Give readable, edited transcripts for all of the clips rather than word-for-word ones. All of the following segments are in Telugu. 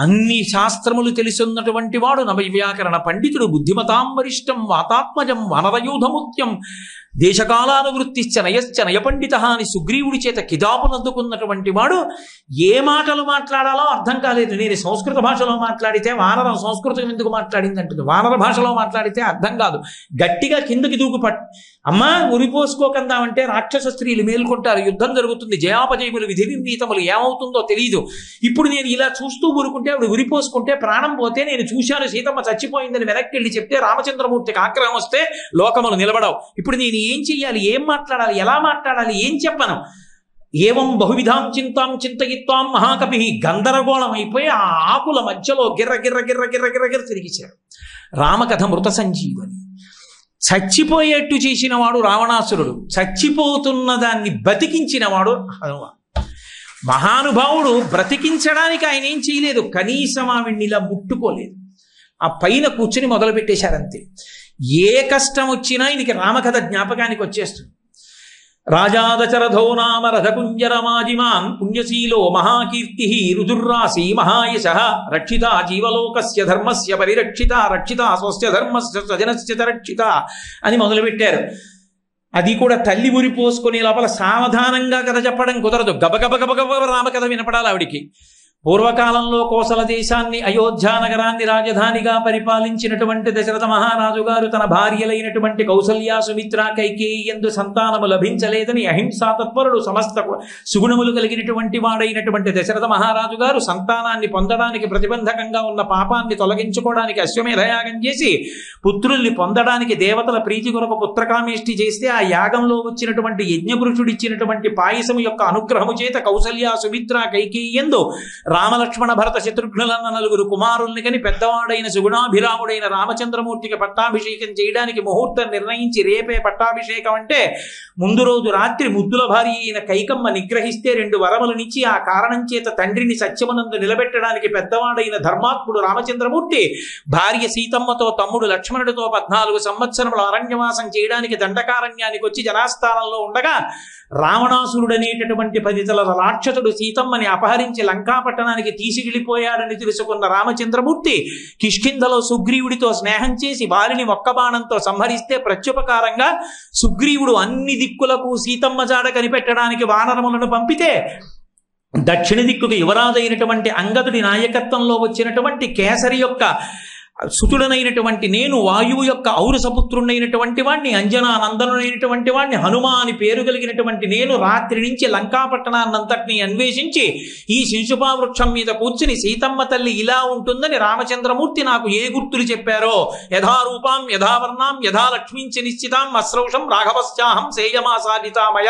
అన్ని శాస్త్రములు తెలిసిన్నటువంటి వాడు నవవ్యాకరణ పండితుడు, బుద్ధిమతాం వరిష్టం వాతాత్మజం వానరయూధముత్యం దేశకాలానువృత్తిశ్చ నయశ్చ నయపండిత అని సుగ్రీవుడి చేత కితాబునందుకున్నటువంటి వాడు ఏ మాటలు మాట్లాడాలో అర్థం కాలేదు. నేను సంస్కృత భాషలో మాట్లాడితే వానరం సంస్కృతం ఎందుకు మాట్లాడింది అంటుంది, వానర భాషలో మాట్లాడితే అర్థం కాదు. గట్టిగా కిందకి దూకు అమ్మా ఉరిపోసుకోకందామంటే రాక్షస స్త్రీలు మేల్కొంటారు, యుద్ధం జరుగుతుంది, జయాపజయములు విధి నిర్ణీతములు ఏమవుతుందో తెలియదు. ఇప్పుడు నేను ఇలా చూస్తూ ఊరుకుంటే ఆవిడ ఉరిపోసుకుంటే ప్రాణం పోతే, నేను చూశాను సీతమ్మ చచ్చిపోయిందని వెనక్కి వెళ్ళి చెప్తే రామచంద్రమూర్తికి ఆగ్రహం వస్తే లోకములు నిలబడవు. ఇప్పుడు నేను ఏం చెయ్యాలి, ఏం మాట్లాడాలి, ఎలా మాట్లాడాలి, ఏం చెప్పను? ఏవం బహువిధాం చింతాం చింతయిత్వాం మహాకవి గందరగోళం అయిపోయి ఆ ఆకుల మధ్యలో గిర్ర గిర్ర గిర్ర గిర్ర గిర్ర గిర్ర తిరిగిశారు. రామకథ మృత సంజీవని. చచ్చిపోయేట్టు చేసిన వాడు రావణాసురుడు, చచ్చిపోతున్న దాన్ని బతికించినవాడు హనుమ. మహానుభావుడు బ్రతికించడానికి ఆయన ఏం చేయలేదు, కనీసం ఆవిడ్ని ఇలా ముట్టుకోలేదు, ఆ పైన కూర్చుని మొదలు పెట్టేశారంతే. ఏ కష్టం వచ్చినా ఈయనకి రామకథ జ్ఞాపకానికి వచ్చేస్తుంది. రాజాదశరథో నామ రథకుంజరమాజిమాన్ పుణ్యశీలో మహాకీర్తి రుజుర్రాసి మహాయశ రక్షిత జీవలోకస్య ధర్మస్య పరిరక్షిత రక్షిత స్వస్య ధర్మస్య స్వజనస్య రక్షిత అని మొదలుపెట్టారు. అది కూడా తల్లి ఉరిపోసుకునే లోపల సావధానంగా కథ చెప్పడం కుదరదు, గబగబ గబగబ రామకథ వినపడాలి ఆవిడికి. పూర్వకాలంలో కోసల దేశాన్ని అయోధ్య నగరాన్ని రాజధానిగా పరిపాలించినటువంటి దశరథ మహారాజు గారు తన భార్యలైనటువంటి కౌసల్య సుమిత్ర కైకేయి యందు సంతానము లభించలేదని అహింసా తత్పరుడు సమస్త సుగుణములు కలిగినటువంటి వాడైనటువంటి దశరథ మహారాజు గారు సంతానాన్ని పొందడానికి ప్రతిబంధకంగా ఉన్న పాపాన్ని తొలగించుకోవడానికి అశ్వమేధయాగం చేసి పుత్రుల్ని పొందడానికి దేవతల ప్రీతి కొరకు పుత్రకామేష్టి చేస్తే ఆ యాగంలో వచ్చినటువంటి యజ్ఞపురుషుడిచ్చినటువంటి పాయసము యొక్క అనుగ్రహము చేత కౌసల్య సుమిత్ర కైకేయి యందు రామలక్ష్మణ భరత శత్రుఘ్నులన్న నలుగురు కుమారుల్ని కని పెద్దవాడైన సుగుణాభిరాముడైన రామచంద్రమూర్తికి పట్టాభిషేకం చేయడానికి ముహూర్తం నిర్ణయించి రేపే పట్టాభిషేకం అంటే ముందు రోజు రాత్రి ముద్దుల భార్య అయిన కైకమ్మ నిగ్రహిస్తే 2 వరములనిచ్చి ఆ కారణం చేత తండ్రిని సత్యమునందు నిలబెట్టడానికి పెద్దవాడైన ధర్మాత్ముడు రామచంద్రమూర్తి భార్య సీతమ్మతో తమ్ముడు లక్ష్మణుడితో 14 సంవత్సరముల అరణ్యవాసం చేయడానికి దండకారణ్యానికి వచ్చి జనాస్థానంలో ఉండగా రావణాసురుడనేటటువంటి 10 తలల రాక్షసుడు సీతమ్మని అపహరించి లంకాపట్టణానికి తీసుకెళ్లిపోయాడని తెలుసుకున్న రామచంద్రమూర్తి కిష్కింధలో సుగ్రీవుడితో స్నేహం చేసి వారిని ఒక్క బాణంతో సంహరిస్తే ప్రత్యుపకారంగా సుగ్రీవుడు అన్ని దిక్కులకు సీతమ్మ జాడ కనిపెట్టడానికి వానరములను పంపితే దక్షిణ దిక్కుకు యువరాజైనటువంటి అంగదుడి నాయకత్వంలో వచ్చినటువంటి కేసరి యొక్క సుతుడనైనటువంటి నేను, వాయువు యొక్క ఔరసపుత్రుడైనటువంటి వాడిని, అంజనా నందనుడైనటువంటి వాడిని, హనుమ అని పేరు కలిగినటువంటి నేను రాత్రి నుంచి లంకాపట్టణాన్నంతటినీ అన్వేషించి ఈ శింశుపా వృక్షం మీద కూర్చుని సీతమ్మ తల్లి ఇలా ఉంటుందని రామచంద్రమూర్తి నాకు ఏ గుర్తులు చెప్పారో యథారూపాం యథావర్ణాం యథా లక్ష్మీంచ నిశ్చితాం అస్రౌషం రాఘవశ్చాహం సేయమాసాదితామయ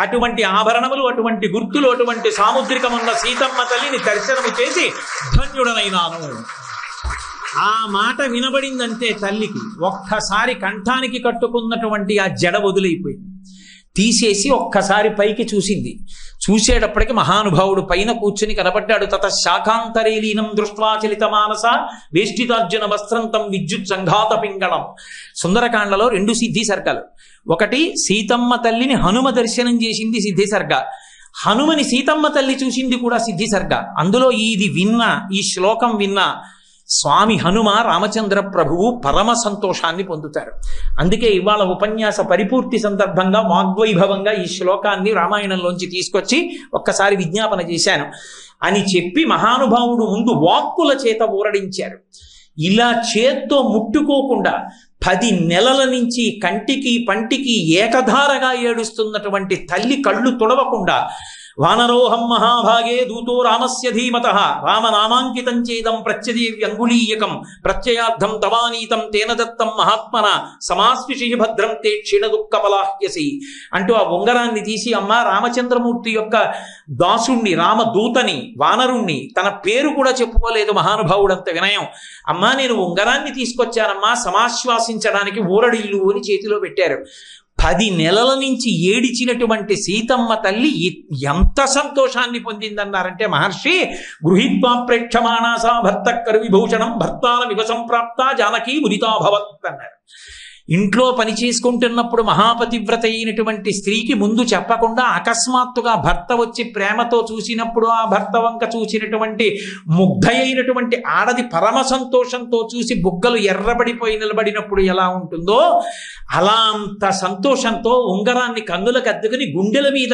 అటువంటి ఆభరణములు, అటువంటి గుర్తులు, అటువంటి సాముద్రికమున్న సీతమ్మ తల్లిని దర్శనము చేసి ధన్యుడనైనాను. ఆ మాట వినబడిందంటే తల్లికి ఒక్కసారి కంఠానికి కట్టుకున్నటువంటి ఆ జడ వదిలైపోయింది. తీసేసి ఒక్కసారి పైకి చూసింది. చూసేటప్పటికి మహానుభావుడు పైన కూర్చుని కనబడ్డాడు. తత శాఖాంతరేలీనం దృష్ట్వాచలిత మానస వేష్టితార్జున వస్త్రంతం విద్యుత్ సంఘాత పింగళం. సుందరకాండలో 2 సిద్ధి సర్గలు. ఒకటి సీతమ్మ తల్లిని హనుమ దర్శనం చేసింది సిద్ధి సర్గ, హనుమని సీతమ్మ తల్లి చూసింది కూడా సిద్ధి సర్గ. అందులో ఇది విన్నా, ఈ శ్లోకం విన్నా స్వామి హనుమ రామచంద్ర ప్రభువు పరమ సంతోషాన్ని పొందుతారు. అందుకే ఇవాళ ఉపన్యాస పరిపూర్తి సందర్భంగా వాగ్వైభవంగా ఈ శ్లోకాన్ని రామాయణంలోంచి తీసుకొచ్చి ఒక్కసారి విజ్ఞాపన చేశాను అని చెప్పి మహానుభావుడు ముందు వాక్కుల చేత ఊరడించారు. ఇలా చేత్తో ముట్టుకోకుండా 10 నెలల నుంచి కంటికి పంటికి ఏకధారగా ఏడుస్తున్నటువంటి తల్లి కళ్ళు తుడవకుండా వానరోహం మహాభాగే దూతో రామస్య ధీమత రామనామాంకితం చేదం ప్రత్యదేవ్యంగుళీయకం ప్రత్యయార్థం తవానీతం తేన దత్తం మహాత్మన సమాస్విషి భద్రం తే క్షీణ దుఃఖపలాహ్యసి అంటూ ఆ ఉంగరాన్ని తీసి, అమ్మ రామచంద్రమూర్తి యొక్క దాసుణ్ణి, రామదూతని, వానరుణ్ణి, తన పేరు కూడా చెప్పుకోలేదు మహానుభావుడంత వినయం. అమ్మా నేను ఉంగరాన్ని తీసుకొచ్చానమ్మా సమాశ్వాసించడానికి ఊరడిల్లు అని చేతిలో పెట్టారు. 10 నెలల నుంచి ఏడిచినటువంటి సీతమ్మ తల్లి ఎంత సంతోషాన్ని పొందిందన్నారంటే మహర్షి గృహీత్వా ప్రేక్షమాణాసా భర్త కరు విభూషణం భర్తాల వివ సంప్రాప్త జానకీ ముదితాభవత్ అన్నారు. ఇంట్లో పని చేసుకుంటున్నప్పుడు మహాపతివ్రత అయినటువంటి స్త్రీకి ముందు చెప్పకుండా అకస్మాత్తుగా భర్త వచ్చి ప్రేమతో చూసినప్పుడు ఆ భర్త వంక చూసినటువంటి ముగ్ధ అయినటువంటి ఆడది పరమ సంతోషంతో చూసి బుగ్గలు ఎర్రబడిపోయి నిలబడినప్పుడు ఎలా ఉంటుందో అలా అంత సంతోషంతో ఉంగరాన్ని కన్నులకు అద్దుకుని గుండెల మీద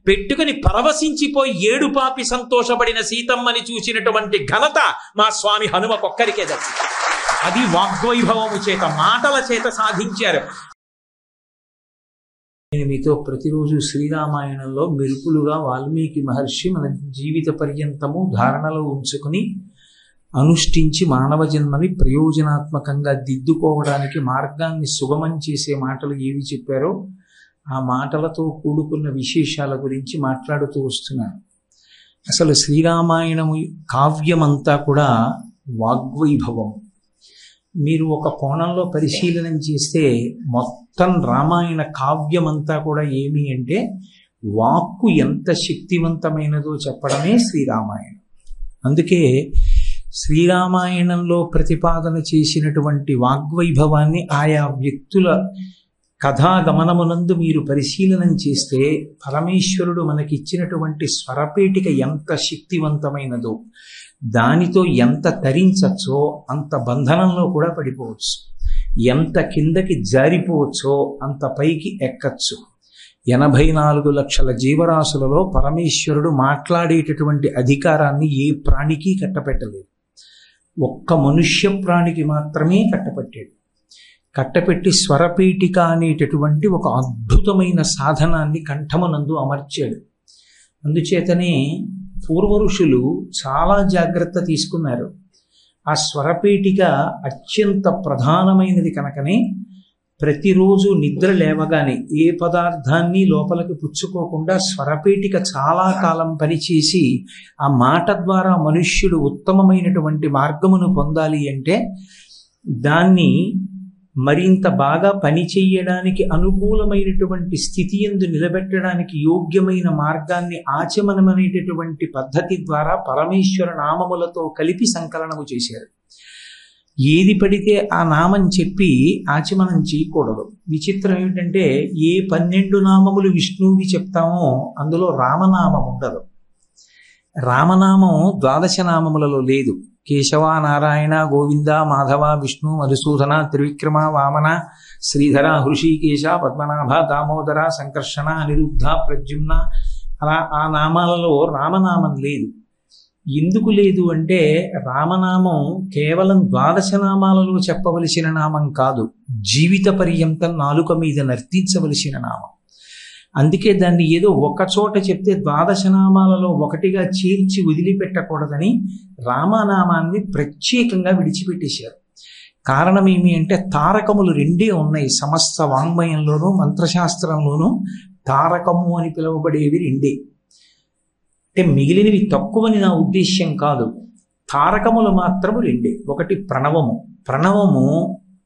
పెట్టుకుని పరవశించిపోయి ఏడుపాపి సంతోషపడిన సీతమ్మని చూసినటువంటి ఘనత మా స్వామి హనుమకొక్కరికే దక్కింది. అది వాగ్వైభవము చేత, మాటల చేత సాధించారు. నేను మీతో ప్రతిరోజు శ్రీరామాయణంలో మెరుపులుగా వాల్మీకి మహర్షి మన జీవిత పర్యంతము ధారణలో ఉంచుకుని అనుష్ఠించి మానవ జన్మని ప్రయోజనాత్మకంగా దిద్దుకోవడానికి మార్గాన్ని సుగమం చేసే మాటలు ఏవి చెప్పారో ఆ మాటలతో కూడుకున్న విశేషాల గురించి మాట్లాడుతూ వస్తున్నాను. అసలు శ్రీరామాయణము కావ్యమంతా కూడా వాగ్వైభవం. మీరు ఒక కోణంలో పరిశీలనం చేస్తే మొత్తం రామాయణ కావ్యమంతా కూడా ఏమి అంటే వాక్కు ఎంత శక్తివంతమైనదో చెప్పడమే శ్రీరామాయణం. అందుకే శ్రీరామాయణంలో ప్రతిపాదన చేసినటువంటి వాగ్వైభవాన్ని ఆయా వ్యక్తుల కథాగమనమునందు మీరు పరిశీలనం చేస్తే పరమేశ్వరుడు మనకిచ్చినటువంటి స్వరపేటిక ఎంత శక్తివంతమైనదో, దానితో ఎంత తరించచ్చో అంత బంధనంలో కూడా పడిపోవచ్చు, ఎంత కిందకి జారిపోవచ్చో అంత పైకి ఎక్కచ్చు. 84 లక్షల జీవరాశులలో పరమేశ్వరుడు మాట్లాడేటటువంటి అధికారాన్ని ఏ ప్రాణికి కట్టపెట్టలేదు. ఒక్క మనుష్య ప్రాణికి మాత్రమే కట్టపెట్టాడు. కట్టపెట్టి స్వరపీఠిక అనేటటువంటి ఒక అద్భుతమైన సాధనాన్ని కంఠమునందు అమర్చాడు. అందుచేతనే పూర్వ ఋషులు చాలా జాగ్రత్త తీసుకున్నారు. ఆ స్వరపీఠిక అత్యంత ప్రధానమైనది కనుకనే ప్రతిరోజు నిద్ర లేవగానే ఏ పదార్థాన్ని లోపలికి పుచ్చుకోకుండా స్వరపేటిక చాలా కాలం పనిచేసి ఆ మాట ద్వారా మనుష్యుడు ఉత్తమమైనటువంటి మార్గమును పొందాలి అంటే దాన్ని మరింత బాగా పనిచేయడానికి అనుకూలమైనటువంటి స్థితి యందు నిలబెట్టడానికి యోగ్యమైన మార్గాన్ని ఆచమనమనేటటువంటి పద్ధతి ద్వారా పరమేశ్వర నామములతో కలిపి సంకలనము చేశారు. ఏది పడితే ఆ నామం చెప్పి ఆచమనం చేయకూడదు. విచిత్రం ఏమిటంటే ఏ 12 నామములు విష్ణువుకి చెప్తామో అందులో రామనామం ఉండదు. రామనామం 12 నామములలో లేదు. కేశవ, నారాయణ, గోవింద, మాధవ, విష్ణు, మధుసూదన, త్రివిక్రమ, వామన, శ్రీధర, హృషికేశ, పద్మనాభ, దామోదర, సంకర్షణ, అనిరుద్ధ, ప్రద్యుమ్న, అలా ఆ నామాలలో రామనామం లేదు. ఎందుకు లేదు అంటే రామనామం కేవలం 12 నామాలలో చెప్పవలసిన నామం కాదు, జీవిత పర్యంతం నాలుక మీద నర్తించవలసిన నామం. అందుకే దాన్ని ఏదో ఒక చోట చెప్తే 12 నామాలలో ఒకటిగా చేర్చి వదిలిపెట్టకూడదని రామనామాన్ని ప్రత్యేకంగా విడిచిపెట్టేశారు. కారణం ఏమి అంటే తారకములు 2 ఉన్నాయి. సమస్త వాంగ్మయంలోనూ మంత్రశాస్త్రంలోనూ తారకము అని పిలువబడేవి 2. అంటే మిగిలినవి తక్కువని నా ఉద్దేశ్యం కాదు. తారకములు మాత్రము 2. ఒకటి ప్రణవము. ప్రణవము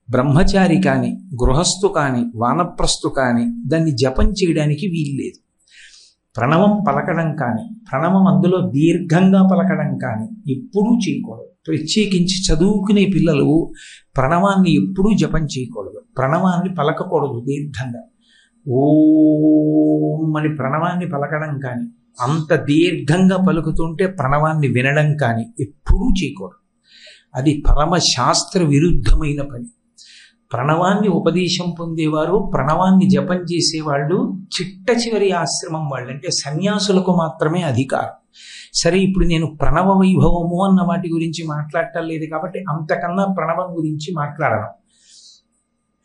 బ్రహ్మచారి కానీ, గృహస్థు కానీ, వానప్రస్థు కానీ దాన్ని జపం చేయడానికి వీల్లేదు. ప్రణవం పలకడం కానీ, ప్రణవం అందులో దీర్ఘంగా పలకడం కానీ ఎప్పుడూ చేయకూడదు. ప్రత్యేకించి చదువుకునే పిల్లలు ప్రణవాన్ని ఎప్పుడూ జపం చేయకూడదు. ప్రణవాన్ని పలకకూడదు దీర్ఘంగా. ఓం అని ప్రణవాన్ని పలకడం కానీ, అంత దీర్ఘంగా పలుకుతుంటే ప్రణవాన్ని వినడం కానీ ఎప్పుడూ చేయకూడదు. అది పరమశాస్త్ర విరుద్ధమైన పని. ప్రణవాన్ని ఉపదేశం పొందేవారు, ప్రణవాన్ని జపం చేసేవాళ్ళు చిట్ట చివరి ఆశ్రమం వాళ్ళు, అంటే సన్యాసులకు మాత్రమే అధికారం. సరే, ఇప్పుడు నేను ప్రణవ వైభవము అన్న వాటి గురించి మాట్లాడటం లేదు కాబట్టి అంతకన్నా ప్రణవం గురించి మాట్లాడను.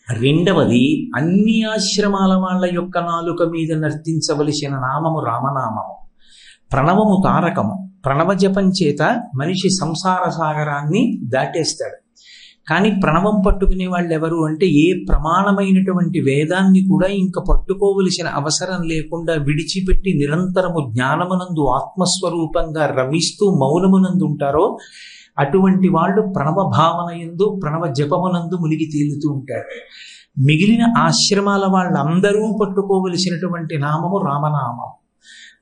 రెండవది, అన్ని ఆశ్రమాల వాళ్ళ యొక్క నాలుక మీద నర్తించవలసిన నామము రామనామము. ప్రణవము తారకము. ప్రణవ జపం చేత మనిషి సంసార సాగరాన్ని దాటేస్తాడు. కానీ ప్రణవం పట్టుకునే వాళ్ళు ఎవరు అంటే ఏ ప్రమాణమైనటువంటి వేదాన్ని కూడా ఇంకా పట్టుకోవలసిన అవసరం లేకుండా విడిచిపెట్టి నిరంతరము జ్ఞానమునందు ఆత్మస్వరూపంగా రమిస్తూ మౌనమునందు ఉంటారో అటువంటి వాళ్ళు ప్రణవ భావన యందు, ప్రణవ జపమునందు మునిగి తేలుతూ ఉంటారు. మిగిలిన ఆశ్రమాల వాళ్ళందరూ పట్టుకోవలసినటువంటి నామము రామనామం.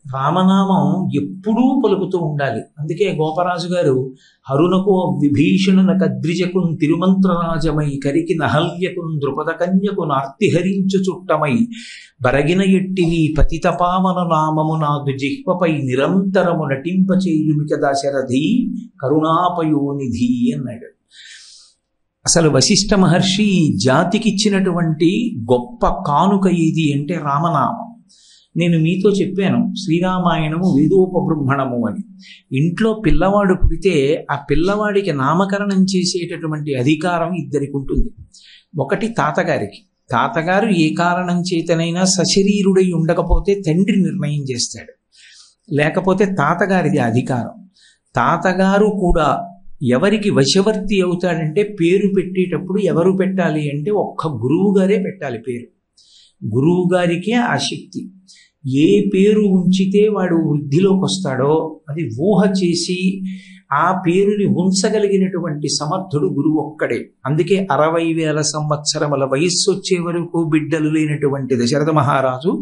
రామనామం ఎప్పుడూ పలుకుతూ ఉండాలి. అందుకే గోపరాజు గారు హరునకు విభీషణున కద్రిజకున్ తిరుమంత్రరాజమై కరికి నహల్యకున్ ద్రుపద కన్యకు నార్తిహరించు చుట్టమై బరగిన ఎట్టి నీ పతితపావన నామము నాదు జిహ్వపై నిరంతరము నటింపచేయుమిక దశరథి కరుణాపయోనిధి అన్నాడు. అసలు వశిష్ఠ మహర్షి జాతికిచ్చినటువంటి గొప్ప కానుక ఏది అంటే రామనామం. నేను మీతో చెప్పాను శ్రీరామాయణము వేదోపబృంహణము అని. ఇంట్లో పిల్లవాడు పుడితే ఆ పిల్లవాడికి నామకరణం చేసేటటువంటి అధికారం ఇద్దరికి ఉంటుంది. ఒకటి తాతగారికి. తాతగారు ఏ కారణం చేతనైనా సశరీరుడై ఉండకపోతే తండ్రి నిర్ణయం చేస్తాడు, లేకపోతే తాతగారిది అధికారం. తాతగారు కూడా ఎవరికి వశవర్తి అవుతాడంటే పేరు పెట్టేటప్పుడు ఎవరు పెట్టాలి అంటే ఒక్క గురువు గారే పెట్టాలి పేరు. గురువు గారికే ఆ శక్తి. ఏ పేరు ఉంచితే వాడు వృద్ధిలోకి వస్తాడో అది ఊహ చేసి ఆ పేరుని ఉంచగలిగినటువంటి సమర్థుడు గురువు ఒక్కడే. అందుకే 60,000 సంవత్సరముల వయస్సు వచ్చే వరకు బిడ్డలు లేనటువంటి దశరథ మహారాజు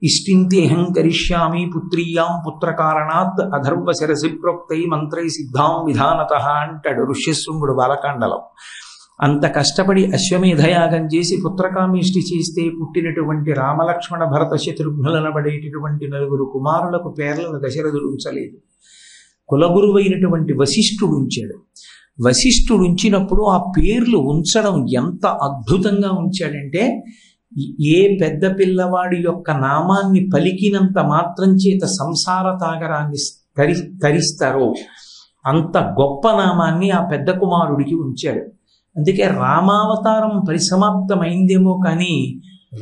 ఇష్టింతేహం కరిష్యామి పుత్రీయాం పుత్రకారణాత్ అధర్వ శిరసి ప్రోక్తై మంత్రై సిద్ధాం విధానత అంటాడు ఋష్యశృంగుడు బాలకాండలో. అంత కష్టపడి అశ్వమేధయాగం చేసి పుత్రకామేష్టి చేస్తే పుట్టినటువంటి రామలక్ష్మణ భరత శత్రుఘ్నులనబడేటటువంటి 9 కుమారులకు పేర్లను దశరథుడు ఉంచలేదు. కులగురువైనటువంటి వశిష్ఠుడు ఉంచాడు. వశిష్ఠుడు ఉంచినప్పుడు ఆ పేర్లు ఉంచడం ఎంత అద్భుతంగా ఉంచాడంటే ఏ పెద్ద పిల్లవాడి యొక్క నామాన్ని పలికినంత మాత్రం చేత సంసార తాగరాన్ని తరిస్తారో అంత గొప్ప నామాన్ని ఆ పెద్ద కుమారుడికి ఉంచాడు. అందుకే రామావతారం పరిసమాప్తమైందేమో కానీ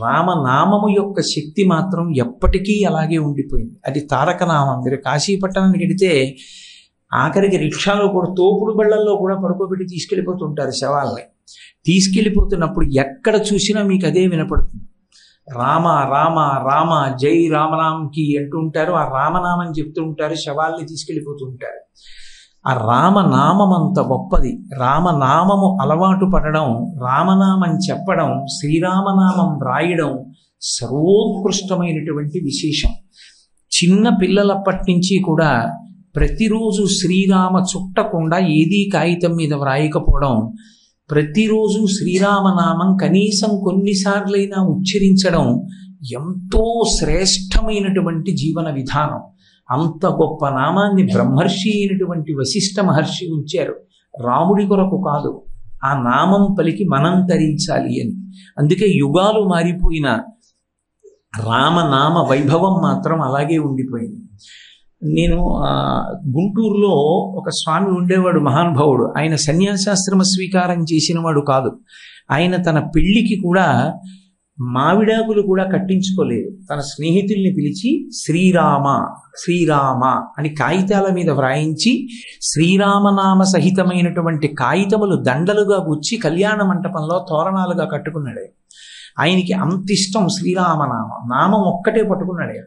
రామనామము యొక్క శక్తి మాత్రం ఎప్పటికీ అలాగే ఉండిపోయింది. అది తారక నామం. మీరు కాశీపట్టణానికి వెడితే ఆఖరికి రిక్షాలో కూడా తోపుడు బళ్ళల్లో కూడా పడుకోబెట్టి తీసుకెళ్ళిపోతుంటారు శవాల్ని. తీసుకెళ్ళిపోతున్నప్పుడు ఎక్కడ చూసినా మీకు అదే వినపడుతుంది. రామ రామ రామ జై రామనాంకి అంటుంటారు. ఆ రామనామం చెప్తూ ఉంటారు, శవాల్ని తీసుకెళ్ళిపోతూ ఉంటారు. ఆ రామనామం అంత గొప్పది. రామనామము అలవాటు పడడం, రామనామం చెప్పడం, శ్రీరామనామం రాయడం సర్వోత్కృష్టమైనటువంటి విశేషం. చిన్న పిల్లలప్పటి నుంచి కూడా ప్రతిరోజు శ్రీరామ చుట్టకుండా ఏదీ కాగితం మీద వ్రాయకపోవడం, ప్రతిరోజు శ్రీరామనామం కనీసం కొన్నిసార్లైనా ఉచ్చరించడం ఎంతో శ్రేష్టమైనటువంటి జీవన విధానం. అంత గొప్ప నామాన్ని బ్రహ్మర్షి అయినటువంటి వశిష్ఠ మహర్షి ఉంచారు. రాముడి కొరకు కాదు, ఆ నామం పలికి మనం తరించాలి అని. అందుకే యుగాలు మారిపోయిన రామనామ వైభవం మాత్రం అలాగే ఉండిపోయింది. నేను గుంటూరులో ఒక స్వామి ఉండేవాడు, మహానుభావుడు. ఆయన సన్యాసాశ్రమ స్వీకారం చేసిన వాడు కాదు. ఆయన తన పెళ్లికి కూడా మావిడాకులు కూడా కట్టించుకోలేదు. తన స్నేహితుల్ని పిలిచి శ్రీరామ శ్రీరామ అని కాగితాల మీద వ్రాయించి శ్రీరామనామ సహితమైనటువంటి కాగితములు దండలుగా గుచ్చి కళ్యాణ మంటపంలో తోరణాలుగా కట్టుకున్నాడు. ఆయనకి అంత ఇష్టం శ్రీరామనామం. నామం ఒక్కటే పట్టుకున్నాడు.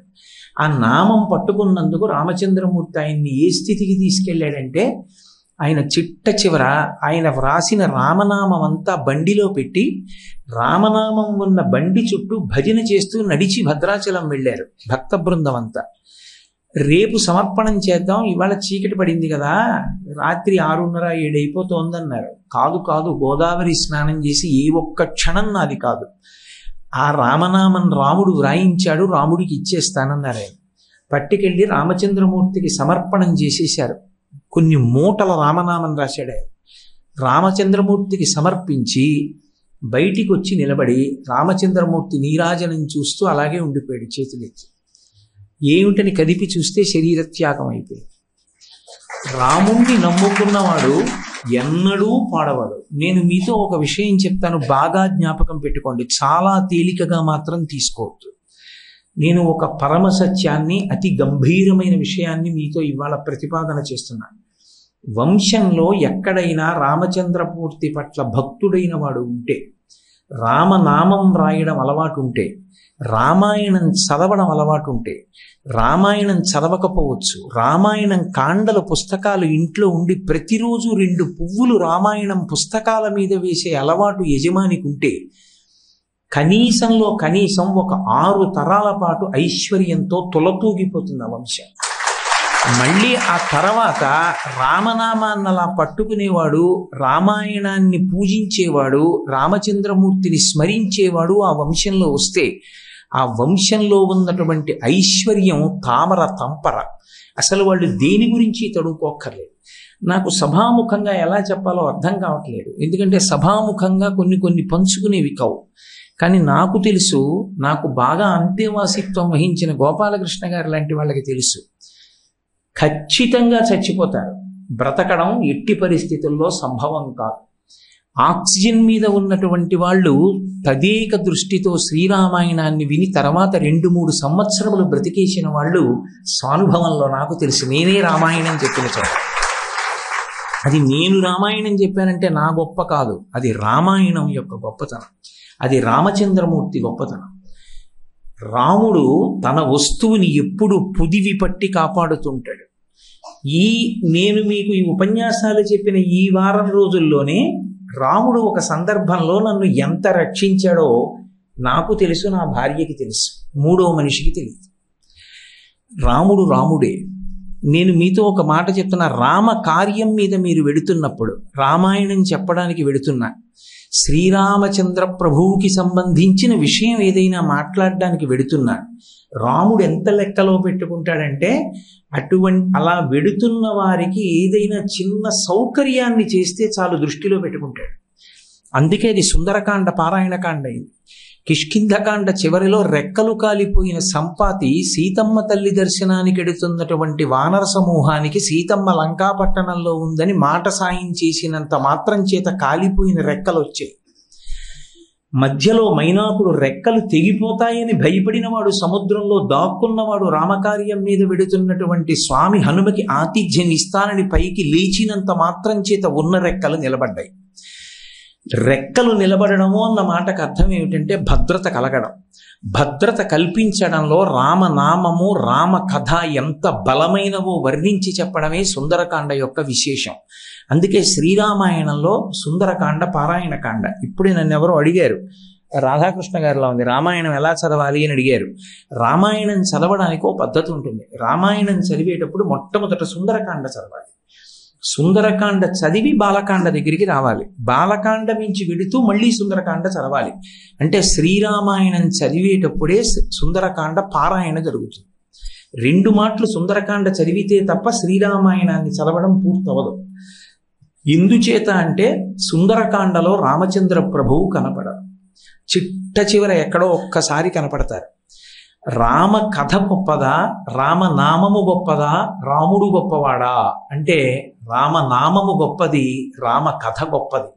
ఆ నామం పట్టుకున్నందుకు రామచంద్రమూర్తి ఆయన్ని ఏ స్థితికి తీసుకెళ్ళాడంటే, ఆయన చిట్ట చివర ఆయన వ్రాసిన రామనామం అంతా బండిలో పెట్టి రామనామం ఉన్న బండి చుట్టూ భజన చేస్తూ నడిచి భద్రాచలం వెళ్ళారు భక్త బృందం అంతా. రేపు సమర్పణం చేద్దాం, ఇవాళ చీకటి పడింది కదా, రాత్రి 6:30, 7 అయిపోతోందన్నారు. కాదు కాదు, గోదావరి స్నానం చేసి ఏ ఒక్క క్షణం నాది కాదు, ఆ రామనామం రాముడు వ్రాయించాడు, రాముడికి ఇచ్చేస్తానన్నారు. ఆయన పట్టుకెళ్ళి రామచంద్రమూర్తికి సమర్పణం చేసేశారు. కొన్ని మూటల రామనామం రాశాడు. రామచంద్రమూర్తికి సమర్పించి బయటికి వచ్చి నిలబడి రామచంద్రమూర్తి నీరాజనం చూస్తూ అలాగే ఉండిపోయాడు చేతులెత్తి. ఏమిటని కదిపి చూస్తే శరీరత్యాగం అయిపోయింది. రాముణ్ణి నమ్ముకున్నవాడు ఎన్నడూ పాడవాడు. నేను మీతో ఒక విషయం చెప్తాను, బాగా జ్ఞాపకం పెట్టుకోండి, చాలా తేలికగా మాత్రం తీసుకోవద్దు. నేను ఒక పరమ సత్యాన్ని, అతి గంభీరమైన విషయాన్ని మీతో ఇవాళ ప్రతిపాదన చేస్తున్నాను. వంశంలో ఎక్కడైనా రామచంద్రమూర్తి పట్ల భక్తుడైన వాడు ఉంటే, రామనామం రాయడం అలవాటు ఉంటే, రామాయణం చదవడం అలవాటు ఉంటే, రామాయణం చదవకపోవచ్చు, రామాయణం కాండల పుస్తకాలు ఇంట్లో ఉండి ప్రతిరోజు 2 పువ్వులు రామాయణం పుస్తకాల మీద వేసే అలవాటు యజమానికి ఉంటే కనీసంలో కనీసం ఒక 6 తరాల పాటు ఐశ్వర్యంతో తులతూగిపోతుంది ఆ వంశం. మళ్ళీ ఆ తర్వాత రామనామాన్ని అలా పట్టుకునేవాడు, రామాయణాన్ని పూజించేవాడు, రామచంద్రమూర్తిని స్మరించేవాడు ఆ వంశంలో వస్తే ఆ వంశంలో ఉన్నటువంటి ఐశ్వర్యం తామర తంపర. అసలు వాళ్ళు దేని గురించి తడుకోక్కర్లేదు. నాకు సభాముఖంగా ఎలా చెప్పాలో అర్థం కావట్లేదు, ఎందుకంటే సభాముఖంగా కొన్ని పంచుకునేవి కావు. కానీ నాకు తెలుసు, నాకు బాగా అంతేవాసిత్వం వహించిన గోపాలకృష్ణ గారు లాంటి వాళ్ళకి తెలుసు, ఖచ్చితంగా చచ్చిపోతారు. బ్రతకడం ఎట్టి పరిస్థితుల్లో సంభవం కాదు. ఆక్సిజన్ మీద ఉన్నటువంటి వాళ్ళు తదేక దృష్టితో శ్రీరామాయణాన్ని విని తర్వాత 2-3 సంవత్సరములు బ్రతికేసిన వాళ్ళు స్వానుభవంలో నాకు తెలుసు. నేనే రామాయణం చెప్పిన చోట, అది నేను రామాయణం చెప్పానంటే నా గొప్ప కాదు, అది రామాయణం యొక్క గొప్పతనం, అది రామచంద్రమూర్తి గొప్పతనం. రాముడు తన వస్తువుని ఎప్పుడు పుదివి పట్టి కాపాడుతుంటాడు. నేను మీకు ఈ ఉపన్యాసాలు చెప్పిన ఈ వారం రోజుల్లోనే రాముడు ఒక సందర్భంలో నన్ను ఎంత రక్షించాడో నాకు తెలుసు, నా భార్యకి తెలుసు, మూడో మనిషికి తెలియదు. రాముడు రాముడే. నేను మీతో ఒక మాట చెప్తున్నా, రామ కార్యం మీద మీరు వెడుతున్నప్పుడు, రామాయణం చెప్పడానికి వెడుతున్నా, శ్రీరామచంద్ర ప్రభువుకి సంబంధించిన విషయం ఏదైనా మాట్లాడడానికి వెడుతున్నా, రాముడు ఎంత లెక్కలో పెట్టుకుంటాడంటే అలా వెడుతున్న వారికి ఏదైనా చిన్న సౌకర్యాన్ని చేస్తే చాలు దృష్టిలో పెట్టుకుంటాడు. అందుకే అది సుందరకాండ పారాయణకాండ అయింది. కిష్కింధకాండ చివరిలో రెక్కలు కాలిపోయిన సంపాతి సీతమ్మ తల్లి దర్శనానికి ఎడుతున్నటువంటి వానర సమూహానికి సీతమ్మ లంకాపట్టణంలో ఉందని మాట సాయం చేసినంత మాత్రం చేత కాలిపోయిన రెక్కలు వచ్చాయి. మధ్యలో మైనాకుడు రెక్కలు తెగిపోతాయని భయపడినవాడు, సముద్రంలో దాక్కున్నవాడు, రామకార్యం మీద వెడుతున్నటువంటి స్వామి హనుమకి ఆతిథ్యం ఇస్తానని పైకి లేచినంత మాత్రం చేత ఉన్న రెక్కలు నిలబడ్డాయి. రెక్కలు నిలబడడము అన్న మాటకు అర్థం ఏమిటంటే భద్రత కలగడం. భద్రత కల్పించడంలో రామనామము, రామ కథ ఎంత బలమైనవో వర్ణించి చెప్పడమే సుందరకాండ యొక్క విశేషం. అందుకే శ్రీరామాయణంలో సుందరకాండ పారాయణకాండ. ఇప్పుడే నన్ను ఎవరో అడిగారు, రాధాకృష్ణ గారిలా ఉంది, రామాయణం ఎలా చదవాలి అని అడిగారు. రామాయణం చదవడానికి ఒక పద్ధతి ఉంటుంది. రామాయణం చదివేటప్పుడు మొట్టమొదట సుందరకాండ చదవాలి. సుందరకాండ చదివి బాలకాండ దగ్గరికి రావాలి. బాలకాండ మించి విడుతూ మళ్ళీ సుందరకాండ చదవాలి. అంటే శ్రీరామాయణం చదివేటప్పుడే సుందరకాండ పారాయణ జరుగుతుంది. 2 మాటలు సుందరకాండ చదివితే తప్ప శ్రీరామాయణాన్ని చదవడం పూర్తవదు. ఎందుచేత అంటే సుందరకాండలో రామచంద్ర ప్రభువు కనపడరు, చిట్ట చివర ఎక్కడో ఒక్కసారి కనపడతారు. రామ కథ గొప్పదా, రామనామము గొప్పదా, రాముడు గొప్పవాడా అంటే రామనామము గొప్పది, రామ కథ గొప్పది.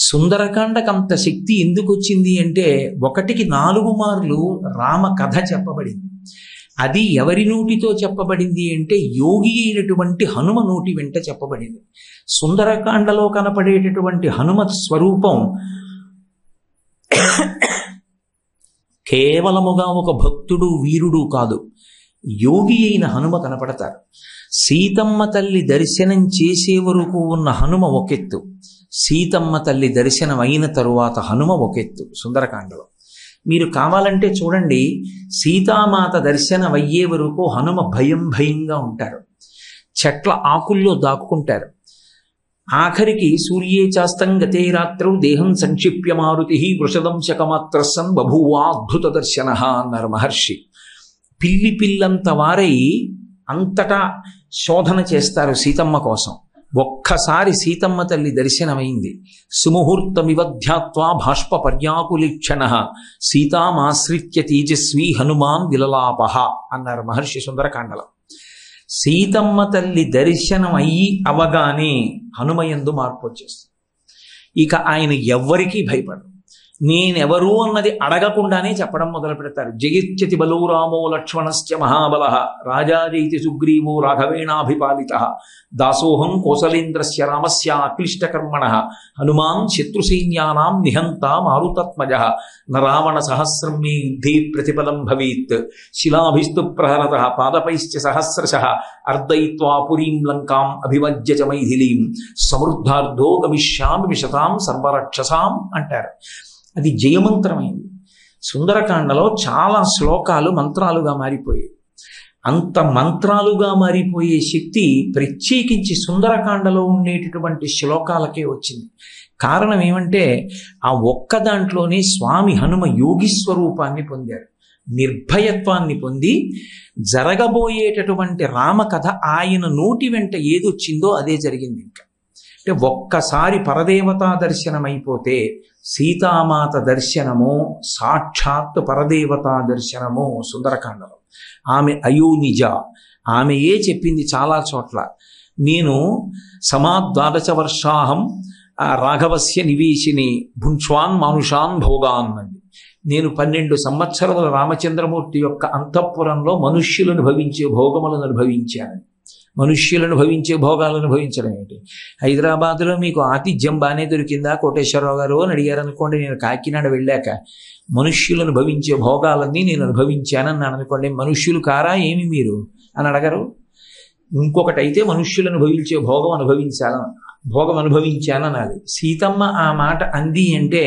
సుందరకాండకు అంత శక్తి ఎందుకు వచ్చింది అంటే 1కి 4 మార్లు రామ కథ చెప్పబడింది. అది ఎవరి నోటితో చెప్పబడింది అంటే యోగి అయినటువంటి హనుమ నోటి వెంట చెప్పబడింది. సుందరకాండలో కనపడేటటువంటి హనుమత్ స్వరూపం కేవలముగా ఒక భక్తుడు వీరుడు కాదు, యోగి అయిన హనుమ కనపడతారు. సీతమ్మ తల్లి దర్శనం చేసే వరకు ఉన్న హనుమ ఒకెత్తు, సీతమ్మ తల్లి దర్శనం అయిన తరువాత హనుమ ఒకెత్తు. సుందరకాండలో మీరు కావాలంటే చూడండి, సీతామాత దర్శనం అయ్యే వరకు హనుమ భయంగా ఉంటారు, చెట్ల ఆకుల్లో దాక్కుంటారు. ఆఖరికి సూర్యే చాస్తం గతే రాత్రౌ దేహం సంక్షిప్య మారుతి వృషదం శకమాత్రసన్ బభూవా అద్భుత దర్శన అన్నారు మహర్షి. పిల్లంత వారై అంతటా శోధన చేస్తారు సీతమ్మ కోసం. ఒక్కసారి సీతమ్మ తల్లి దర్శనమైంది. సుముహూర్తమివధ్యాత్వా భాష్ప పర్యాకులీక్షణ సీతామాశ్రిత్య తేజస్వీ హనుమాన్ విలలాపహ అన్నారు మహర్షి సుందరకాండలో. సీతమ్మ తల్లి దర్శనం అయ్యి అవగానే హనుమయందు మార్పు వచ్చేస్తుంది. ఇక ఆయన ఎవ్వరికీ భయపడరు. నేనెవరు అన్నది అడగకుండానే చెప్పడం మొదలు పెడతారు. జగిత్యతి బలో రామో లక్ష్మణశ్చ మహాబల రాజాజైతి సుగ్రీవో రాఘవేణాభిపాలిత దాసోహం కోసలేంద్రస్య రామస్య అక్లిష్టకర్మణ హనుమాన్ శత్రుసైన్యానాం నిహంత మారుతత్మజ నరావణ సహస్రం మే యుద్ధే ప్రతిఫలం భవేత్ శిలాభిస్తు ప్రహరత పాదపైశ్చ సహస్రశః అర్దయిత్వా పురీం లంకాం అభివజ్య చ మైథిలీం సమృద్ధార్థో గమిష్యామి విశతాం సర్వరక్షసాం అంటారు. అది జయమంత్రమైంది. సుందరకాండలో చాలా శ్లోకాలు మంత్రాలుగా మారిపోయాయి. అంత మంత్రాలుగా మారిపోయే శక్తి ప్రత్యేకించి సుందరకాండలో ఉండేటటువంటి శ్లోకాలకే వచ్చింది. కారణం ఏమంటే ఆ ఒక్క దాంట్లోనే స్వామి హనుమ యోగి స్వరూపాన్ని పొందారు, నిర్భయత్వాన్ని పొంది జరగబోయేటటువంటి రామకథ ఆయన నోటి వెంట ఏదొచ్చిందో అదే జరిగింది. ఇంకా అంటే ఒక్కసారి పరదేవతా దర్శనం అయిపోతే సీతామాత దర్శనము సాక్షాత్ పరదేవతా దర్శనము సుందరకాండలో. ఆమె అయోనిజ, ఆమెయే చెప్పింది చాలా చోట్ల, నేను సమాద్వాదశ వర్షాహం రాఘవస్య నివేశిని భుంక్ష్వాన్ మానుషాన్ భోగాన్ అంది. నేను 12 సంవత్సరముల రామచంద్రమూర్తి యొక్క అంతఃపురంలో మనుష్యులను భవించే భోగములను అనుభవించానని. మనుష్యులను భవించే భోగాలను అనుభవించడం ఏంటి? హైదరాబాద్లో మీకు ఆతిథ్యం బాగానే దొరికిందా కోటేశ్వరరావు గారు అని అడిగారు అనుకోండి, నేను కాకినాడ వెళ్ళాక మనుష్యులను భవించే భోగాలన్నీ నేను అనుభవించానని అనుకోండి, మనుష్యులు కారా ఏమి మీరు అని అడగరు. ఇంకొకటైతే మనుష్యులను భవించే భోగం అనుభవించాననాలి. సీతమ్మ ఆ మాట అంది అంటే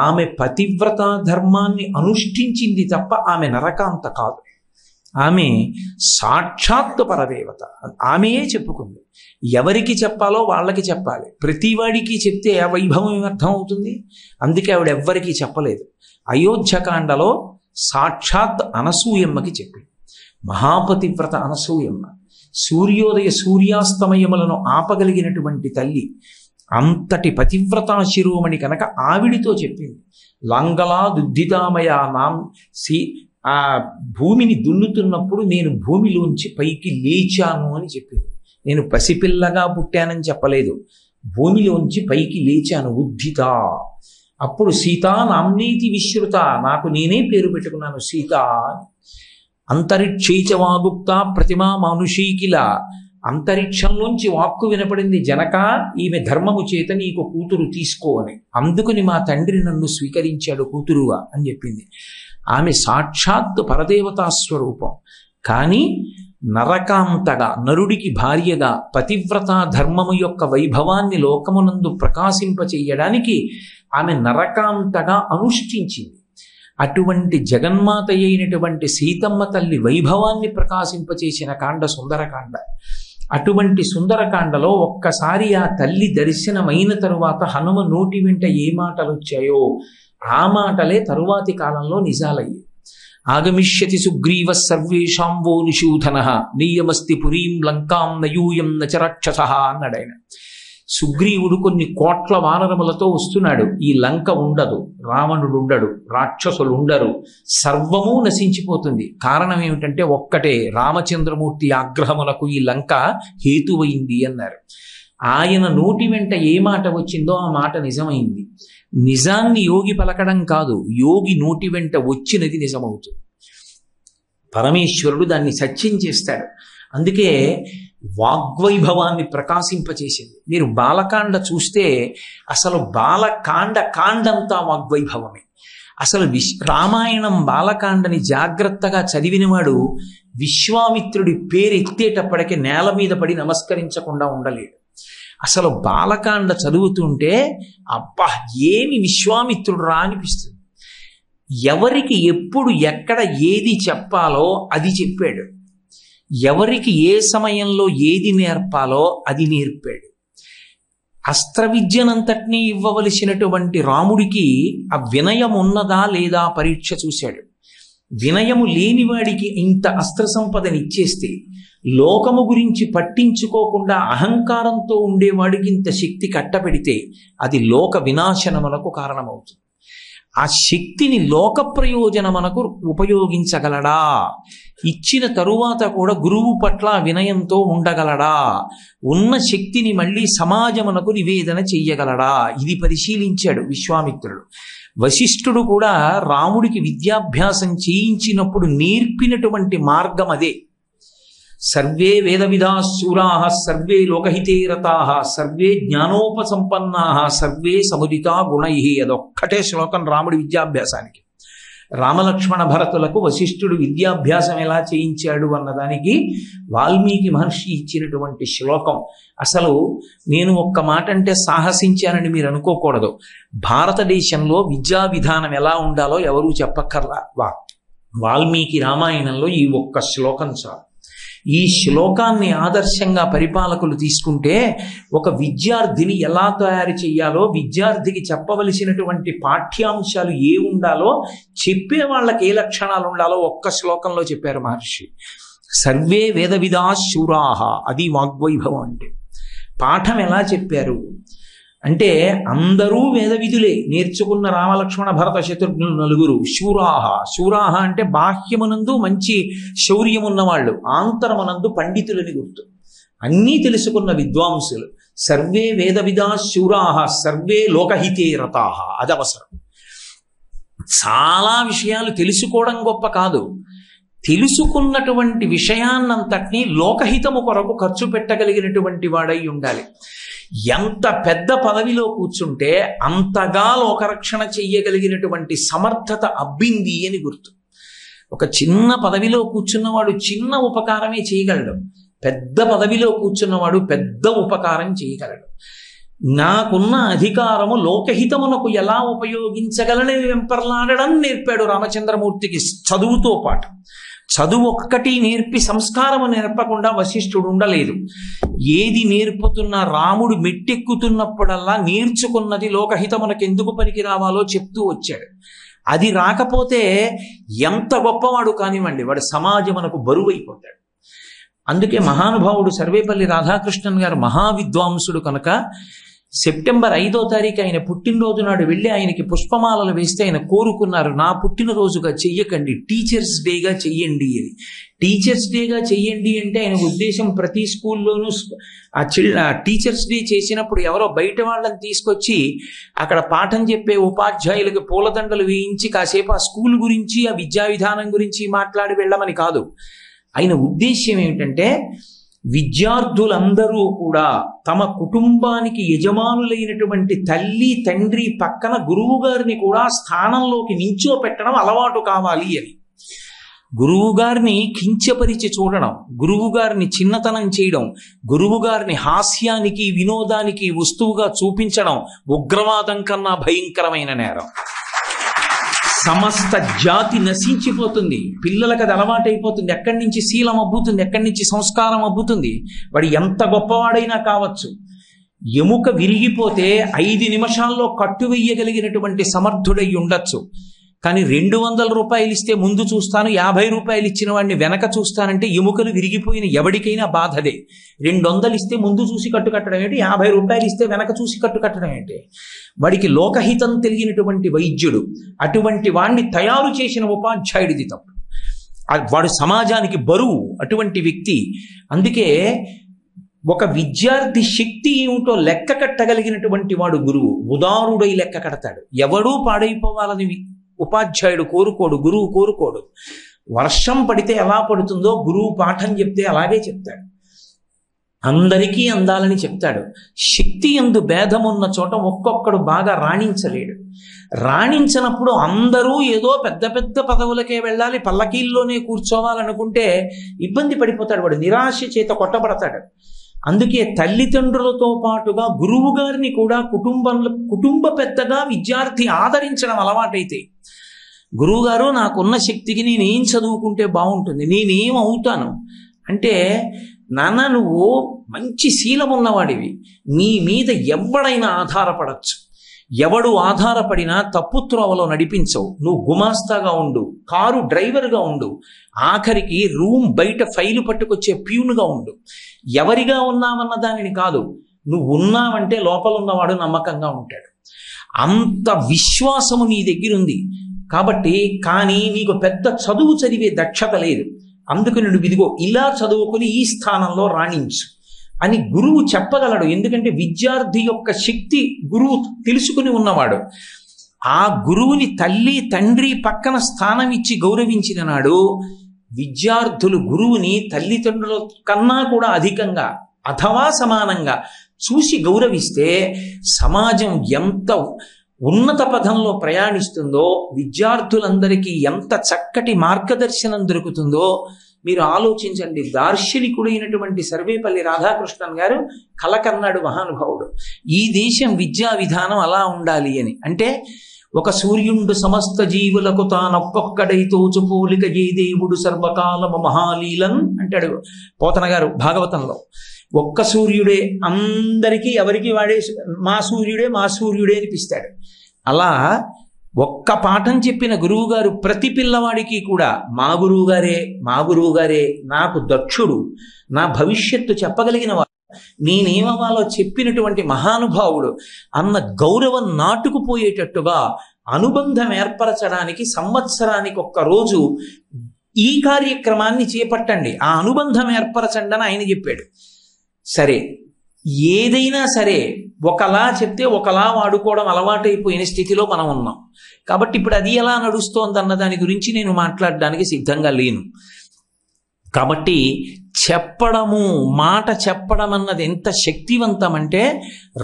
ఆమె పతివ్రత ధర్మాన్ని అనుష్ఠించింది తప్ప ఆమె నరకాంత కాదు. ఆమె సాక్షాత్తు పరదేవత. ఆమెయే చెప్పుకుంది. ఎవరికి చెప్పాలో వాళ్ళకి చెప్పాలి. ప్రతివాడికి చెప్తే ఆ వైభవం అర్థం అవుతుంది. అందుకే ఆవిడ ఎవ్వరికీ చెప్పలేదు. అయోధ్యకాండలో సాక్షాత్ అనసూయమ్మకి చెప్పింది. మహాపతివ్రత అనసూయమ్మ, సూర్యోదయ సూర్యాస్తమయములను ఆపగలిగినటువంటి తల్లి, అంతటి పతివ్రతా శిరోమణి కనుక ఆవిడితో చెప్పింది. లంగలా దుద్ధితామయ ఆ భూమిని దున్నుతున్నప్పుడు నేను భూమిలోంచి పైకి లేచాను అని చెప్పింది. నేను పసిపిల్లగా పుట్టానని చెప్పలేదు, భూమిలోంచి పైకి లేచాను ఉద్ధిత. అప్పుడు సీతా నామ్నేతి విశ్రుత, నాకు నేనే పేరు పెట్టుకున్నాను సీత అని. అంతరిక్షైచవాగుప్త ప్రతిమా మానుషీకిల, అంతరిక్షంలోంచి వాక్కు వినపడింది, జనక ఈమె ధర్మము చేత నీకు కూతురు తీసుకో అని. అందుకని మా తండ్రి నన్ను స్వీకరించాడు కూతురుగా అని చెప్పింది. ఆమె సాక్షాత్తు పరదేవతా స్వరూపం. కానీ నరకాంతగా, నరుడికి భార్యగా పతివ్రతా ధర్మము యొక్క వైభవాన్ని లోకమునందు ప్రకాశింపచేయడానికి ఆమె నరకాంతగా అనుష్ఠించింది. అటువంటి జగన్మాత అయినటువంటి సీతమ్మ తల్లి వైభవాన్ని ప్రకాశింపచేసిన కాండ సుందరకాండ. అటువంటి సుందరకాండలో ఒక్కసారి ఆ తల్లి దర్శనమైన తరువాత హనుమ నోటి వెంట ఏ మాటలు వచ్చాయో ఆ మాటలే తరువాతి కాలంలో నిజాలయ్యాయి. ఆగమిష్యతి సుగ్రీవ సర్వేషాం వో నిషూధన నియమస్తి పురీం లంకాం నయూయం నచరాక్షస అన్నాడు ఆయన. సుగ్రీవుడు కొన్ని కోట్ల వానరములతో వస్తున్నాడు. ఈ లంక ఉండదు, రావణుడు ఉండడు, రాక్షసులు ఉండరు, సర్వము నశించిపోతుంది. కారణం ఏమిటంటే ఒక్కటే, రామచంద్రమూర్తి ఆగ్రహములకు ఈ లంక హేతువైంది అన్నారు. ఆయన నోటి వెంట ఏ మాట వచ్చిందో ఆ మాట నిజమైంది. నిజాన్ని యోగి పలకడం కాదు, యోగి నోటి వెంట వచ్చినది నిజమవుతుంది. పరమేశ్వరుడు దాన్ని సత్యం చేస్తాడు. అందుకే వాగ్వైభవాన్ని ప్రకాశింపచేసింది. మీరు బాలకాండ చూస్తే అసలు కాండంతా వాగ్వైభవమే. అసలు రామాయణం బాలకాండని జాగ్రత్తగా చదివినవాడు విశ్వామిత్రుడి పేరు ఎత్తేటప్పటికి నేల మీద పడి నమస్కరించకుండా ఉండలేడు. అసలు బాలకాండ చదువుతుంటే అబ్బా ఏమి విశ్వామిత్రుడు రా అనిపిస్తుంది. ఎవరికి ఎప్పుడు ఎక్కడ ఏది చెప్పాలో అది చెప్పాడు, ఎవరికి ఏ సమయంలో ఏది నేర్పాలో అది నేర్పాడు. అస్త్ర విద్యనంతటినీ ఇవ్వవలసినటువంటి రాముడికి ఆ వినయం ఉన్నదా లేదా పరీక్ష చూశాడు. వినయము లేనివాడికి ఇంత అస్త్ర సంపదని ఇచ్చేస్తే, లోకము గురించి పట్టించుకోకుండా అహంకారంతో ఉండేవాడికి ఇంత శక్తి కట్టపెడితే అది లోక వినాశనమునకు కారణమవుతుంది. ఆ శక్తిని లోక ప్రయోజనమునకు ఉపయోగించగలడా? ఇచ్చిన తరువాత కూడా గురువు పట్ల వినయంతో ఉండగలడా? ఉన్న శక్తిని మళ్ళీ సమాజమునకు నివేదన చెయ్యగలడా? ఇది పరిశీలించాడు విశ్వామిత్రుడు. వశిష్ఠుడు కూడా రాముడికి విద్యాభ్యాసం చేయించినప్పుడు నేర్పినటువంటి మార్గం అదే. సర్వే వేదవిదా శూరాః సర్వే లోకహితే రతాః సర్వే జ్ఞానోపసంపన్నాః సర్వే సముదితా గుణైః. అదొక్కటే శ్లోకం రాముడి విద్యాభ్యాసానికి. రామలక్ష్మణ భరతులకు వశిష్ఠుడు విద్యాభ్యాసం ఎలా చేయించాడు అన్నదానికి వాల్మీకి మహర్షి ఇచ్చినటువంటి శ్లోకం. అసలు నేను ఒక్క మాట అంటే సాహసించానని మీరు అనుకోకూడదు. భారతదేశంలో విద్యా విధానం ఎలా ఉండాలో ఎవరూ చెప్పక్కర్లా. వాల్మీకి రామాయణంలో ఈ ఒక్క శ్లోకం చాలు. ఈ శ్లోకాన్ని ఆదర్శంగా పరిపాలకులు తీసుకుంటే ఒక విద్యార్థిని ఎలా తయారు చేయాలో, విద్యార్థికి చెప్పవలసినటువంటి పాఠ్యాంశాలు ఏ ఉండాలో, చెప్పే వాళ్ళకి ఏ లక్షణాలు ఉండాలో ఒక్క శ్లోకంలో చెప్పారు మహర్షి. సర్వే వేద విదా శూరాహ, అది వాగ్వైభవం అంటే. పాఠం ఎలా చెప్పారు అంటే అందరూ వేద విధులే నేర్చుకున్న రామలక్ష్మణ భరత శత్రుఘ్నులు నలుగురు శూరాహ. శూరాహ అంటే బాహ్యమునందు మంచి శౌర్యమున్నవాళ్ళు, ఆంతరమునందు పండితులని గుర్తు. అన్నీ తెలుసుకున్న విద్వాంసులు. సర్వే వేద విదా శూరాహ సర్వే లోకహితే రతాహ. అది అవసరం. చాలా విషయాలు తెలుసుకోవడం గొప్ప కాదు, తెలుసుకున్నటువంటి విషయాన్నంతటినీ లోకహితము కొరకు ఖర్చు పెట్టగలిగినటువంటి వాడై ఉండాలి. ఎంత పెద్ద పదవిలో కూర్చుంటే అంతగా లోకరక్షణ చెయ్యగలిగినటువంటి సమర్థత అబ్బింది అని గుర్తు. ఒక చిన్న పదవిలో కూర్చున్నవాడు చిన్న ఉపకారమే చేయగలడు, పెద్ద పదవిలో కూర్చున్నవాడు పెద్ద ఉపకారం చేయగలడు. నాకున్న అధికారము లోకహితమునకు ఎలా ఉపయోగించగలనని వెంపర్లాడడం నేర్పాడు రామచంద్రమూర్తికి చదువుతో పాటు. చదువు ఒక్కటి నేర్పి సంస్కారము నేర్పకుండా వశిష్ఠుడు ఉండలేదు. ఏది నేర్పుతున్న రాముడు మెట్టెక్కుతున్నప్పుడల్లా నేర్చుకున్నది లోకహితమునకు ఎందుకు పనికి రావాలో చెప్తూ వచ్చాడు. అది రాకపోతే ఎంత గొప్పవాడు కానివ్వండి, వాడు సమాజమునకు బరువైపోతాడు. అందుకే మహానుభావుడు సర్వేపల్లి రాధాకృష్ణన్ గారు మహావిద్వాంసుడు కనుక సెప్టెంబర్ 5వ తారీఖు ఆయన పుట్టినరోజు నాడు వెళ్ళి ఆయనకి పుష్పమాలలు వేస్తే ఆయన కోరుకున్నారు, నా పుట్టినరోజుగా చెయ్యకండి, టీచర్స్ డేగా చెయ్యండి అని. టీచర్స్ డేగా చెయ్యండి అంటే ఆయన ఉద్దేశం ప్రతి స్కూల్లోనూ ఆ టీచర్స్ డే చేసినప్పుడు ఎవరో బయట వాళ్ళని తీసుకొచ్చి అక్కడ పాఠం చెప్పే ఉపాధ్యాయులకు పూలదండలు వేయించి కాసేపు ఆ స్కూల్ గురించి ఆ విద్యా విధానం గురించి మాట్లాడి వెళ్ళమని కాదు. ఆయన ఉద్దేశ్యం ఏమిటంటే విద్యార్థులందరూ కూడా తమ కుటుంబానికి యజమానులైనటువంటి తల్లి తండ్రి పక్కన గురువు గారిని కూడా స్థానంలోకి నించోపెట్టడం అలవాటు కావాలి అని. గురువు గారిని కించపరిచి చూడడం, గురువు గారిని చిన్నతనం చేయడం, గురువు గారిని హాస్యానికి వినోదానికి వస్తువుగా చూపించడం ఉగ్రవాదం కన్నా భయంకరమైన నేరం. సమస్త జాతి నశించిపోతుంది. పిల్లలకు అది అలవాటైపోతుంది. ఎక్కడి నుంచి శీలం అబ్బుతుంది, ఎక్కడి నుంచి సంస్కారం అబ్బుతుంది. వాడు ఎంత గొప్పవాడైనా కావచ్చు, ఎముక విరిగిపోతే 5 నిమిషాల్లో కట్టు వెయ్యగలిగినటువంటి సమర్థుడై ఉండొచ్చు. కానీ 200 రూపాయలు ఇస్తే ముందు చూస్తాను, 50 రూపాయలు ఇచ్చిన వాడిని వెనక చూస్తానంటే ఎముకలు విరిగిపోయిన ఎవడికైనా బాధదే. 200 ఇస్తే ముందు చూసి కట్టు కట్టడం ఏంటి, 50 రూపాయలు ఇస్తే వెనక చూసి కట్టు కట్టడం ఏంటి? వాడికి లోకహితం తెలియనటువంటి వైద్యుడు, అటువంటి వాడిని తయారు చేసిన ఉపాధ్యాయుడిది తప్పు. వాడు సమాజానికి బరువు అటువంటి వ్యక్తి. అందుకే ఒక విద్యార్థి శక్తి ఏమిటో లెక్క కట్టగలిగినటువంటి వాడు గురువు. ఉదారుడై లెక్క కడతాడు. ఎవడూ పాడైపోవాలని ఉపాధ్యాయుడు కోరుకోడు, గురువు కోరుకోడు. వర్షం పడితే ఎలా పడుతుందో గురువు పాఠం చెప్తే అలాగే చెప్తాడు. అందరికీ అందాలని చెప్తాడు. శక్తి యందు భేదమున్న చోట ఒక్కొక్కడు బాగా రాణించలేడు. రాణించినప్పుడు అందరూ ఏదో పెద్ద పెద్ద పదవులకే వెళ్ళాలి, పల్లకీల్లోనే కూర్చోవాలనుకుంటే ఇబ్బంది పడిపోతాడు. వాడు నిరాశ చేత కొట్టబడతాడు. అందుకే తల్లిదండ్రులతో పాటుగా గురువు గారిని కూడా కుటుంబ పెద్దగా విద్యార్థి ఆదరించడం అలవాటైతే, గురువుగారు నాకున్న శక్తికి నేనేం చదువుకుంటే బాగుంటుంది, నేనేం అవుతాను అంటే, నాన్న నువ్వు మంచి శీలం ఉన్నవాడివి, నీ మీద ఎవడైనా ఆధారపడచ్చు. ఎవడు ఆధారపడినా తప్పు త్రోవలో నడిపించవు. నువ్వు గుమాస్తాగా ఉండు, కారు డ్రైవర్గా ఉండు, ఆఖరికి రూమ్ బయట ఫైలు పట్టుకొచ్చే ప్యూన్గా ఉండు. ఎవరిగా ఉన్నావన్న దానిని కాదు, నువ్వు ఉన్నావంటే లోపల ఉన్నవాడు నమ్మకంగా ఉంటాడు. అంత విశ్వాసము నీ దగ్గర ఉంది కాబట్టి. కానీ నీకు పెద్ద చదువు చదివే దక్షత లేదు, అందుకు నువ్వు ఇదిగో ఇలా చదువుకుని ఈ స్థానంలో రాణించు అని గురువు చెప్పగలడు. ఎందుకంటే విద్యార్థి యొక్క శక్తి గురువు తెలుసుకుని ఉన్నవాడు. ఆ గురువుని తల్లి తండ్రి పక్కన స్థానం ఇచ్చి గౌరవించిన నాడు విద్యార్థులు గురువుని తల్లిదండ్రుల కన్నా కూడా అధికంగా అథవా సమానంగా చూసి గౌరవిస్తే సమాజం ఎంత ఉన్నత పథంలో ప్రయాణిస్తుందో, విద్యార్థులందరికీ ఎంత చక్కటి మార్గదర్శనం దొరుకుతుందో మీరు ఆలోచించండి. దార్శనికుడైనటువంటి సర్వేపల్లి రాధాకృష్ణన్ గారు కలకన్నాడు మహానుభావుడు, ఈ దేశం విద్యా విధానం అలా ఉండాలి అని. అంటే ఒక సూర్యుండు సమస్త జీవులకు తానొక్కొక్కడై తోచుపోలిక ఏ దేవుడు సర్వకాలము మహాలీలన్ అంటాడు పోతన గారు భాగవతంలో. ఒక్క సూర్యుడే అందరికీ, ఎవరికి వాడే మా సూర్యుడే అనిపిస్తాడు. అలా ఒక్క పాఠం చెప్పిన గురువుగారు ప్రతి పిల్లవాడికి కూడా మా గురువుగారే నాకు దక్షుడు, నా భవిష్యత్తు చెప్పగలిగిన వాడు, నేనేమవాలో చెప్పినటువంటి మహానుభావుడు అన్న గౌరవం నాటుకుపోయేటట్టుగా అనుబంధం ఏర్పరచడానికి సంవత్సరానికి ఒక్కరోజు ఈ కార్యక్రమాన్ని చేపట్టండి, ఆ అనుబంధం ఏర్పరచండి అని ఆయన చెప్పాడు. సరే, ఏదైనా సరే ఒకలా చెప్తే ఒకలా వాడుకోవడం అలవాటైపోయిన స్థితిలో మనం ఉన్నాం. కాబట్టి ఇప్పుడు అది ఎలా నడుస్తోందన్న దాని గురించి నేను మాట్లాడడానికి సిద్ధంగా లేను. కాబట్టి మాట చెప్పడం అన్నది ఎంత శక్తివంతం అంటే,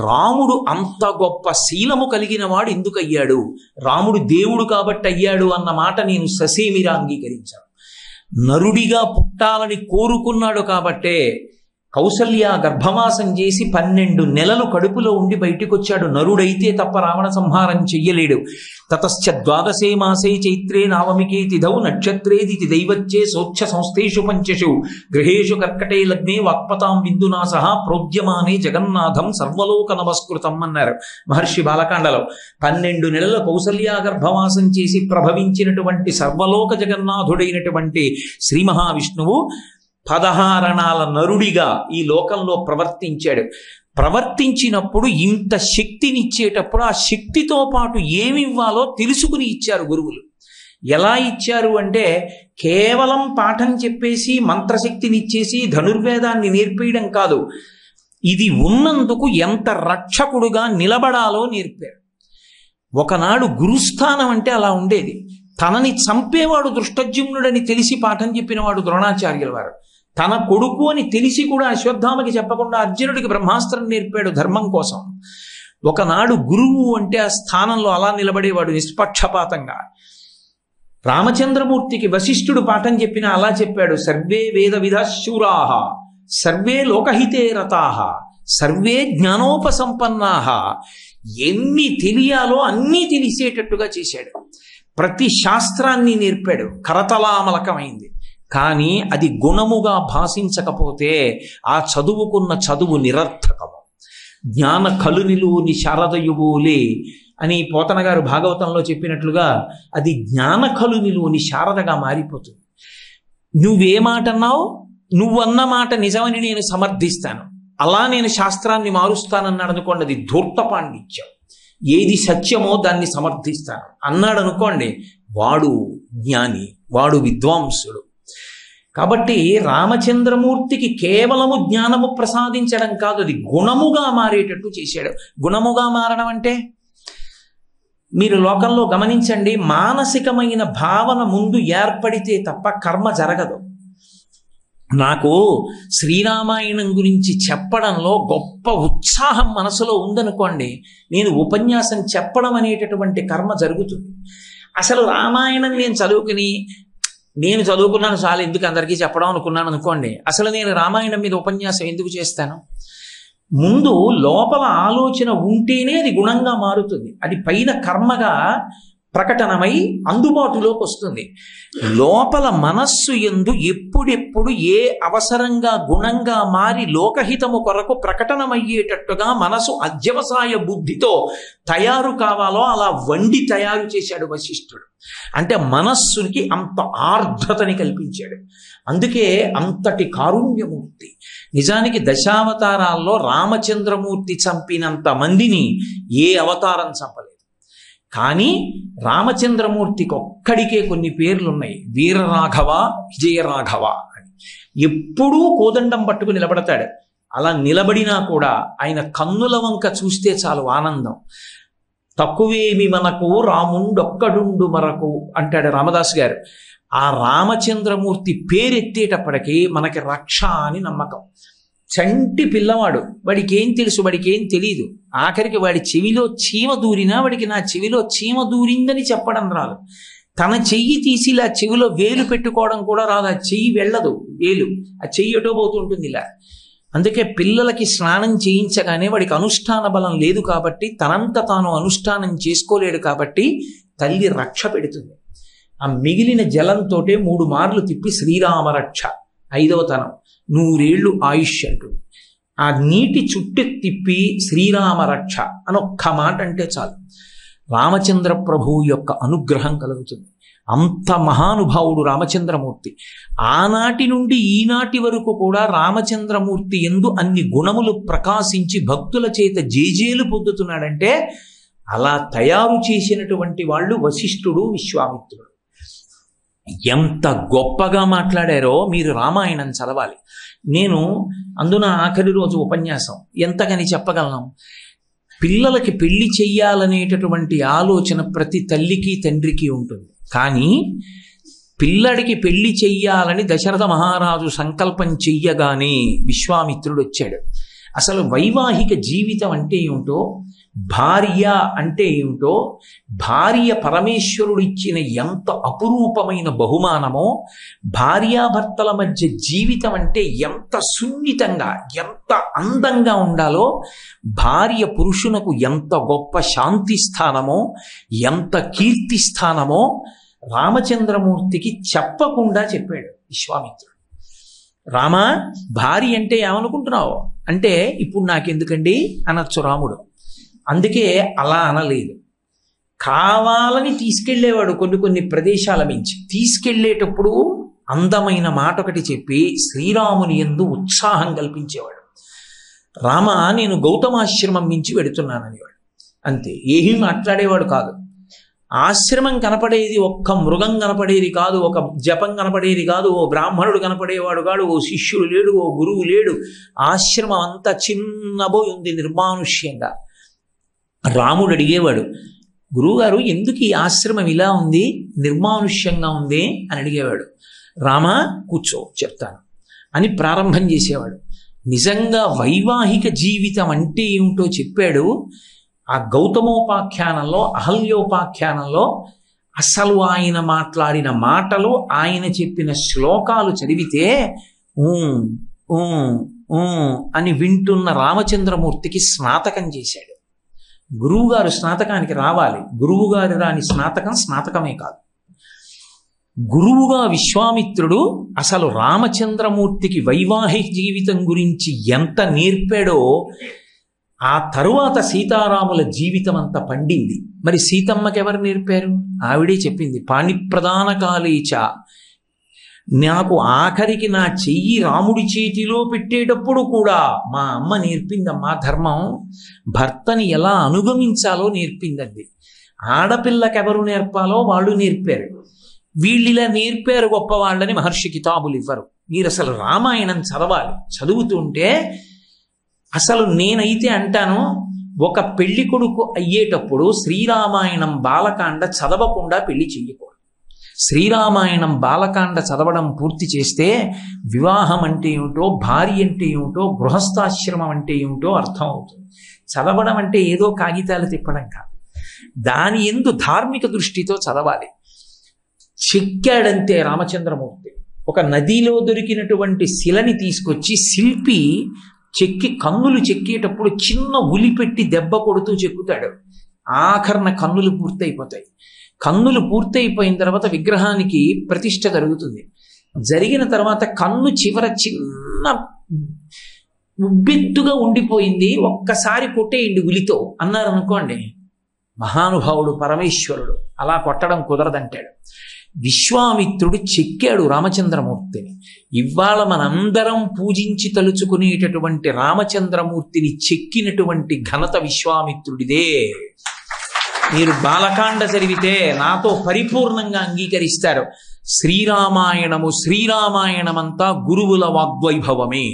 రాముడు అంత గొప్ప శీలము కలిగిన వాడు ఎందుకు అయ్యాడు, రాముడు దేవుడు కాబట్టి అయ్యాడు అన్న మాట నేను ససేమిరా అంగీకరించాను. నరుడిగా పుట్టాలని కోరుకున్నాడు కాబట్టే కౌసల్య గర్భవాసం చేసి 12 నెలలు కడుపులో ఉండి బయటికి వచ్చాడు. నరుడైతే తప్ప రావణ సంహారం చెయ్యలేడు. తతశ్చ ద్వాదశే మాసే చైత్రే నావమికే తిథౌ నక్షత్రేది దైవచ్చే సోచ్ఛ సంస్థేషు పంచషు గృహేషు కర్కటే లగ్నే వాక్పతాం బిందునాసహ ప్రోద్యమానే జగన్నాథం సర్వలోక నమస్కృతం అన్నారు మహర్షి బాలకాండలో. 12 నెలల కౌసల్య గర్భవాసం చేసి ప్రభవించినటువంటి సర్వలోక జగన్నాథుడైనటువంటి శ్రీ మహావిష్ణువు 16 అణాల నరుడిగా ఈ లోకంలో ప్రవర్తించినప్పుడు ఇంత శక్తినిచ్చేటప్పుడు ఆ శక్తితో పాటు ఏమివ్వాలో తెలుసుకుని ఇచ్చారు గురువులు. ఎలా ఇచ్చారు అంటే, కేవలం పాఠం చెప్పేసి మంత్రశక్తినిచ్చేసి ధనుర్వేదాన్ని నేర్పేయడం కాదు, ఇది ఉన్నందుకు ఎంత రక్షకుడుగా నిలబడాలో నేర్పారు. ఒకనాడు గురుస్థానం అంటే అలా ఉండేది. తనని చంపేవాడు దృష్టజ్యుమ్నుడని తెలిసి పాఠం చెప్పినవాడు ద్రోణాచార్యుల వారు. తన కొడుకు అని తెలిసి కూడా అశ్వత్థామకి చెప్పకుండా అర్జునుడికి బ్రహ్మాస్త్రం నేర్పాడు ధర్మం కోసం. ఒకనాడు గురువు అంటే ఆ స్థానంలో అలా నిలబడేవాడు నిష్పక్షపాతంగా. రామచంద్రమూర్తికి వశిష్ఠుడు పాఠం చెప్పినా అలా చెప్పాడు, సర్వే వేద విధశూరాః సర్వే లోకహితే రతాః సర్వే జ్ఞానోపసంపన్నాః. ఎన్ని తెలియాలో అన్నీ తెలిసేటట్టుగా చేశాడు. ప్రతి శాస్త్రాన్ని నేర్పాడు, కరతలామలకమైంది. కానీ అది గుణముగా భాషించకపోతే ఆ చదువుకున్న చదువు నిరర్థకము. జ్ఞాన కలునిలోని శారదయువులే అని పోతన గారు భాగవతంలో చెప్పినట్లుగా అది జ్ఞాన కలునిలోని శారదగా మారిపోతుంది. నువ్వే మాట అన్నావు, నువ్వన్న మాట నిజమని నేను సమర్థిస్తాను, అలా నేను శాస్త్రాన్ని మారుస్తానన్నాడు అనుకోండి, అది ధూర్త పాండిత్యం. ఏది సత్యమో దాన్ని సమర్థిస్తాను అన్నాడు అనుకోండి, వాడు జ్ఞాని, వాడు విద్వాంసుడు. కాబట్టి రామచంద్రమూర్తికి కేవలము జ్ఞానము ప్రసాదించడం కాదు, అది గుణముగా మారేటట్టు చేశాడు. గుణముగా మారడం అంటే మీరు లోకంలో గమనించండి, మానసికమైన భావన ముందు ఏర్పడితే తప్ప కర్మ జరగదు. నాకు శ్రీరామాయణం గురించి చెప్పడంలో గొప్ప ఉత్సాహం మనసులో ఉందనుకోండి, నేను ఉపన్యాసం చెప్పడం అనేటటువంటి కర్మ జరుగుతుంది. అసలు రామాయణం నేను చదువుకున్నాను చాలా, ఎందుకు అందరికీ చెప్పడం అనుకున్నాను అనుకోండి, అసలు నేను రామాయణం మీద ఉపన్యాసం ఎందుకు చేస్తాను? ముందు లోపల ఆలోచన ఉంటేనే అది గుణంగా మారుతుంది. అది పైన కర్మగా ప్రకటనమై అందుబాటులోకి వస్తుంది. లోపల మనస్సు యందు ఎప్పుడెప్పుడు ఏ అవసరంగా గుణంగా మారి లోకహితము కొరకు ప్రకటనమయ్యేటట్టుగా మనసు అధ్యవసాయ బుద్ధితో తయారు కావాలో అలా వండి తయారు చేశాడు వశిష్ఠుడు. అంటే మనస్సుకి అంత ఆర్ద్రతని కల్పించాడు. అందుకే అంతటి కారుణ్యమూర్తి. నిజానికి దశావతారాల్లో రామచంద్రమూర్తి చంపినంత మందిని ఏ అవతారం చంపలేదు. కానీ రామచంద్రమూర్తికి ఒక్కడికే కొన్ని పేర్లు ఉన్నాయి, వీరరాఘవ, విజయరాఘవ అని. ఎప్పుడూ కోదండం పట్టుకు నిలబడతాడు. అలా నిలబడినా కూడా ఆయన కన్నుల వంక చూస్తే చాలు ఆనందం. తక్కువేమి మనకు రాముండొక్కడుండు మరకు అంటాడు రామదాస్ గారు. ఆ రామచంద్రమూర్తి పేరెత్తేటప్పటికీ మనకి రక్ష అని నమ్మకం. చంటి పిల్లవాడు, వాడికి ఏం తెలుసు, వాడికి ఏం తెలియదు. ఆఖరికి వాడి చెవిలో చీమ దూరినా వాడికి నా చెవిలో చీమ దూరిందని చెప్పడం రాదు. తన చెయ్యి తీసి ఇలా చెవిలో వేలు పెట్టుకోవడం కూడా రాదు. ఆ చెయ్యి వెళ్ళదు, వేలు ఆ చెయ్యి ఎటో పోతుంటుంది ఇలా. అందుకే పిల్లలకి స్నానం చేయించగానే వాడికి అనుష్ఠాన బలం లేదు కాబట్టి, తనంత తాను అనుష్ఠానం చేసుకోలేడు కాబట్టి తల్లి రక్ష పెడుతుంది. ఆ మిగిలిన జలంతో 3 మార్లు తిప్పి శ్రీరామ రక్ష 5వ తనం 100 ఏళ్ళు ఆయుష్ అంటుంది. ఆ నీటి చుట్టూ తిప్పి శ్రీరామ రక్ష అని ఒక్క మాట అంటే చాలు, రామచంద్ర ప్రభువు యొక్క అనుగ్రహం కలుగుతుంది. అంత మహానుభావుడు రామచంద్రమూర్తి. ఆనాటి నుండి ఈనాటి వరకు కూడా రామచంద్రమూర్తి యందు అన్ని గుణములు ప్రకాశించి భక్తుల చేత జేజేలు పొందుతున్నాడంటే అలా తయారు చేసినటువంటి వాళ్ళు వశిష్ఠుడు, విశ్వామిత్రుడు. ఎంత గొప్పగా మాట్లాడారో మీరు రామాయణం చదవాలి. నేను అందున ఆఖరి రోజు ఉపన్యాసం ఎంతగాని చెప్పగలను. పిల్లలకి పెళ్లి చెయ్యాలనేటటువంటి ఆలోచన ప్రతి తల్లికి తండ్రికి ఉంటుంది. కానీ పిల్లడికి పెళ్లి చెయ్యాలని దశరథ మహారాజు సంకల్పం చెయ్యగానే విశ్వామిత్రుడు వచ్చాడు. అసలు వైవాహిక జీవితం అంటే ఏమిటో, భార్య అంటే ఏమిటో, భార్య పరమేశ్వరుడు ఇచ్చిన ఎంత అపురూపమైన బహుమానమో, భార్యాభర్తల మధ్య జీవితం అంటే ఎంత సున్నితంగా ఎంత అందంగా ఉండాలో, భార్య పురుషునకు ఎంత గొప్ప శాంతి స్థానమో ఎంత కీర్తి స్థానమో రామచంద్రమూర్తికి చెప్పకుండా చెప్పాడు విశ్వామిత్రుడు. రామా, భార్య అంటే ఏమనుకుంటున్నావు అంటే, ఇప్పుడు నాకెందుకండి అనొచ్చు రాముడు. అందుకే అలా అనలేదు. కావాలని తీసుకెళ్లేవాడు కొన్ని ప్రదేశాల మించి. తీసుకెళ్లేటప్పుడు అందమైన మాట ఒకటి చెప్పి శ్రీరాముని యందు ఉత్సాహం కల్పించేవాడు. రామ, నేను గౌతమాశ్రమం మించి వెడుతున్నాననేవాడు. అంతే, ఏమీ మాట్లాడేవాడు కాదు. ఆశ్రమం కనపడేది ఒక్క మృగం కనపడేది కాదు, ఒక జపం కనపడేది కాదు, ఓ బ్రాహ్మణుడు కనపడేవాడు కాడు, ఓ శిష్యుడు లేడు, ఓ గురువు లేడు. ఆశ్రమం అంతా చిన్నబోయి ఉంది నిర్మానుష్యంగా. రాముడు అడిగేవాడు, గురువుగారు ఎందుకు ఈ ఆశ్రమం ఇలా ఉంది, నిర్మానుష్యంగా ఉంది అని అడిగేవాడు. రామా, కూర్చో చెప్తాను అని ప్రారంభం చేసేవాడు. నిజంగా వైవాహిక జీవితం అంటే ఏమిటో చెప్పాడు. ఆ గౌతమోపాఖ్యానంలో, అహల్యోపాఖ్యానంలో అసలు ఆయన మాట్లాడిన మాటలు, ఆయన చెప్పిన శ్లోకాలు చదివితే అని వింటున్న రామచంద్రమూర్తికి స్నాతకం చేశాడు. గురువుగారు స్నాతకానికి రావాలి. గురువుగారు రాని స్నాతకం స్నాతకమే కాదు. గురువుగా విశ్వామిత్రుడు అసలు రామచంద్రమూర్తికి వైవాహిక జీవితం గురించి ఎంత నేర్పాడో, ఆ తరువాత సీతారాముల జీవితం అంతా పండింది. మరి సీతమ్మకి ఎవరు నేర్పారు? ఆవిడే చెప్పింది, పాణిప్రదాన కాలేచ, నాకు ఆఖరికి నా చెయ్యి రాముడి చేతిలో పెట్టేటప్పుడు కూడా మా అమ్మ నేర్పిందమ్మా ధర్మం, భర్తని ఎలా అనుగమించాలో నేర్పిందండి. ఆడపిల్లకెవరు నేర్పాలో వాళ్ళు నేర్పారు. వీళ్ళిలా నేర్పారు గొప్పవాళ్ళని మహర్షి కితాబులు ఇవ్వరు. మీరు అసలు రామాయణం చదవాలి. చదువుతుంటే అసలు నేనైతే అంటాను, ఒక పెళ్లి కొడుకు అయ్యేటప్పుడు శ్రీరామాయణం బాలకాండ చదవకుండా పెళ్లి చెయ్యకూడదు. శ్రీరామాయణం బాలకాండ చదవడం పూర్తి చేస్తే వివాహం అంటే ఏమిటో, భార్య అంటే ఏమిటో, గృహస్థాశ్రమం అంటే ఏమిటో అర్థం అవుతుంది. చదవడం అంటే ఏదో కాగితాలు తిప్పడం కాదు, దాని యందు ధార్మిక దృష్టితో చదవాలి. చెక్కాడంతే రామచంద్రమూర్తి. ఒక నదిలో దొరికినటువంటి శిలని తీసుకొచ్చి శిల్పి చెక్కి కన్నులు చెక్కేటప్పుడు చిన్న ఉలి పెట్టి దెబ్బ కొడుతూ చెక్కుతాడు. ఆఖరణ కన్నులు పూర్తయిపోతాయి. కన్నులు పూర్తయిపోయిన తర్వాత విగ్రహానికి ప్రతిష్ఠ జరుగుతుంది. జరిగిన తర్వాత కన్ను చివర చిన్న ఉబ్బెత్తుగా ఉండిపోయింది, ఒక్కసారి కొట్టేయండి ఉలితో అన్నారు అనుకోండి, మహానుభావుడు పరమేశ్వరుడు అలా కొట్టడం కుదరదంటాడు. విశ్వామిత్రుడు చెక్కాడు రామచంద్రమూర్తిని. ఇవాళ మనందరం పూజించి తలుచుకునేటటువంటి రామచంద్రమూర్తిని చెక్కినటువంటి ఘనత విశ్వామిత్రుడిదే. మీరు బాలకాండ చదివితే నాతో పరిపూర్ణంగా అంగీకరిస్తారు. శ్రీరామాయణమంతా గురువుల వాగ్వైభవమే.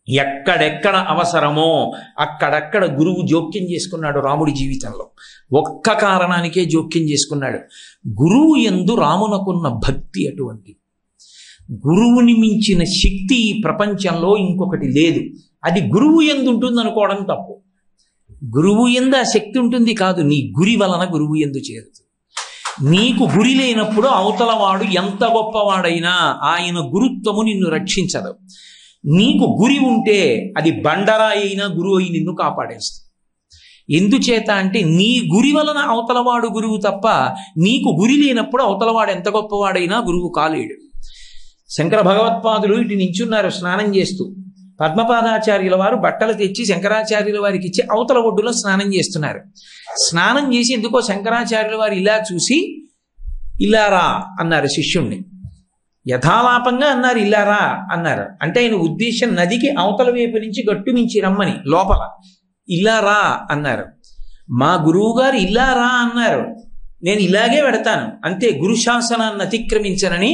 ఎక్కడెక్కడ అవసరమో అక్కడక్కడ గురువు జోక్యం చేసుకున్నాడు రాముడి జీవితంలో. ఒక్క కారణానికే జోక్యం చేసుకున్నాడు. గురువు యందు రామునకున్న భక్తి అటువంటి. గురువుని మించిన శక్తి ఈ ప్రపంచంలో ఇంకొకటి లేదు. అది గురువు యందు ఉంటుంది అనుకోవడం తప్పు. గురువు యందు ఆ శక్తి ఉంటుంది కాదు, నీ గురి వలన గురువు యందు చేరుతుంది. నీకు గురి లేనప్పుడు అవతలవాడు ఎంత గొప్పవాడైనా ఆయన గురుత్వము నిన్ను రక్షించదు. నీకు గురి ఉంటే అది బండరాయి అయినా గురువు అయి నిన్ను కాపాడేస్తుంది. ఎందుచేత అంటే నీ గురి వలన అవతలవాడు గురువు తప్ప, నీకు గురి లేనప్పుడు అవతలవాడు ఎంత గొప్పవాడైనా గురువు కాలేడు. శంకర భగవత్పాదులు ఇటు నించున్నారు స్నానం చేస్తూ. పద్మపాదాచార్యుల వారు బట్టలు తెచ్చి శంకరాచార్యుల వారికి ఇచ్చి అవతల ఒడ్డులో స్నానం చేస్తున్నారు. స్నానం చేసి ఎందుకో శంకరాచార్యుల వారు ఇలా చూసి ఇలా రా అన్నారు శిష్యుణ్ణి. యథాలాపంగా అన్నారు ఇలా రా అన్నారు. అంటే ఆయన ఉద్దేశం నదికి అవతల వైపు నుంచి గట్టు మించి రమ్మని, లోపల ఇలా రా అన్నారు. మా గురువు గారు ఇలా రా అన్నారు, నేను ఇలాగే పెడతాను అంతే, గురు శాసనాన్ని అతిక్రమించనని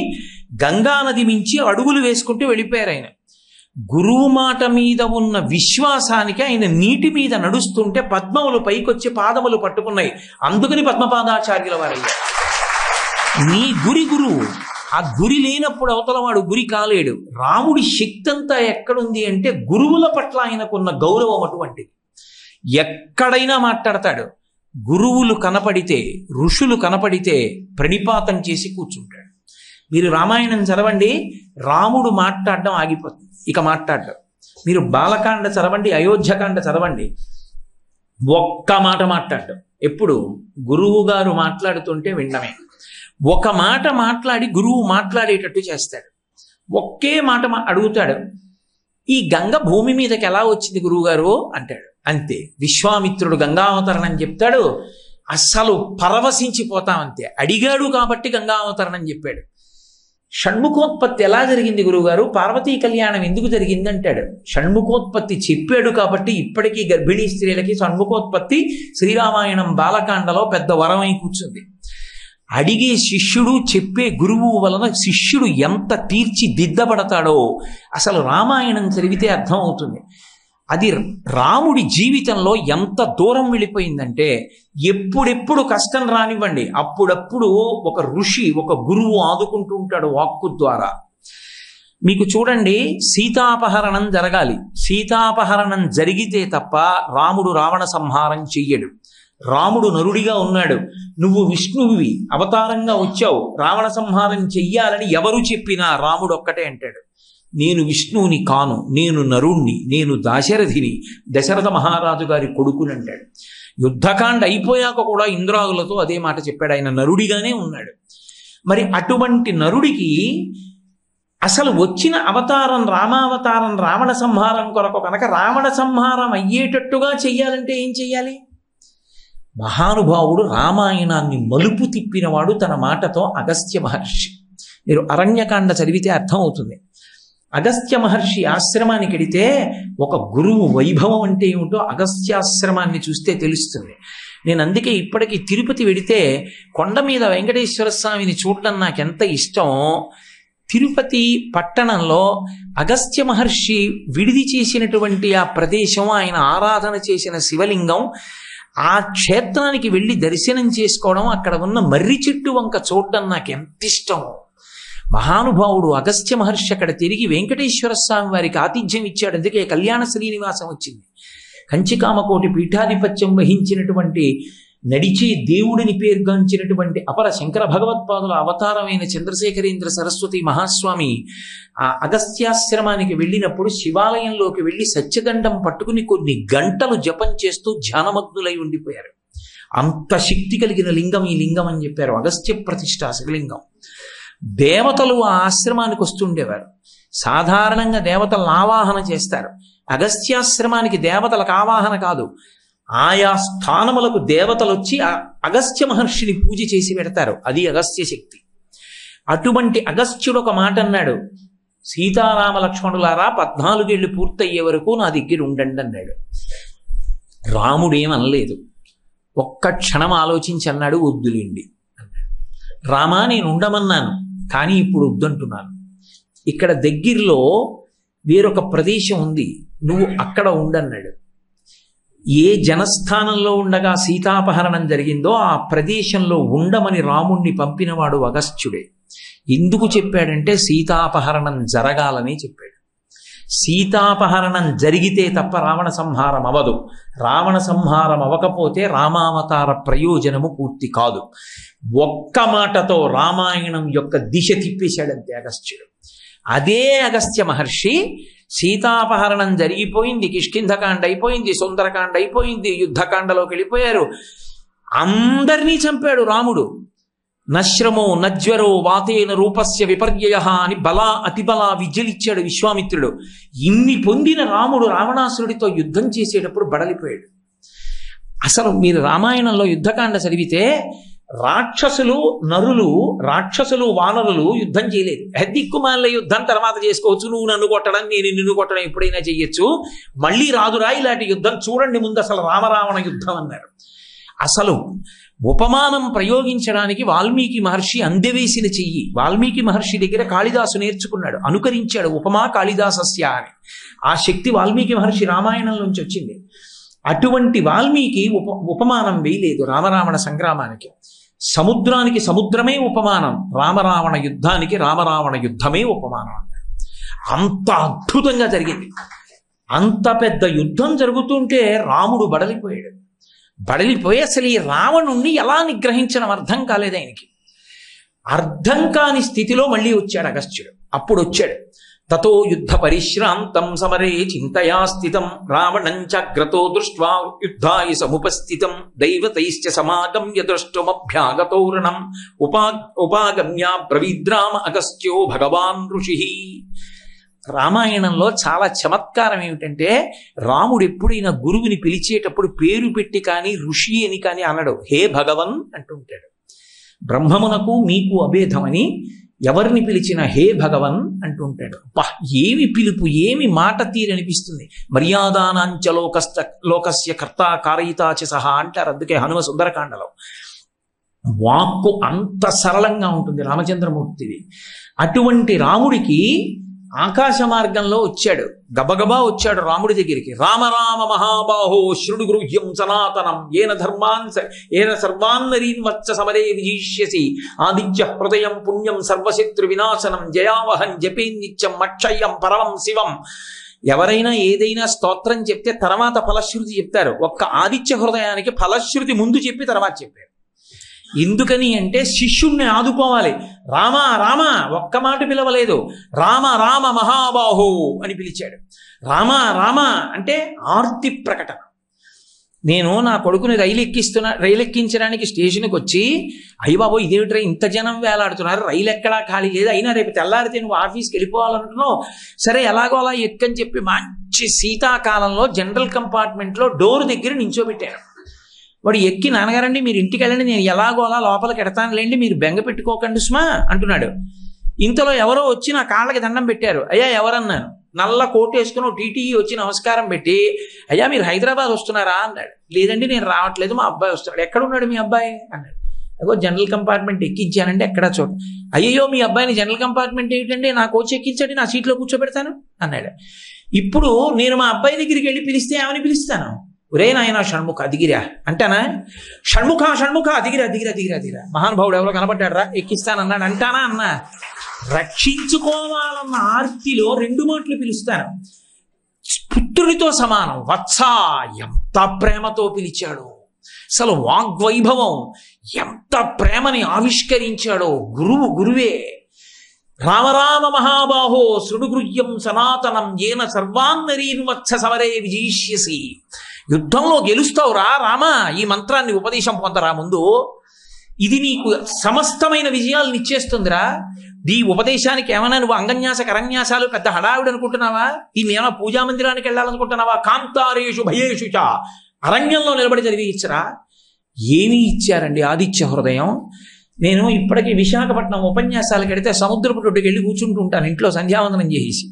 గంగా నది మించి అడుగులు వేసుకుంటూ వెళ్ళిపోయారు ఆయన. గురువు మాట మీద ఉన్న విశ్వాసానికి ఆయన నీటి మీద నడుస్తుంటే పద్మములు పైకొచ్చి పాదములు పట్టుకున్నాయి. అందుకని పద్మపాదాచార్యుల వారయ్యారు. నీ గురి గురువు, ఆ గురి లేనప్పుడు అవతలవాడు గురి కాలేడు. రాముడి శక్తి అంతా ఎక్కడుంది అంటే గురువుల పట్ల ఆయనకున్న గౌరవం అటువంటిది. ఎక్కడైనా మాట్లాడతాడు. గురువులు కనపడితే, ఋషులు కనపడితే ప్రణిపాతం చేసి కూర్చుంటాడు. మీరు రామాయణం చదవండి, రాముడు మాట్లాడడం ఆగిపోతుంది, ఇక మాట్లాడడం. మీరు బాలకాండ చదవండి, అయోధ్యకాండ చదవండి, ఒక్క మాట మాట్లాడడం. ఎప్పుడు గురువు గారు మాట్లాడుతుంటే వినడమే. ఒక మాట మాట్లాడి గురువు మాట్లాడేటట్టు చేస్తాడు. ఒకే మాట అడుగుతాడు, ఈ గంగ భూమి మీదకి ఎలా వచ్చింది గురువుగారు అంటాడు. అంతే. విశ్వామిత్రుడు గంగావతరణం చెప్తాడు, అస్సలు పరవశించిపోతాం. అంతే, అడిగాడు కాబట్టి గంగావతరణం చెప్పాడు. షణ్ముఖోత్పత్తి ఎలా జరిగింది గురువుగారు, పార్వతీ కళ్యాణం ఎందుకు జరిగింది అంటాడు. షణ్ముఖోత్పత్తి చెప్పాడు కాబట్టి ఇప్పటికీ గర్భిణీ స్త్రీలకి షణ్ముఖోత్పత్తి శ్రీరామాయణం బాలకాండలో పెద్ద వరమై కూర్చుంది. అడిగే శిష్యుడు, చెప్పే గురువు వలన శిష్యుడు ఎంత తీర్చిదిద్దబడతాడో అసలు రామాయణం చదివితే అర్థం అవుతుంది. అది రాముడి జీవితంలో ఎంత దూరం వెళ్ళిపోయిందంటే, ఎప్పుడెప్పుడు కష్టం రానివ్వండి అప్పుడప్పుడు ఒక ఋషి, ఒక గురువు ఆదుకుంటూ ఉంటాడు వాక్కు ద్వారా. మీకు చూడండి, సీతాపహరణం జరగాలి. సీతాపహరణం జరిగితే తప్ప రాముడు రావణ సంహారం చెయ్యడు. రాముడు నరుడిగా ఉన్నాడు, నువ్వు విష్ణువువి అవతారంగా వచ్చావు, రావణ సంహారం చెయ్యాలని ఎవరు చెప్పినా రాముడు ఒక్కటే అంటాడు, నేను విష్ణువుని కాను, నేను నరుణ్ణి, నేను దాశరథిని, దశరథ మహారాజు గారి కొడుకుని అంటాడు. యుద్ధకాండ అయిపోయాక కూడా ఇంద్రాదులతో అదే మాట చెప్పాడు. ఆయన నరుడిగానే ఉన్నాడు. మరి అటువంటి నరుడికి అసలు వచ్చిన అవతారం రామావతారం రావణ సంహారం కొరకు కనుక రావణ సంహారం అయ్యేటట్టుగా చెయ్యాలంటే ఏం చెయ్యాలి? మహానుభావుడు రామాయణాన్ని మలుపు తిప్పినవాడు తన మాటతో అగస్త్య మహర్షి. మీరు అరణ్యకాండ చదివితే అర్థమవుతుంది. అగస్త్య మహర్షి ఆశ్రమానికి వెడితే ఒక గురువు వైభవం అంటే ఏమిటో అగస్త్యాశ్రమాన్ని చూస్తే తెలుస్తుంది. నేను అందుకే ఇప్పటికీ తిరుపతి వెడితే కొండ మీద వెంకటేశ్వర స్వామిని చూడడం నాకు ఎంత ఇష్టం. తిరుపతి పట్టణంలో అగస్త్య మహర్షి విడిది చేసినటువంటి ఆ ప్రదేశం, ఆయన ఆరాధన చేసిన శివలింగం, ఆ క్షేత్రానికి వెళ్ళి దర్శనం చేసుకోవడం, అక్కడ ఉన్న మర్రి చెట్టు వంక చూడడం నాకు ఎంత ఇష్టం. మహానుభావుడు అగస్త్య మహర్షి అక్కడ తిరిగి వెంకటేశ్వర స్వామి వారికి ఆతిథ్యం ఇచ్చాడు. అందుకే కళ్యాణ శ్రీనివాసం వచ్చింది. కంచికామకోటి పీఠాధిపత్యం వహించినటువంటి, నడిచే దేవుడిని పేర్గాంచినటువంటి అపర శంకర భగవత్పాదుల అవతారమైన చంద్రశేఖరేంద్ర సరస్వతి మహాస్వామి ఆ అగస్త్యాశ్రమానికి వెళ్ళినప్పుడు శివాలయంలోకి వెళ్ళి సత్యదండం పట్టుకుని కొన్ని గంటలు జపం చేస్తూ ధ్యానమగ్నులై ఉండిపోయారు. అంత శక్తి కలిగిన లింగం ఈ లింగం అని చెప్పారు. అగస్త్య ప్రతిష్ఠ శివలింగం. దేవతలు ఆ ఆశ్రమానికి వస్తుండేవారు. సాధారణంగా దేవతలను ఆవాహన చేస్తారు. అగస్త్యాశ్రమానికి దేవతలకు ఆవాహన కాదు, ఆయా స్థానములకు దేవతలు వచ్చి అగస్త్య మహర్షిని పూజ చేసి పెడతారు. అది అగస్త్య శక్తి. అటువంటి అగస్త్యుడు ఒక మాట అన్నాడు, సీతారామ లక్ష్మణులారా 14 ఏళ్ళు పూర్తయ్యే వరకు నా దగ్గర ఉండండి అన్నాడు. రాముడేమనలేదు, ఒక్క క్షణం ఆలోచించి అన్నాడు, వద్దులేండి అన్నాడు. రామా, నేను ఉండమన్నాను కానీ ఇప్పుడు వద్దంటున్నాను. ఇక్కడ దగ్గరలో వేరొక ప్రదేశం ఉంది, నువ్వు అక్కడ ఉండన్నాడు. ఏ జనస్థానంలో ఉండగా సీతాపహరణం జరిగిందో ఆ ప్రదేశంలో ఉండమని రాముణ్ణి పంపినవాడు అగస్త్యుడే. ఎందుకు చెప్పాడంటే సీతాపహరణం జరగాలని చెప్పాడు. సీతాపహరణం జరిగితే తప్ప రావణ సంహారం అవదు. రావణ సంహారం అవ్వకపోతే రామావతార ప్రయోజనము పూర్తి కాదు. ఒక్క మాటతో రామాయణం యొక్క దిశ తిప్పేశాడంతే అగస్త్యుడు. అదే అగస్త్య మహర్షి సీతాపహరణం జరిగిపోయింది, కిష్కింధకాండ అయిపోయింది, సుందరకాండ అయిపోయింది, యుద్ధకాండలోకి వెళ్ళిపోయారు, అందరినీ చంపాడు రాముడు. నశ్రమో నజ్వరో వాతేన రూపస్య విపర్యయ అని అతిబల విద్యలిచ్చాడు విశ్వామిత్రుడు. ఇన్ని పొందిన రాముడు రావణాసురుడితో యుద్ధం చేసేటప్పుడు బడలిపోయాడు. అసలు మీరు రామాయణంలో యుద్ధకాండ చదివితే రాక్షసులు నరులు, రాక్షసులు వానరులు యుద్ధం చేయలేదు. దిక్కుమాల యుద్ధం తర్వాత చేసుకోవచ్చు, నువ్వు నన్ను కొట్టడం నేను నిన్ను కొట్టడం ఎప్పుడైనా చెయ్యొచ్చు, మళ్ళీ రాదురా ఇలాంటి యుద్ధం, చూడండి ముందు అసలు రామరావణ యుద్ధం అన్నారు. అసలు ఉపమానం ప్రయోగించడానికి వాల్మీకి మహర్షి అందెవేసిన చెయ్యి. వాల్మీకి మహర్షి దగ్గర కాళిదాసు నేర్చుకున్నాడు, అనుకరించాడు. ఉపమా కాళిదాసస్య అని ఆ శక్తి వాల్మీకి మహర్షి రామాయణం నుంచి వచ్చింది. అటువంటి వాల్మీకి ఉపమానం వేయలేదు రామరావణ సంగ్రామానికి. సముద్రానికి సముద్రమే ఉపమానం, రామరావణ యుద్ధానికి రామరావణ యుద్ధమే ఉపమానం అన్నారు. అంత అద్భుతంగా జరిగింది. అంత పెద్ద యుద్ధం జరుగుతుంటే రాముడు బడలిపోయాడు. బడలిపోయి అసలు ఈ రావణుణ్ణి ఎలా నిగ్రహించడం అర్థం కాలేదు ఆయనకి. అర్థం కాని స్థితిలో మళ్ళీ వచ్చాడు అగస్త్యుడు. అప్పుడు వచ్చాడు, తతో యుద్ధ పరిశ్రాంతం సమరే చింతయా స్థితం రావణం చాగ్రతో దృష్ట్వా యుద్ధాయ సముపస్థితం దైవతైశ్చ సమాగమ్య ద్రష్టుమభ్యాగతోరణం ఉపాగమ్య బ్రవీద్రామ అగస్త్యో భగవాన్ ఋషి. రామాయణంలో చాలా చమత్కారం ఏమిటంటే రాముడు ఎప్పుడైనా గురువుని పిలిచేటప్పుడు పేరు పెట్టి కానీ ఋషి అని కానీ అనడు, హే భగవన్ అంటుంటాడు. బ్రహ్మమునకు మీకు అభేదమని ఎవరిని పిలిచినా హే భగవన్ అంటుంటాడు. ఏమి పిలుపు, ఏమి మాట తీరనిపిస్తుంది. మర్యాదానాంచ లోకస్య కర్త కారయితాచ సహా అంటారు. అందుకే హనుమ సుందరకాండలో వాక్కు అంత సరళంగా ఉంటుంది రామచంద్రమూర్తిది. అటువంటి రాముడికి ఆకాశ మార్గంలో వచ్చాడు, గబగబా వచ్చాడు రాముడి దగ్గరికి. రామ రామ మహాబాహో శృణు గృహ్యం సనాతనం ఏన సర్వాన్నరీన్ వచ్చ సమరే విజీష్యసి ఆదిత్య హృదయం పుణ్యం సర్వశత్రు వినాశనం జయావహం జపే నిత్యం అక్షయం పరమం శివం. ఎవరైనా ఏదైనా స్తోత్రం చెప్తే తర్వాత ఫలశ్రుతి చెప్తారు. ఒక్క ఆదిత్య హృదయానికి ఫలశ్రుతి ముందు చెప్పి తర్వాత చెప్పారు. ఎందుకని అంటే శిష్యుణ్ణి ఆదుకోవాలి. రామ రామ ఒక్క మాట పిలవలేదు, రామ రామ మహాబాహో అని పిలిచాడు. రామ రామ అంటే ఆర్తి ప్రకటన. నేను నా కొడుకుని రైలు ఎక్కించడానికి స్టేషన్కి వచ్చి, అయ్య బాబో ఇదేమిట్రా ఇంత జనం వేలాడుతున్నారు, రైలు ఎక్కడా ఖాళీ లేదు, అయినా రేపు తెల్లారితే నువ్వు ఆఫీస్కి వెళ్ళిపోవాలంటున్నావు, సరే ఎలాగో అలా ఎక్కని చెప్పి మంచి శీతాకాలంలో జనరల్ కంపార్ట్మెంట్లో డోర్ దగ్గర నించోబెట్టాను. వాడు ఎక్కి, నాన్నగారండి మీరు ఇంటికి వెళ్ళండి, నేను ఎలాగో అలా లోపలికి ఎడతానులేండి, మీరు బెంగ పెట్టుకోకండి సుమా అంటున్నాడు. ఇంతలో ఎవరో వచ్చి నా కాళ్ళకి దండం పెట్టారు. అయ్యా ఎవరన్నాను. నల్ల కోటు వేసుకుని టీటీఈ వచ్చి నమస్కారం పెట్టి, అయ్యా మీరు హైదరాబాద్ వస్తున్నారా అన్నాడు. లేదండి నేను రావట్లేదు, మా అబ్బాయి వస్తున్నాడు. ఎక్కడున్నాడు మీ అబ్బాయి అన్నాడు. అగో జనరల్ కంపార్ట్మెంట్ ఎక్కించానండి, ఎక్కడా చోట. అయ్యో మీ అబ్బాయిని జనరల్ కంపార్ట్మెంట్ ఏంటండి, నా కోచ్ ఎక్కించండి, నా సీట్లో కూర్చోబెడతాను అన్నాడు. ఇప్పుడు నేను మా అబ్బాయి దగ్గరికి వెళ్ళి పిలిస్తే ఏమని పిలుస్తాను? ఒరే నాయన షణ్ముఖ దిగిరా అంటానా? షణ్ముఖ షణ్ముఖ దిగిరా దిగిరా దిగిరా దిగిరా, మహానుభావుడు ఎవరో కనబడ్డాడు రా ఎక్కిస్తానన్నాడు అంటానా? అన్నా రక్షించుకోవాలన్న ఆర్తిలో రెండు మాటలు పిలుస్తాను. పుత్రుడితో సమానం. వత్స ఎంత ప్రేమతో పిలిచాడు. అసలు వాగ్వైభవం ఎంత ప్రేమని ఆవిష్కరించాడో. గురువే. రామరామ మహాబాహో శృణుగృహ్యం సనాతనం ఏన సర్వాన్నరీన్ వత్స సమరే విజీష్యసి. యుద్ధంలో గెలుస్తావురా రామా, ఈ మంత్రాన్ని ఉపదేశం పొందరా ముందు, ఇది నీకు సమస్తమైన విజయాలను ఇచ్చేస్తుందిరా. ఈ ఉపదేశానికి ఏమైనా నువ్వు అంగన్యాస కరన్యాసాలు పెద్ద హడావిడి అనుకుంటున్నావా? ఈ ఏమైనా పూజా మందిరానికి వెళ్ళాలనుకుంటున్నావా? కాంతారేషు భయేషు చ అరణ్యంలో నిలబడి చదివించరా. ఏమీ ఇచ్చారండి ఆదిత్య హృదయం. నేను ఇప్పటికీ విశాఖపట్నం ఉపన్యాసాలకు వెడితే సముద్రపు ఒడ్డుకి వెళ్ళి కూర్చుంటూ ఉంటాను ఇంట్లో సంధ్యావందనం చేసి.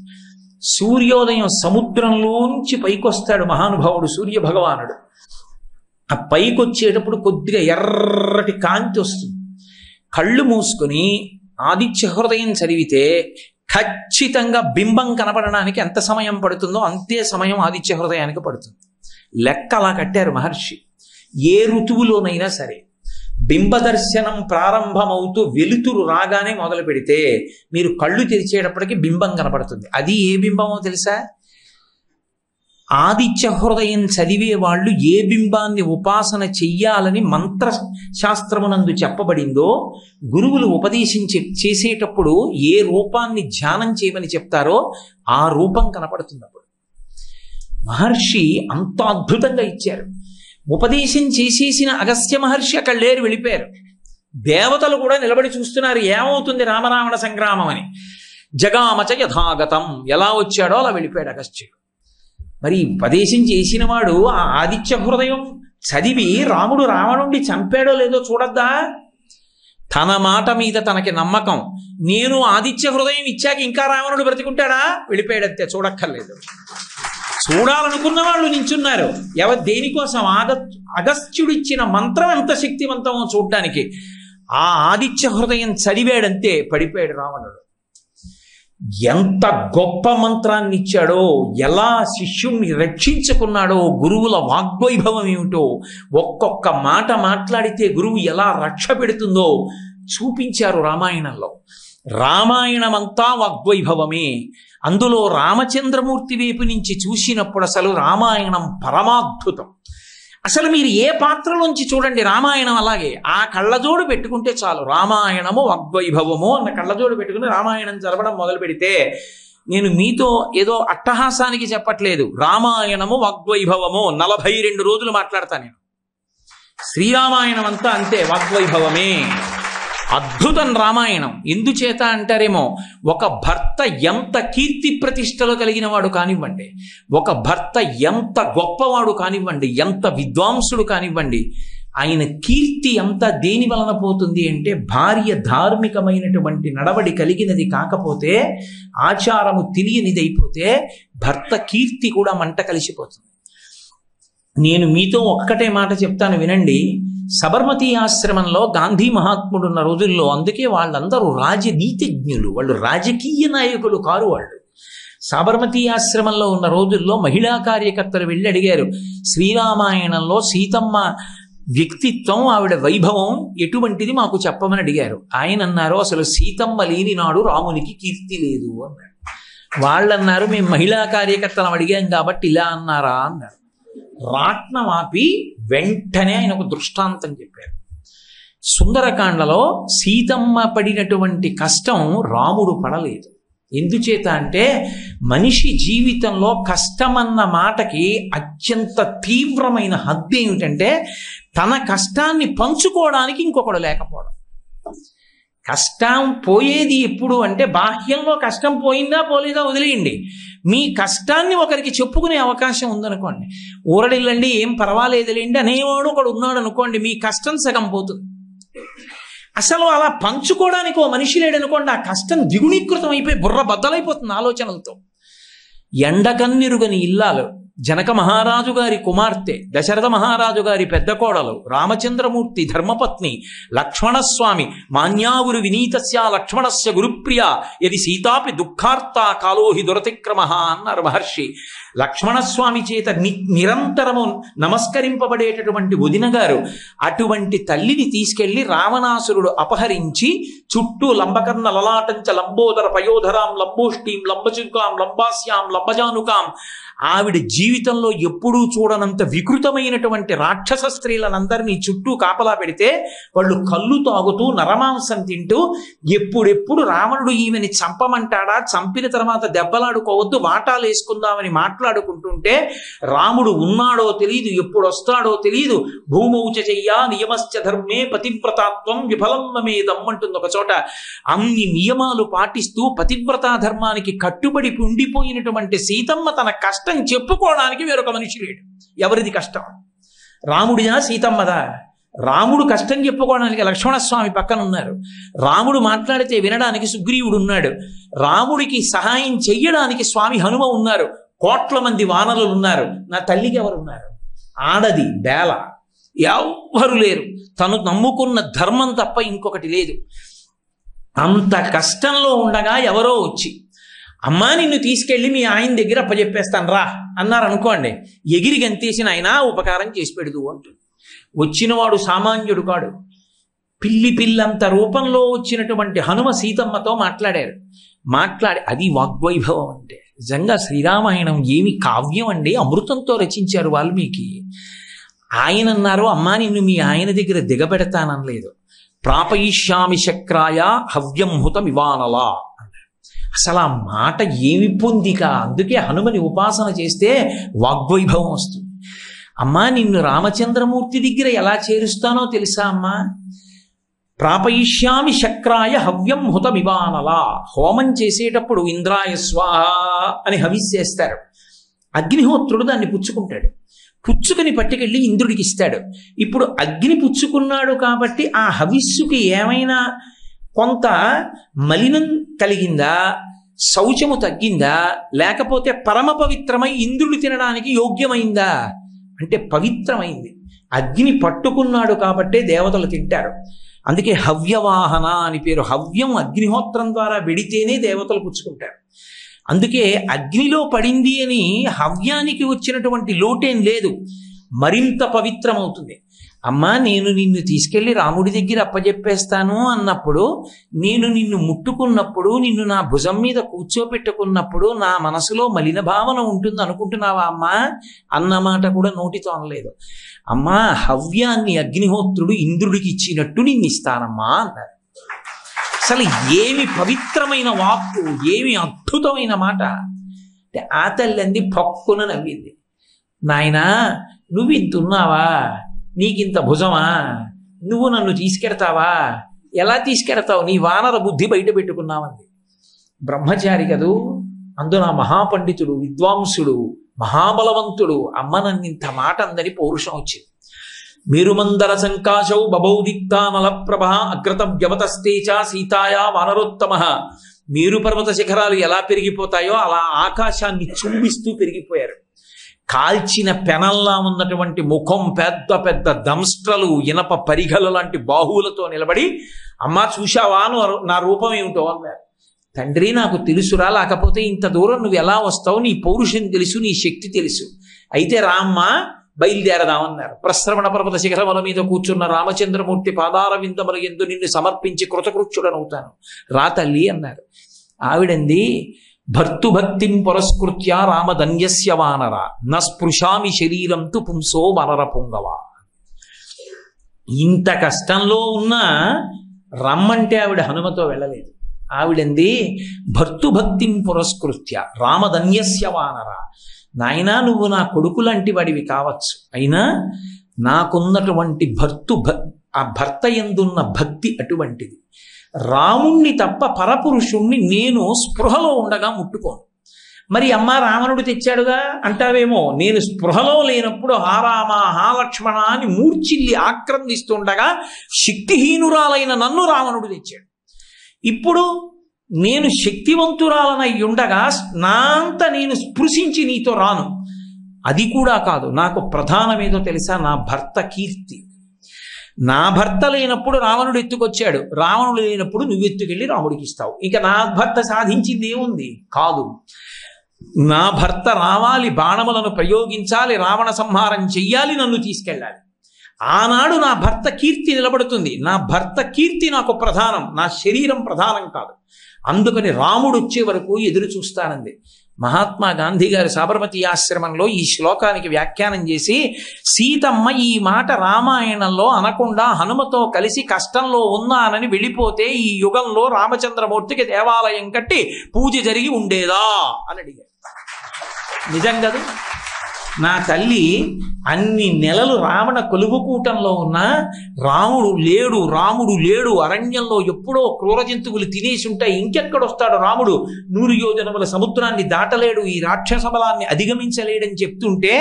సూర్యోదయం సముద్రంలోంచి పైకొస్తాడు మహానుభావుడు సూర్య భగవానుడు. ఆ పైకి వచ్చేటప్పుడు కొద్దిగా ఎర్రటి కాంతి వస్తుంది. కళ్ళు మూసుకొని ఆదిత్య హృదయం చదివితే ఖచ్చితంగా బింబం కనపడడానికి ఎంత సమయం పడుతుందో అంతే సమయం ఆదిత్య హృదయానికి పడుతుంది. లెక్క అలా కట్టారు మహర్షి. ఏ ఋతువులోనైనా సరే బింబదర్శనం ప్రారంభమవుతూ వెలుతురు రాగానే మొదలు పెడితే మీరు కళ్ళు తెరిచేటప్పటికి బింబం కనపడుతుంది. అది ఏ బింబమో తెలుసా? ఆదిత్య హృదయం చదివే వాళ్ళు ఏ బింబాన్ని ఉపాసన చెయ్యాలని మంత్రశాస్త్రమునందు చెప్పబడిందో గురువులు చేసేటప్పుడు ఏ రూపాన్ని ధ్యానం చేయమని చెప్తారో ఆ రూపం కనపడుతుంది. అప్పుడు మహర్షి అంత అద్భుతంగా ఇచ్చారు. ఉపదేశం చేసేసిన అగస్త్య మహర్షి అక్కడ లేరు, వెళ్ళిపోయారు. దేవతలు కూడా నిలబడి చూస్తున్నారు ఏమవుతుంది రామరావణ సంగ్రామం అని. జగామచ యథాగతం, ఎలా వచ్చాడో అలా వెళ్ళిపోయాడు అగస్త్యుడు. మరి ఉపదేశం చేసిన వాడు ఆ ఆదిత్య హృదయం చదివి రాముడు రావణుండి చంపాడో లేదో చూడద్దా? తన మాట మీద తనకి నమ్మకం. నేను ఆదిత్య హృదయం ఇచ్చాక ఇంకా రావణుడు బ్రతికుంటాడా? వెళ్ళిపోయాడంతే, చూడక్కర్లేదు. చూడాలనుకున్న వాళ్ళు నించున్నారు. దేనికోసం? అగస్త్యుడు ఇచ్చిన మంత్రం ఎంత శక్తివంతమో చూడ్డానికి. ఆ ఆదిత్య హృదయం చదివాడంతే పడిపోయాడు రావణుడు. ఎంత గొప్ప మంత్రాన్ని ఇచ్చాడో, ఎలా శిష్యుణ్ణి రక్షించుకున్నాడో, గురువుల వాగ్వైభవం ఏమిటో, ఒక్కొక్క మాట మాట్లాడితే గురువు ఎలా రక్ష పెడుతుందో చూపించారు రామాయణంలో. రామాయణమంతా వాగ్వైభవమే. అందులో రామచంద్రమూర్తి వైపు నుంచి చూసినప్పుడు అసలు రామాయణం పరమాద్భుతం. అసలు మీరు ఏ పాత్రలోంచి చూడండి రామాయణం అలాగే. ఆ కళ్ళజోడు పెట్టుకుంటే చాలు, రామాయణము వాగ్వైభవము అన్న కళ్ళజోడు పెట్టుకుని రామాయణం చదవడం మొదలు పెడితే, నేను మీతో ఏదో అట్టహాసానికి చెప్పట్లేదు, రామాయణము వాగ్వైభవము 42 రోజులు మాట్లాడతా నేను. శ్రీరామాయణం అంతా అంతే, వాగ్వైభవమే. అద్భుతం రామాయణం. ఎందుచేత అంటారేమో, ఒక భర్త ఎంత కీర్తి ప్రతిష్టలు కలిగిన వాడు కానివ్వండి, ఒక భర్త ఎంత గొప్పవాడు కానివ్వండి, ఎంత విద్వాంసుడు కానివ్వండి, ఆయన కీర్తి అంతా దేని వలన పోతుంది అంటే, భార్య ధార్మికమైనటువంటి నడవడి కలిగినది కాకపోతే, ఆచారము తెలియనిదైపోతే భర్త కీర్తి కూడా మంట కలిసిపోతుంది. నేను మీతో ఒక్కటే మాట చెప్తాను వినండి. సబర్మతి ఆశ్రమంలో గాంధీ మహాత్ముడు ఉన్న రోజుల్లో, అందుకే వాళ్ళందరూ రాజనీతిజ్ఞులు, వాళ్ళు రాజకీయ నాయకులు కారు. వాళ్ళు సబర్మతి ఆశ్రమంలో ఉన్న రోజుల్లో మహిళా కార్యకర్తలు వెళ్ళి అడిగారు, శ్రీరామాయణంలో సీతమ్మ వ్యక్తిత్వం, ఆవిడ వైభవం ఎటువంటిది మాకు చెప్పమని అడిగారు. ఆయన అన్నారు, అసలు సీతమ్మ లేని నాడు రామునికి కీర్తి లేదు అన్నారు. వాళ్ళన్నారు, మేము మహిళా కార్యకర్తలను అడిగాం కాబట్టి ఇలా అన్నారా అన్నారు. రాట్నమాపి వెంటనే ఆయన ఒక దృష్టాంతం చెప్పారు. సుందరకాండలో సీతమ్మ పడినటువంటి కష్టం రాముడు పడలేదు. ఎందుచేత అంటే, మనిషి జీవితంలో కష్టమన్న మాటకి అత్యంత తీవ్రమైన హద్దు ఏమిటంటే, తన కష్టాన్ని పంచుకోవడానికి ఇంకొకడు లేకపోవడం. కష్టం పోయేది ఎప్పుడు అంటే, బాహ్యంలో కష్టం పోయిందా పోలేదా వదిలేయండి, మీ కష్టాన్ని ఒకరికి చెప్పుకునే అవకాశం ఉందనుకోండి, ఊరడిల్లండి ఏం పర్వాలేదులేండి అనేవాడు ఒకడు ఉన్నాడు అనుకోండి, మీ కష్టం సగం పోతుంది. అసలు అలా పంచుకోవడానికి ఓ మనిషి లేడనుకోండి, ఆ కష్టం ద్విగుణీకృతం అయిపోయి బుర్ర బద్దలైపోతుంది ఆలోచనలతో. ఎండకన్నిరుగని ఇల్లాలు, జనక మహారాజు గారి కుమార్తె, దశరథ మహారాజు గారి పెద్ద కోడలు, రామచంద్రమూర్తి ధర్మపత్ని, లక్ష్మణస్వామి, మాన్యాగురు వినీతస్య లక్ష్మణస్య గురుప్రియ యది సీతాపి దుఃఖార్త కాలోహి దురతిక్రమ అన్నారు మహర్షి. లక్ష్మణస్వామి చేత నిరంతరము నమస్కరింపబడేటటువంటి వదిన గారు, అటువంటి తల్లిని తీసుకెళ్లి రావణాసురుడు అపహరించి, చుట్టూ లంబకర్ణ లలాటంచ లంబోదర పయోధరాం లంబోష్టీం లంబచుకాం లంబాస్యాం లంబజానుకాం, ఆవిడ జీవితంలో ఎప్పుడూ చూడనంత వికృతమైనటువంటి రాక్షస స్త్రీలనందరినీ చుట్టూ కాపలా పెడితే, వాళ్ళు కళ్ళు తాగుతూ నరమాంసం తింటూ, ఎప్పుడెప్పుడు రావణుడు ఈమెని చంపమంటాడా, చంపిన తర్వాత దెబ్బలాడుకోవద్దు వాటాలు వేసుకుందామని మాట్లాడుకుంటుంటే, రాముడు ఉన్నాడో తెలియదు, ఎప్పుడు వస్తాడో తెలియదు. భూమౌచ చెయ్యా నియమశ్చ ధర్మే పతివ్రతాత్వం విఫలం మమేదం అంటుంది ఒక చోట. అన్ని నియమాలు పాటిస్తూ పతివ్రతా ధర్మానికి కట్టుబడి ఉండిపోయినటువంటి సీతమ్మ తన కష్టం చెప్పుకోవడానికి వేరొక మనిషి లేడు. ఎవరిది కష్టం? రాముడిదా సీతమ్మదా? రాముడు కష్టం చెప్పుకోవడానికి లక్ష్మణస్వామి పక్కన ఉన్నారు. రాముడు మాట్లాడితే వినడానికి సుగ్రీవుడు ఉన్నాడు. రాముడికి సహాయం చెయ్యడానికి స్వామి హనుమ ఉన్నారు. కోట్ల మంది వానరులు ఉన్నారు. నా తల్లికి ఎవరున్నారు? ఆడది బేల, ఎవ్వరు లేరు. తను నమ్ముకున్న ధర్మం తప్ప ఇంకొకటి లేదు. అంత కష్టంలో ఉండగా ఎవరో వచ్చి అమ్మా నిన్ను తీసుకెళ్ళి మీ ఆయన దగ్గర అప్పచెప్పేస్తాను రా అన్నారు అనుకోండి, ఎగిరి గంతేసిన ఆయన ఉపకారం చేసి పెడదు అంటుంది. వచ్చినవాడు సామాన్యుడు కాడు. పిల్లంత రూపంలో వచ్చినటువంటి హనుమ సీతమ్మతో మాట్లాడారు. అది వాగ్వైభవం అంటే. నిజంగా శ్రీరామాయణం ఏమి కావ్యం అండి, అమృతంతో రచించారు వాల్మీకి. ఆయన అన్నారు, అమ్మా నిన్ను మీ ఆయన దగ్గర దిగబెడతాననలేదు. ప్రాపయిష్యామి శక్రాయ హవ్యం హుతమివానలా అన్నారు. అసలు ఆ మాట ఏమి పొందిక. అందుకే హనుమని ఉపాసన చేస్తే వాగ్వైభవం వస్తుంది. అమ్మా నిన్ను రామచంద్రమూర్తి దగ్గర ఎలా చేరుస్తానో తెలుసా అమ్మా? ప్రాపయిష్యామి శక్రాయ హవ్యం హుతమివానలా. హోమం చేసేటప్పుడు ఇంద్రాయ స్వాహ అని హవిస్సేస్తారు. అగ్నిహోత్రుడు దాన్ని పుచ్చుకుంటాడు. పుచ్చుకుని పట్టుకెళ్ళి ఇంద్రుడికి ఇస్తాడు. ఇప్పుడు అగ్ని పుచ్చుకున్నాడు కాబట్టి ఆ హవిస్సుకి ఏమైనా కొంత మలినం కలిగిందా, శౌచము తగ్గిందా, లేకపోతే పరమ పవిత్రమై ఇంద్రుడు తినడానికి యోగ్యమైందా అంటే పవిత్రమైంది. అగ్ని పట్టుకున్నాడు కాబట్టే దేవతలు తింటారు. అందుకే హవ్యవాహన అని పేరు. హవ్యం అగ్నిహోత్రం ద్వారా వెడితేనే దేవతలు పుచ్చుకుంటారు. అందుకే అగ్నిలో పడింది అని హవ్యానికి వచ్చినటువంటి లోటేం లేదు, మరింత పవిత్రమవుతుంది. అమ్మా నేను నిన్ను తీసుకెళ్ళి రాముడి దగ్గర అప్పచెప్పేస్తాను అన్నప్పుడు, నేను నిన్ను ముట్టుకున్నప్పుడు, నిన్ను నా భుజం మీద కూర్చోపెట్టుకున్నప్పుడు నా మనసులో మలిన భావన ఉంటుంది అనుకుంటున్నావా అమ్మా అన్నమాట కూడా నోటితో అనలేదు. అమ్మా హవ్యాన్ని అగ్నిహోత్రుడు ఇంద్రుడికి ఇచ్చినట్టు నిన్ను ఇస్తానమ్మా అన్నారు. అసలు ఏమి పవిత్రమైన వాక్కు, ఏమి అద్భుతమైన మాట. అంటే ఆ తల్లి అంది, పక్కున నవ్వింది. నాయనా నువ్వు ఇంతున్నావా, నీకింత భుజమా, నువ్వు నన్ను తీసుకెడతావా, ఎలా తీసుకెడతావు, నీ వానర బుద్ధి బయట పెట్టుకున్నావంది. బ్రహ్మచారి కదూ, అందున మహాపండితుడు, విద్వాంసుడు, మహాబలవంతుడు. అమ్మ నన్నింత మాట అందని పౌరుషం వచ్చింది. మేరుమందర సంకాశౌ బభౌదిక్తానల ప్రభ అగ్రత వ్యవతస్తేచ సీతాయా వానరోత్తమ. మేరు పర్వత శిఖరాలు ఎలా పెరిగిపోతాయో అలా ఆకాశాన్ని చుంబిస్తూ పెరిగిపోయారు. కాల్చిన పెనల్లా ఉన్నటువంటి ముఖం, పెద్ద పెద్ద దంస్ట్రలు, ఇనప పరిఘలు లాంటి బాహువులతో నిలబడి, అమ్మా చూశావా నా రూపం ఏమిటో అన్నారు. తండ్రి నాకు తెలుసురా, లేకపోతే ఇంత దూరం నువ్వు ఎలా వస్తావు, నీ పౌరుషం తెలుసు, నీ శక్తి తెలుసు, అయితే రామ్మ బయలుదేరదామన్నారు. ప్రశ్రవణ పర్వత శిఖరముల మీద కూర్చున్న రామచంద్రమూర్తి పాదార విందముల యందు నిన్ను సమర్పించి కృతకృత్యుడనవుతాను, రా తల్లి అన్నారు. ఆవిడంది, భర్తుభక్తిం పురస్కృత్య రామధన్యస్య వానర న స్పృశామి శరీరం తు పుంసో వనర పుంగవ. ఇంత కష్టంలో ఉన్న రమ్మంటే ఆవిడ హనుమతో వెళ్ళలేదు. ఆవిడంది, భర్తుభక్తిం పురస్కృత్య రామధన్యస్య వానర. నాయనా నువ్వు నా కొడుకు లాంటి వాడివి కావచ్చు, అయినా నాకున్నటువంటి ఆ భర్త యందున్న భక్తి అటువంటిది. రాముణ్ణి తప్ప పరపురుషుణ్ణి నేను స్పృహలో ఉండగా ముట్టుకోను. మరి అమ్మ రావణుడు తెచ్చాడుగా అంటావేమో, నేను స్పృహలో లేనప్పుడు హారామ హాలక్ష్మణ అని మూర్చిల్లి ఆక్రందిస్తుండగా శక్తిహీనురాలైన నన్ను రావణుడు తెచ్చాడు. ఇప్పుడు నేను శక్తివంతురాలనై ఉండగా నాంత నేను స్పృశించి నీతో రాను. అది కూడా కాదు, నాకు ప్రధానమేదో తెలుసా, నా భర్త కీర్తి. నా భర్త లేనప్పుడు రావణుడు ఎత్తుకొచ్చాడు, రావణుడు లేనప్పుడు నువ్వు ఎత్తుకెళ్ళి రాముడికి ఇస్తావు. ఇక నా భర్త సాధించింది ఏముంది? కాదు, నా భర్త రావాలి, బాణములను ప్రయోగించాలి, రావణ సంహారం చెయ్యాలి, నన్ను తీసుకెళ్ళాలి. ఆనాడు నా భర్త కీర్తి నిలబడుతుంది. నా భర్త కీర్తి నాకు ప్రధానం, నా శరీరం ప్రధానం కాదు. అందుకని రాముడు వచ్చే వరకు ఎదురు చూస్తానంది. మహాత్మా గాంధీ గారు సాబర్మతి ఆశ్రమంలో ఈ శ్లోకానికి వ్యాఖ్యానం చేసి, సీతమ్మ ఈ మాట రామాయణంలో అనకుండా హనుమతో కలిసి కష్టంలో ఉన్నానని వెళ్ళిపోతే ఈ యుగంలో రామచంద్రమూర్తికి దేవాలయం కట్టి పూజ జరిగి ఉండేదా అని అడిగారు. నిజం కదా, నా తల్లి అన్ని నెలలు రావణ కొలువుకూటంలో ఉన్నా రాముడు లేడు, అరణ్యంలో ఎప్పుడో క్రూర జంతువులు తినేసి ఉంటాయి, ఇంకెక్కడొస్తాడు రాముడు, 100 యోజనముల సముద్రాన్ని దాటలేడు, ఈ రాక్షస బలాన్ని అధిగమించలేడని చెప్తుంటే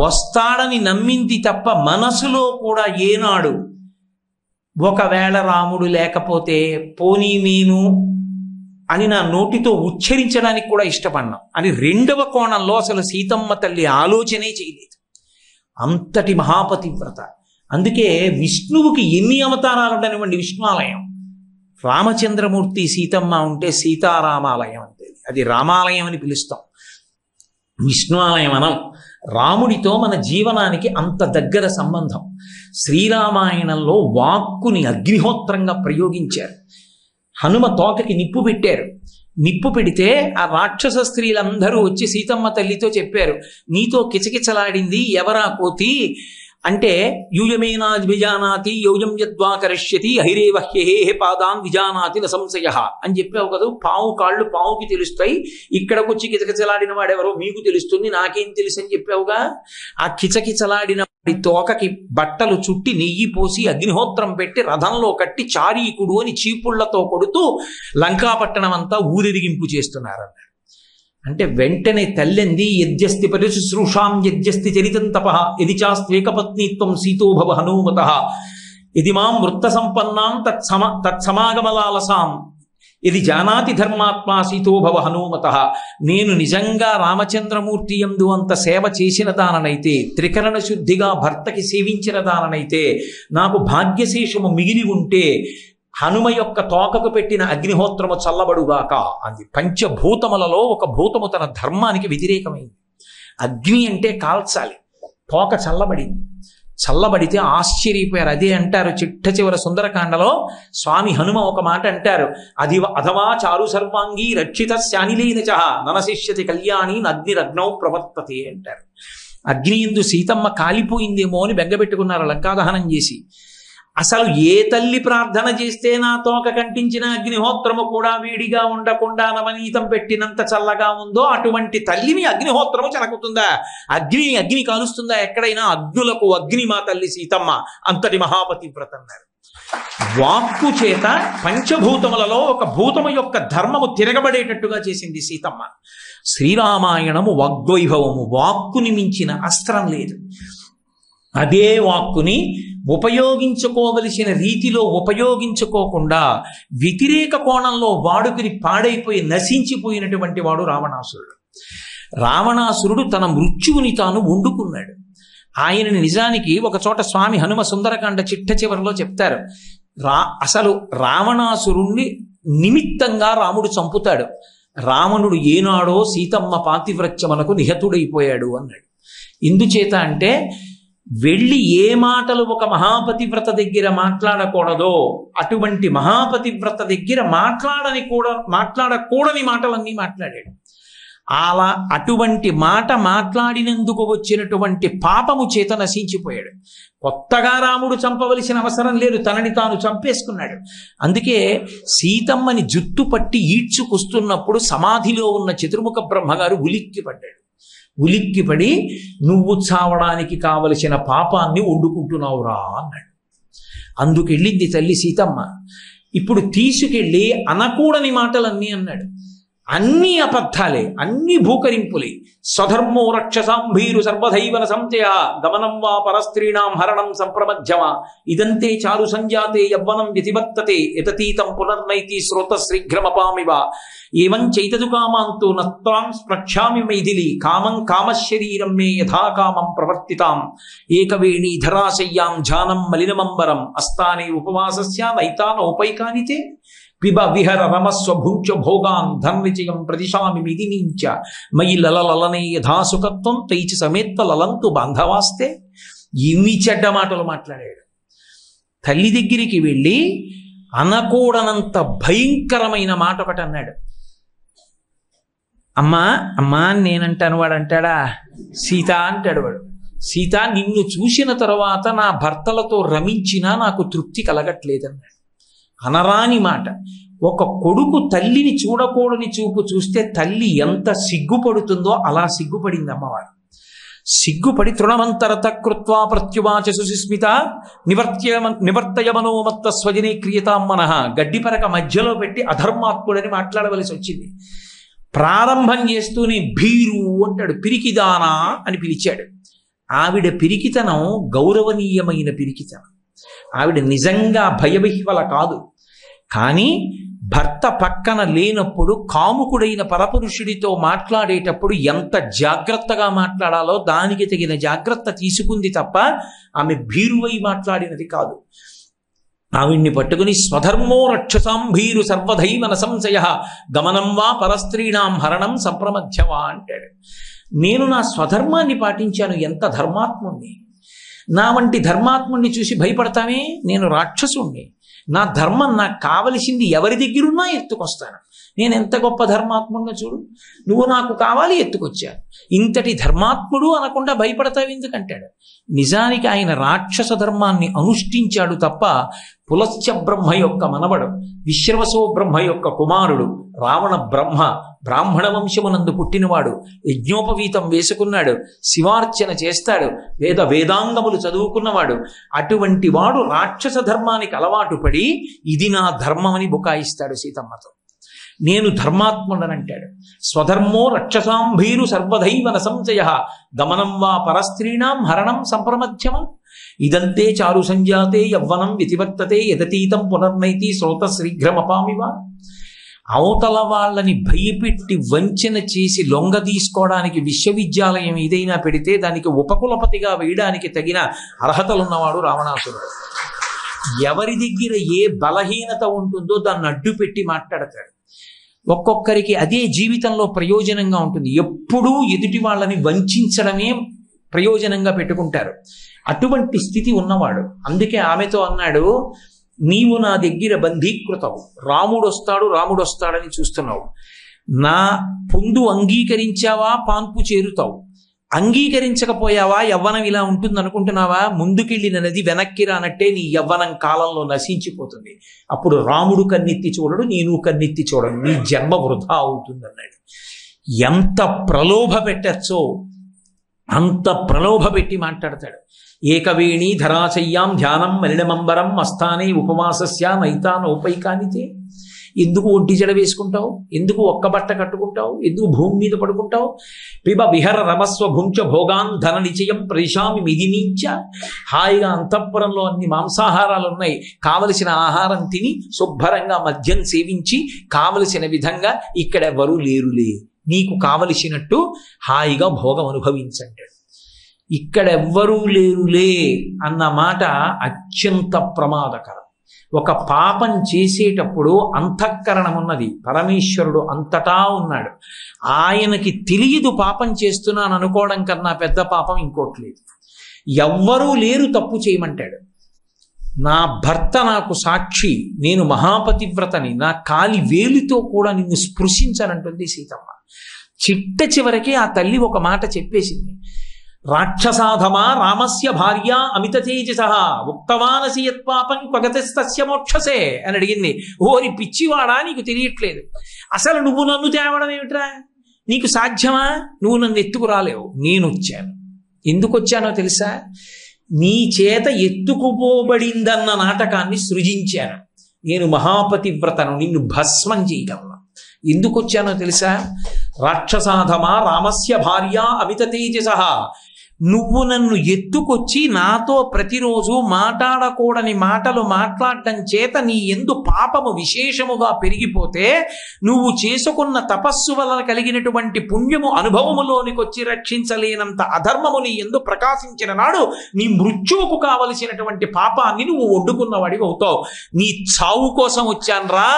వస్తాడని నమ్మింది తప్ప మనసులో కూడా ఏనాడు ఒకవేళ రాముడు లేకపోతే పోనీ నేను అని నా నోటితో ఉచ్చరించడానికి కూడా ఇష్టపడినా అని రెండవ కోణంలో అసలు సీతమ్మ తల్లి ఆలోచనే చేయలేదు. అంతటి మహాపతివ్రత. అందుకే విష్ణువుకి ఎన్ని అవతారాలు ఉండనివ్వండి, విష్ణువాలయం. రామచంద్రమూర్తి సీతమ్మ ఉంటే సీతారామాలయం అంటే అది రామాలయం అని పిలుస్తాం, విష్ణు ఆలయం అనం. రాముడితో మన జీవనానికి అంత దగ్గర సంబంధం. శ్రీరామాయణంలో వాక్కుని అగ్నిహోత్రంగా ప్రయోగించారు. హనుమ తోకకి నిప్పు పెట్టారు. నిప్పు పెడితే ఆ రాక్షస స్త్రీలందరూ వచ్చి సీతమ్మ తల్లితో చెప్పారు, నీతో కిచకిచలాడింది ఎవరా కోతి అంటే, యూయమేనా విజానాతి యోయం యద్వా కరిష్యతి హైరేవహ్యహే పాదాన్ విజానాతి న సంశయ అని చెప్పావు కదా. పావు కాళ్ళు పావుకి తెలుస్తాయి, ఇక్కడికి వచ్చి కిచకిచలాడిన వాడెవరో మీకు తెలుస్తుంది, నాకేం తెలుసు అని చెప్పావుగా. ఆ కిచకిచలాడిన వాడి తోకకి బట్టలు చుట్టి నెయ్యి పోసి అగ్నిహోత్రం పెట్టి రథంలో కట్టి చారీకుడు అని చీపుళ్లతో కొడుతూ లంకాపట్టణం అంతా ఊరిరిగింపు చేస్తున్నారన్నాడు. అంటే వెంటనే తల్లింది, యజ్జస్తి పరిశుశ్రూషాం యజ్జస్తి చరితం తపః యది చాస్త్వేకపత్నీత్వం సీతోభవ హనుమతః యది మాం వృత్త సంపన్నాం తత్సమాగమలాలసాం యది జానాతి ధర్మాత్మా సీతోభవ హనుమతః. నేను నిజంగా రామచంద్రమూర్తి యందు అంత సేవ చేసిన దాననైతే, త్రికరణ శుద్ధిగా భర్తకి సేవించిన దాననైతే, నాకు భాగ్యశేషము మిగిలి ఉంటే హనుమ యొక్క తోకకు పెట్టిన అగ్నిహోత్రము చల్లబడుగాక అంది. పంచభూతములలో ఒక భూతము తన ధర్మానికి వ్యతిరేకమైంది. అగ్ని అంటే కాల్చాలి, తోక చల్లబడింది. చల్లబడితే ఆశ్చర్యపోయారు. అదే అంటారు చిట్ట చివర సుందరకాండలో స్వామి హనుమ ఒక మాట అంటారు, అథవా చారు సర్వాంగీ రక్షిత శానిలేన చ ననశిష్యతి కళ్యాణి అగ్నిరగ్నౌ ప్రవర్తతే అంటారు. అగ్ని ఎందు సీతమ్మ కాలిపోయిందేమో అని బెంగపెట్టుకున్నారు లంకాదహనం చేసి. అసలు ఏ తల్లి ప్రార్థన చేస్తే నా తోక కంటించిన అగ్నిహోత్రము కూడా వేడిగా ఉండకుండా నవనీతం పెట్టినంత చల్లగా ఉందో అటువంటి తల్లిని అగ్నిహోత్రము చెనకుతుందా? అగ్ని కాలుస్తుందా? ఎక్కడైనా అగ్నులకు అగ్ని మా తల్లి సీతమ్మ అంతటి మహాపతివ్రత అన్నారు. వాక్కు చేత పంచభూతములలో ఒక భూతము యొక్క ధర్మము తిరగబడేటట్టుగా చేసింది సీతమ్మ. శ్రీరామాయణము వాగ్వైభవము. వాక్కుని మించిన అస్త్రం లేదు. అదే వాక్కుని ఉపయోగించుకోవలసిన రీతిలో ఉపయోగించుకోకుండా వ్యతిరేక కోణంలో వాడుకుని పాడైపోయి నశించిపోయినటువంటి వాడు రావణాసురుడు. రావణాసురుడు తన మృత్యువుని తాను వండుకున్నాడు. ఆయనని నిజానికి ఒక చోట స్వామి హనుమ సుందరకాండ చిట్ట చివరిలో చెప్తారు, అసలు రావణాసురుణ్ణి నిమిత్తంగా రాముడు చంపుతాడు. రావణుడు ఏనాడో సీతమ్మ పాతివ్రత్యమునకు నిహతుడైపోయాడు అన్నాడు. ఎందుచేత అంటే, వెళ్ళి ఏ మాటలు ఒక మహాపతివ్రత దగ్గర మాట్లాడకూడదో అటువంటి మహాపతివ్రత దగ్గర మాట్లాడకూడని మాటలన్నీ మాట్లాడాడు. అలా అటువంటి మాట మాట్లాడినందుకు వచ్చినటువంటి పాపము చేత నశించిపోయాడు. కొత్తగా రాముడు చంపవలసిన అవసరం లేదు, తనని తాను చంపేసుకున్నాడు. అందుకే సీతమ్మని జుట్టు పట్టి ఈడ్చుకొస్తున్నప్పుడు సమాధిలో ఉన్న చతుర్ముఖ బ్రహ్మగారు ఉలిక్కిపడ్డాడు. ఉలిక్కిపడి, నువ్వు చావడానికి కావలసిన పాపాన్ని వండుకుంటున్నావురా అన్నాడు. అందుకెళ్ళింది తల్లి సీతమ్మ. ఇప్పుడు తీసుకెళ్ళి అనకూడని మాటలన్నీ అన్నాడు. అన్నీ అబద్ధాలే, అన్ని భూకరింపులే. స్వధర్మో రక్షసాంభీరు సర్వధైవన సంచయ గమనం వా పరస్త్రీణాం హరణం సంప్రమధ్యమా ఇదంతే చారు సంజాతే యవ్వనం వ్యతివర్తతే యతతీతం పునర్నైతి శ్రోత శ్రీఘ్రమపామివ ఏవం చైతదు కామాంతో నత్వాం స్పృక్ష్యామి మైథిలి కామం కామశరీరం మే యథా కామం ప్రవర్తితాం ఏకవేణీ ధరాశయ్యాం ఝానం మలినమంబరం అస్తానే ఉపవాసస్య నైతానోపైకానితే పిబ విహర రమస్వ భుంచ భోగాన్ ధన్విజయం ప్రదిశామి మిదినించ మయి లలలనే యథాసుఖత్వం తైచి సమేత్వ లలంతు బాంధవాస్తే. ఇన్ని చెడ్డ మాటలు మాట్లాడాడు. తల్లి దగ్గరికి వెళ్ళి అనకూడనంత భయంకరమైన మాట ఒకటి అన్నాడు. అమ్మా అమ్మా నేనంటాను, వాడు అంటాడా? సీత అంటాడు వాడు. సీత, నిన్ను చూసిన తర్వాత నా భర్తలతో రమించినా నాకు తృప్తి కలగట్లేదన్నాడు. అనరాని మాట. ఒక కొడుకు తల్లిని చూడకూడని చూపు చూస్తే తల్లి ఎంత సిగ్గుపడుతుందో అలా సిగ్గుపడింది అమ్మవారు. సిగ్గుపడి తృణమంతరత కృత్వా ప్రత్యువాచ సుస్మిత నివర్తయ మనోమత్త స్వజనే క్రియతాం మనః. గడ్డిపరక మధ్యలో పెట్టి అధర్మాత్ముడని మాట్లాడవలసి వచ్చింది. ప్రారంభం చేస్తూనే భీరు అంటాడు, పిరికిదానా అని పిలిచాడు. ఆవిడ పిరికితనం గౌరవనీయమైన పిరికితనం. ఆవిడ నిజంగా భయవిహ్వల కాదు. కానీ భర్త పక్కన లేనప్పుడు కాముకుడైన పరపురుషుడితో మాట్లాడేటప్పుడు ఎంత జాగ్రత్తగా మాట్లాడాలో దానికి తగిన జాగ్రత్త తీసుకుంది తప్ప ఆమె భీరువై మాట్లాడినది కాదు. ఆవిడ్ని పట్టుకుని స్వధర్మో రక్షసాంభీరు సర్వధైవన సంశయ గమనం వా పరస్త్రీణాం హరణం సంప్రమధ్యవా అంటాడు. నేను నా స్వధర్మాన్ని పాటించాను, ఎంత ధర్మాత్ముణ్ణి. నా వంటి ధర్మాత్ముణ్ణి చూసి భయపడతామే? నేను రాక్షసుణ్ణి. నా ధర్మం నాకు కావలసింది ఎవరి దగ్గరున్నా ఎత్తుకొస్తాను. నేను ఎంత గొప్ప ధర్మాత్ముడిగా చూడు, నువ్వు నాకు కావాలి ఎత్తుకొచ్చాను. ఇంతటి ధర్మాత్ముడు అనకుండా భయపడతావు ఎందుకంటాడు. నిజానికి ఆయన రాక్షస ధర్మాన్ని అనుష్ఠించాడు తప్ప పులస్త్య బ్రహ్మ యొక్క మనవడు, విశ్రవసో బ్రహ్మ యొక్క కుమారుడు, రావణ బ్రహ్మ బ్రాహ్మణ వంశమునందు పుట్టినవాడు, యజ్ఞోపవీతం వేసుకున్నాడు, శివార్చన చేస్తాడు, వేదాంగములు చదువుకున్నవాడు. అటువంటి వాడు రాక్షస ధర్మానికి అలవాటు పడి ఇది నా ధర్మమని బుకాయిస్తాడు సీతమ్మతో. నేను ధర్మాత్ముడనంటాడు. స్వధర్మో రక్షసాంభీరు సర్వధైవన సంశయ గమనం వా పరస్త్రీణాం హరణం సంప్రమధ్యమ ఇదంతే చారు సంజాతే యవ్వనం వ్యతివర్తతే యదతీతం పునర్నైతి శ్రోత శీఘ్రమపామివా. అవతల వాళ్ళని భయపెట్టి వంచన చేసి లొంగ తీసుకోవడానికి విశ్వవిద్యాలయం ఏదైనా పెడితే దానికి ఉపకులపతిగా వేయడానికి తగిన అర్హతలున్నవాడు రావణాసురుడు. ఎవరి దగ్గర ఏ బలహీనత ఉంటుందో దాన్ని అడ్డు పెట్టి మాట్లాడతాడు. ఒక్కొక్కరికి అదే జీవితంలో ప్రయోజనంగా ఉంటుంది. ఎప్పుడూ ఎదుటి వాళ్ళని వంచడమే ప్రయోజనంగా పెట్టుకుంటారు. అటువంటి స్థితి ఉన్నవాడు. అందుకే ఆమెతో అన్నాడు, నీవు నా దగ్గర బంధీకృతవు, రాముడు వస్తాడని చూస్తున్నావు. నా పొందు అంగీకరించావా పాన్పు చేరుతావు, అంగీకరించకపోయావా యవ్వనం ఇలా ఉంటుంది అనుకుంటున్నావా, ముందుకెళ్ళిన నది వెనక్కి రానట్టే నీ యవ్వనం కాలంలో నశించిపోతుంది. అప్పుడు రాముడు కన్నెత్తి చూడడు, నేను కన్నెత్తి చూడడు, నీ జన్మ వృధా అవుతుంది అన్నాడు. ఎంత ప్రలోభ పెట్టచ్చో అంత ప్రలోభ పెట్టి మాట్లాడతాడు. ఏకవేణి ధరాశయ్యాం ధ్యానం మలినమంబరం మస్థానే ఉపవాసస్య నైతానోపైకానితే. ఎందుకు ఒంటి జడ వేసుకుంటావు, ఎందుకు ఒక్క బట్ట కట్టుకుంటావు, ఎందుకు భూమి మీద పడుకుంటావు. పిబ విహర రమస్వ భుంచ భోగాన్ ధన నిచయం ప్రదిశామి మిదినించ. హాయిగా అంతఃపురంలో అన్ని మాంసాహారాలు ఉన్నాయి, కావలసిన ఆహారం తిని శుభ్రంగా మద్యం సేవించి కావలసిన విధంగా ఇక్కడెవ్వరూ లేరులే, నీకు కావలసినట్టు హాయిగా భోగం అనుభవించంటాడు. ఇక్కడెవ్వరూ లేరులే అన్న మాట అత్యంత ప్రమాదకరం. ఒక పాపం చేసేటప్పుడు అంతఃకరణం ఉన్నది, పరమేశ్వరుడు అంతటా ఉన్నాడు. ఆయనకి తెలియదు పాపం చేస్తున్నాను అనుకోవడం కన్నా పెద్ద పాపం ఇంకోటి లేదు. ఎవ్వరూ లేరు తప్పు చేయమంటాడు. నా భర్త నాకు సాక్షి, నేను మహాపతివ్రతని, నా కాలి వేలితో కూడా నిన్ను స్పృశించనంటుంది సీతమ్మ. చిట్ట చివరికి ఆ తల్లి ఒక మాట చెప్పేసింది, రాక్షసాధమా రామస్య భార్య అమిత తేజస ఉక్తవానసి యత్పాపం క్వగతస్తస్య మోక్షసే అని అడిగింది. ఓరి పిచ్చివాడా, నీకు తెలియట్లేదు, అసలు నువ్వు నన్ను తేవడం ఏమిట్రా, నీకు సాధ్యమా, నువ్వు నన్ను ఎత్తుకురాలేవు, నేను వచ్చాను. ఎందుకు వచ్చానో తెలుసా, నీ చేత ఎత్తుకుపోబడిందన్న నాటకాన్ని సృజించాను. నేను మహాపతివ్రతను, నిన్ను భస్మం చేయగలను. ఎందుకు వచ్చానో తెలుసా, రాక్షసాధమా రామస్య భార్య అమిత తేజస, నువ్వు నన్ను ఎత్తుకొచ్చి నాతో ప్రతిరోజు మాట్లాడకూడని మాటలు మాట్లాడటం చేత నీ యందు పాపము విశేషముగా పెరిగిపోతే, నువ్వు చేసుకున్న తపస్సు వలన కలిగినటువంటి పుణ్యము అనుభవములోనికి వచ్చి రక్షించలేనంత అధర్మము నీ యందు ప్రకాశించిన నాడు నీ మృత్యువుకు కావలసినటువంటి పాపాన్ని నువ్వు ఒడ్డుకున్నవాడివి అవుతావు. నీ చావు కోసం వచ్చాన్రా,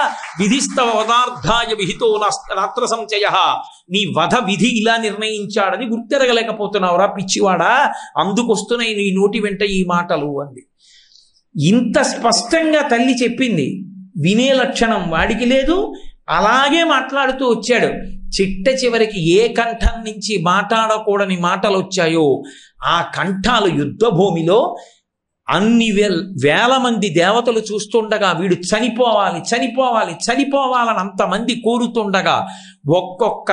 విధిస్తవ వదార్థాయ విహితో నాత్ర సంశయ, నీ వధ విధి ఇలా నిర్ణయించాడని గుర్తెరగలేకపోతున్నావురా పిచ్చివాడా, అందుకొస్తున్నాయి నీ నోటి వెంట ఈ మాటలు అంది. ఇంత స్పష్టంగా తల్లి చెప్పింది, వినే లక్షణం వాడికి లేదు, అలాగే మాట్లాడుతూ వచ్చాడు. చిట్ట చివరికి ఏ కంఠం నుంచి మాట్లాడకూడని మాటలు వచ్చాయో ఆ కంఠాలు యుద్ధ భూమిలో అన్ని వేల మంది దేవతలు చూస్తుండగా, వీడు చనిపోవాలని అంతమంది కోరుతుండగా ఒక్కొక్క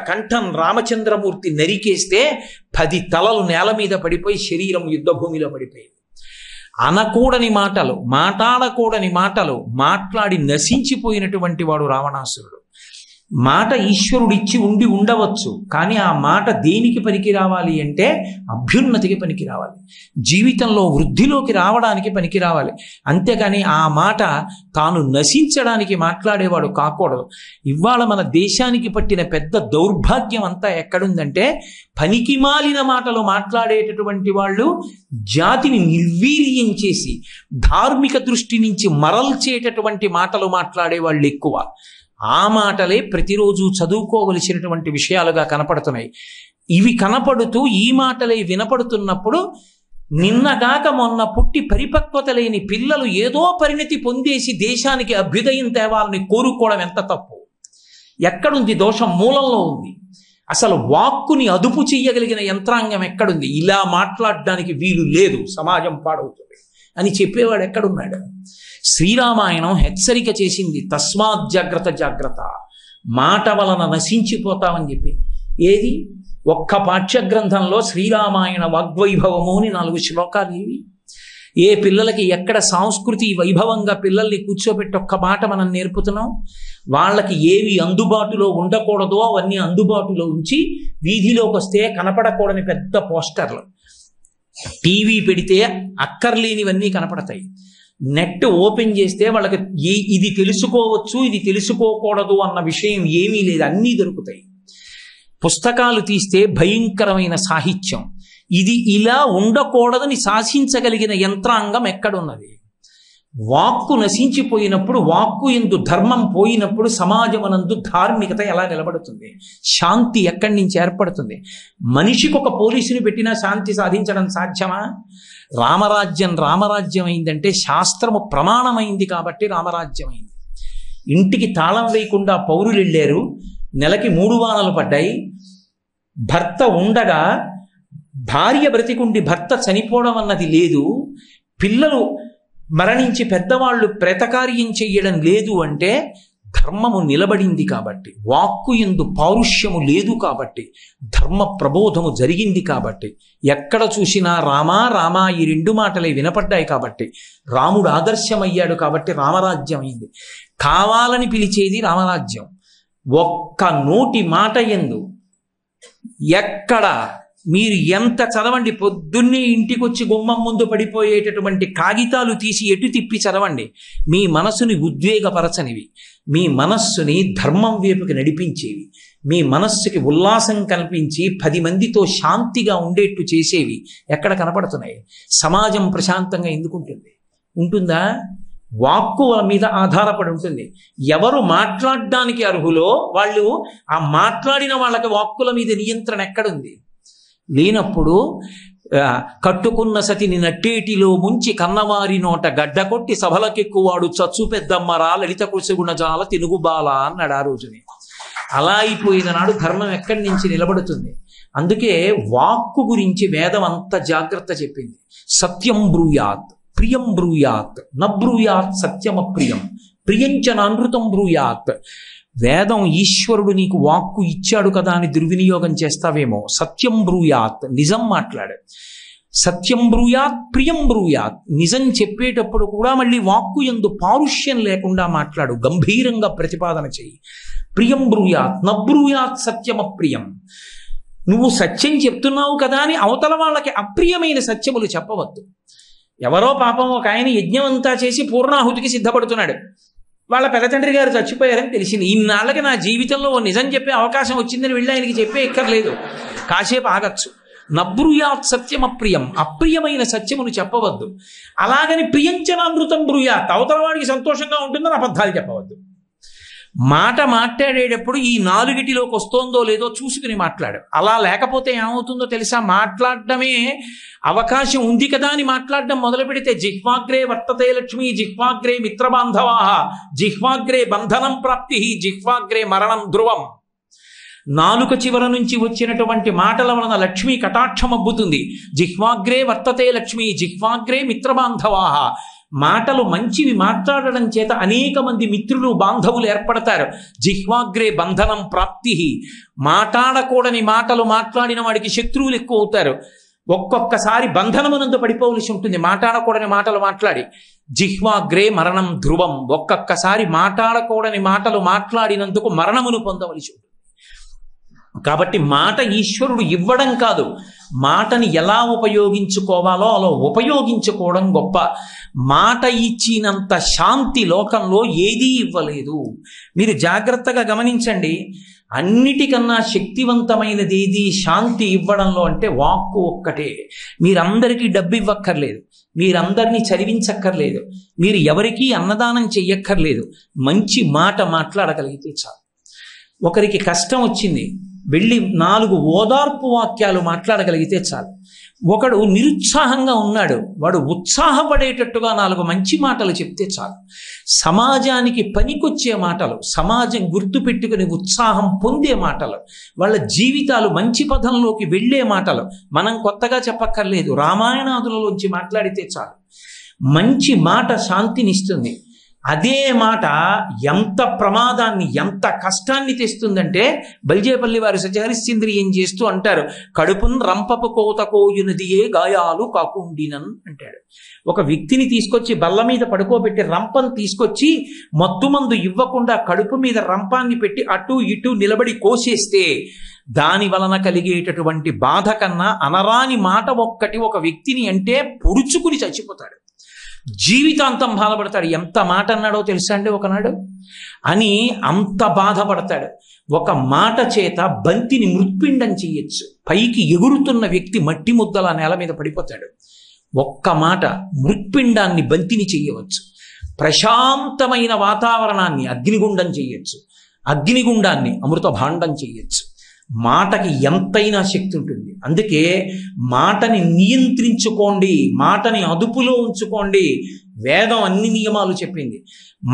కంఠం రామచంద్రమూర్తి నరికేస్తే 10 తలలు నేల మీద పడిపోయి శరీరం యుద్ధ భూమిలో పడిపోయింది. అనకూడని మాటలు, మాట్లాడకూడని మాటలు మాట్లాడి నశించిపోయినటువంటి వాడు రావణాసురుడు. మాట ఈశ్వరుడిచ్చి ఉండి ఉండవచ్చు, కానీ ఆ మాట దేనికి పనికి రావాలి అంటే అభ్యున్నతికి పనికి రావాలి, జీవితంలో వృద్ధిలోకి రావడానికి పనికి రావాలి. అంతేగాని ఆ మాట తాను నశించడానికి మాట్లాడేవాడు కాకూడదు. ఇవాళ మన దేశానికి పట్టిన పెద్ద దౌర్భాగ్యం అంతా ఎక్కడుందంటే, పనికి మాలిన మాటలు మాట్లాడేటటువంటి వాళ్ళు జాతిని నిర్వీర్యం చేసి ధార్మిక దృష్టి నుంచి మరల్చేటటువంటి మాటలు మాట్లాడే వాళ్ళు ఎక్కువ. ఆ మాటలే ప్రతిరోజు చదువుకోవలసినటువంటి విషయాలుగా కనపడుతున్నాయి. ఇవి కనపడుతూ ఈ మాటలే వినపడుతున్నప్పుడు నిన్నగాక మొన్న పుట్టి పరిపక్వత లేని పిల్లలు ఏదో పరిణతి పొందేసి దేశానికి అభ్యుదయం తేవాలని కోరుకోవడం ఎంత తప్పు? ఎక్కడుంది దోషం? మూలంలో ఉంది. అసలు వాక్కుని అదుపు చెయ్యగలిగిన యంత్రాంగం ఎక్కడుంది? ఇలా మాట్లాడడానికి వీలు లేదు, సమాజం పాడవుతుంది అని చెప్పేవాడు ఎక్కడున్నాడు? శ్రీరామాయణం హెచ్చరిక చేసింది, తస్మాత్ జాగ్రత్త జాగ్రత్త, మాట వలన నశించిపోతామని చెప్పి. ఏది? ఒక్క పాఠ్యగ్రంథంలో శ్రీరామాయణ వాగ్వైభవము అని 4 శ్లోకాలు ఇవి. ఏ పిల్లలకి ఎక్కడ సంస్కృతి వైభవంగా పిల్లల్ని కూర్చోబెట్టి ఒక్క మాట మనం నేర్పుతున్నాం? వాళ్ళకి ఏవి అందుబాటులో ఉండకూడదో అవన్నీ అందుబాటులో ఉంచి వీధిలోకి వస్తే కనపడకూడని పెద్ద పోస్టర్లు, టీవీ పెడితే అక్కర్లేనివన్నీ కనపడతాయి, నెట్ ఓపెన్ చేస్తే వాళ్ళకి ఇది తెలుసుకోవచ్చు ఇది తెలుసుకోకూడదు అన్న విషయం ఏమీ లేదు, అన్నీ దొరుకుతాయి. పుస్తకాలు తీస్తే భయంకరమైన సాహిత్యం. ఇది ఇలా ఉండకూడదని శాసించగలిగిన యంత్రాంగం ఎక్కడున్నది? వాక్కు నశించిపోయినప్పుడు, వాక్కు యందు ధర్మం పోయినప్పుడు సమాజమనందు ధార్మికత ఎలా నిలబడుతుంది? శాంతి ఎక్కడి నుంచి ఏర్పడుతుంది? మనిషికి ఒక పోలీసుని పెట్టినా శాంతి సాధించడం సాధ్యమా? రామరాజ్యం అయిందంటే శాస్త్రము ప్రమాణమైంది కాబట్టి రామరాజ్యం అయింది. ఇంటికి తాళం వేయకుండా పౌరులు వెళ్ళారు, నెలకి 3 వానలు పడ్డాయి, భర్త ఉండగా భార్య బ్రతికుండి భర్త చనిపోవడం అన్నది లేదు, పిల్లలు మరణించి పెద్దవాళ్ళు ప్రేతకార్యం చెయ్యడం లేదు అంటే ధర్మము నిలబడింది కాబట్టి, వాక్కు యందు పౌరుష్యము లేదు కాబట్టి, ధర్మ ప్రబోధము జరిగింది కాబట్టి, ఎక్కడ చూసినా రామా రామా ఈ 2 మాటలే వినపడ్డాయి కాబట్టి, రాముడు ఆదర్శమయ్యాడు కాబట్టి రామరాజ్యం అయింది. కావాలని పిలిచేది రామరాజ్యం. ఒక్క నోటి మాట యందు ఎక్కడ మీరు ఎంత చదవండి, పొద్దున్నే ఇంటికి వచ్చి గుమ్మం ముందు పడిపోయేటటువంటి కాగితాలు తీసి ఎటు తిప్పి చదవండి, మీ మనసుని ఉద్వేగపరచనివి, మీ మనస్సుని ధర్మం వైపుకి నడిపించేవి, మీ మనస్సుకి ఉల్లాసం కల్పించి 10 మందితో శాంతిగా ఉండేట్టు చేసేవి ఎక్కడ కనపడుతున్నాయి? సమాజం ప్రశాంతంగా ఎందుకు ఉంటుంది? ఉంటుందా? వాక్కు మీద ఆధారపడి ఉంటుంది. ఎవరు మాట్లాడడానికి అర్హులో వాళ్ళు, ఆ మాట్లాడిన వాళ్ళకి వాక్కుల మీద నియంత్రణ ఎక్కడుంది? లేనప్పుడు కట్టుకున్న సతిని నట్టేటిలో ముంచి కన్నవారి నోట గడ్డ కొట్టి సభలకెక్కువాడు చచ్చు పెద్దమ్మరా లలిత కుసుగుణజాల తినుగుబాల అన్నాడు ఆ రోజుని. అలా అయిపోయిన నాడు ధర్మం ఎక్కడి నుంచి నిలబడుతుంది? అందుకే వాక్కు గురించి వేదం అంత జాగ్రత్త చెప్పింది. సత్యం బ్రూయాత్ ప్రియం బ్రూయాత్ నబ్రూయాత్ సత్యమప్రియం ప్రియంచ నానృతం బ్రూయాత్. వేదం ఈశ్వరుడు నీకు వాక్కు ఇచ్చాడు కదా అని దుర్వినియోగం చేస్తావేమో. సత్యం బ్రూయాత్, నిజం మాట్లాడు. సత్యం బ్రూయాత్ ప్రియం బ్రూయాత్, నిజం చెప్పేటప్పుడు కూడా మళ్ళీ వాక్కు యందు పారుష్యం లేకుండా మాట్లాడు, గంభీరంగా ప్రతిపాదన చెయ్యి. ప్రియం బ్రూయాత్ నబ్రూయాత్ సత్యమప్రియం. నువ్వు సత్యం చెప్తున్నావు కదా అని అవతల వాళ్ళకి అప్రియమైన సత్యములు చెప్పవద్దు. ఎవరో పాపం ఒక ఆయన యజ్ఞం అంతా చేసి పూర్ణాహుతికి సిద్ధపడుతున్నాడు, వాళ్ళ పెద్దతండ్రి గారు చచ్చిపోయారని తెలిసింది. ఇన్నాళ్ళకి నా జీవితంలో ఓ నిజం చెప్పే అవకాశం వచ్చిందని వెళ్ళి ఆయనకి చెప్పే ఎక్కర్లేదు, కాసేపు ఆగచ్చు. నబ్రూయాత్ సత్యమప్రియం, అప్రియమైన సత్యమును చెప్పవద్దు. అలాగని ప్రియంచనామృతం బ్రూయాత్, అవతల వాడికి సంతోషంగా ఉంటుందని అబద్ధాలు చెప్పవద్దు. మాట మాట్లాడేటప్పుడు ఈ 4టిలోకి వస్తోందో లేదో చూసుకుని మాట్లాడు. అలా లేకపోతే ఏమవుతుందో తెలుసా? మాట్లాడడమే అవకాశం ఉంది కదా అని మాట్లాడడం మొదలు పెడితే జిహ్వాగ్రే వర్తతే లక్ష్మి, జిహ్వాగ్రే మిత్రబాంధవా, జిహ్వాగ్రే బంధనం ప్రాప్తి, జిహ్వాగ్రే మరణం ధ్రువం. నాలుక చివర నుంచి వచ్చినటువంటి మాటల వలన లక్ష్మి కటాక్షం అబ్బుతుంది. జిహ్వాగ్రే వర్తతే లక్ష్మి, జిహ్వాగ్రే మిత్రబాంధవా. మాటలు మంచివి మాట్లాడడం చేత అనేక మంది మిత్రులు బాంధవులు ఏర్పడతారు. జిహ్వాగ్రే బంధనం ప్రాప్తి. మాట్లాడకూడని మాటలు మాట్లాడిన వాడికి శత్రువులు ఎక్కువ అవుతారు. ఒక్కొక్కసారి బంధనమునందు పడిపోవలసి ఉంటుంది మాట్లాడకూడని మాటలు మాట్లాడి. జిహ్వాగ్రే మరణం ధ్రువం, ఒక్కొక్కసారి మాట్లాడకూడని మాటలు మాట్లాడినందుకు మరణమును పొందవలసి ఉంటుంది. కాబట్టి మాట ఈశ్వరుడు ఇవ్వడం కాదు, మాటని ఎలా ఉపయోగించుకోవాలో అలా ఉపయోగించుకోవడం గొప్ప. మాట ఇచ్చినంత శాంతి లోకంలో ఏదీ ఇవ్వలేదు. మీరు జాగ్రత్తగా గమనించండి. అన్నిటికన్నా శక్తివంతమైనది ఏది శాంతి ఇవ్వడంలో అంటే వాక్కు ఒక్కటే. మీరందరికీ డబ్బు ఇవ్వక్కర్లేదు, మీరందరినీ చదివించక్కర్లేదు, మీరు ఎవరికీ అన్నదానం చెయ్యక్కర్లేదు. మంచి మాట మాట్లాడగలిగితే చాలు. ఒకరికి కష్టం వచ్చింది, వెళ్ళి 4 ఓదార్పు వాక్యాలు మాట్లాడగలిగితే చాలు. ఒకడు నిరుత్సాహంగా ఉన్నాడు, వాడు ఉత్సాహపడేటట్టుగా 4 మంచి మాటలు చెప్తే చాలు. సమాజానికి పనికొచ్చే మాటలు, సమాజం గుర్తుపెట్టుకుని ఉత్సాహం పొందే మాటలు, వాళ్ళ జీవితాలు మంచి పదంలోకి వెళ్ళే మాటలు మనం కొత్తగా చెప్పక్కర్లేదు, రామాయణాదులలోంచి మాట్లాడితే చాలు. మంచి మాట శాంతినిస్తుంది. అదే మాట ఎంత ప్రమాదాన్ని, ఎంత కష్టాన్ని తెస్తుందంటే బల్జేపల్లి వారు సత్యహరిశ్చంద్రియం చేస్తూ అంటారు, కడుపున్ రంపపు కోత కోయునదియే గాయాలు కాకుండినన్ అంటాడు. ఒక వ్యక్తిని తీసుకొచ్చి బల్ల మీద పడుకోబెట్టి రంపం తీసుకొచ్చి మత్తుమందు ఇవ్వకుండా కడుపు మీద రంపాన్ని పెట్టి అటు ఇటు నిలబడి కోసేస్తే దాని వలన కలిగేటటువంటి బాధ కన్నా అనరాని మాట ఒక్కటి ఒక వ్యక్తిని అంటే పొడుచుకుని చచ్చిపోతాడు, జీవితాంతం బాధపడతాడు. ఎంత మాట అన్నాడో తెలుసా అండి ఒకనాడు అని, అంత బాధపడతాడు. ఒక మాట చేత బంతిని మృత్పిండం చెయ్యొచ్చు, పైకి ఎగురుతున్న వ్యక్తి మట్టి ముద్దల నేల మీద పడిపోతాడు. ఒక్క మాట మృత్పిండాన్ని బంతిని చెయ్యవచ్చు. ప్రశాంతమైన వాతావరణాన్ని అగ్నిగుండం చెయ్యొచ్చు, అగ్నిగుండాన్ని అమృత భాండం చెయ్యొచ్చు. మాటకి ఎంతైనా శక్తి ఉంటుంది. అందుకే మాటని నియంత్రించుకోండి, మాటని అదుపులో ఉంచుకోండి. వేదం అన్ని నియమాలు చెప్పింది.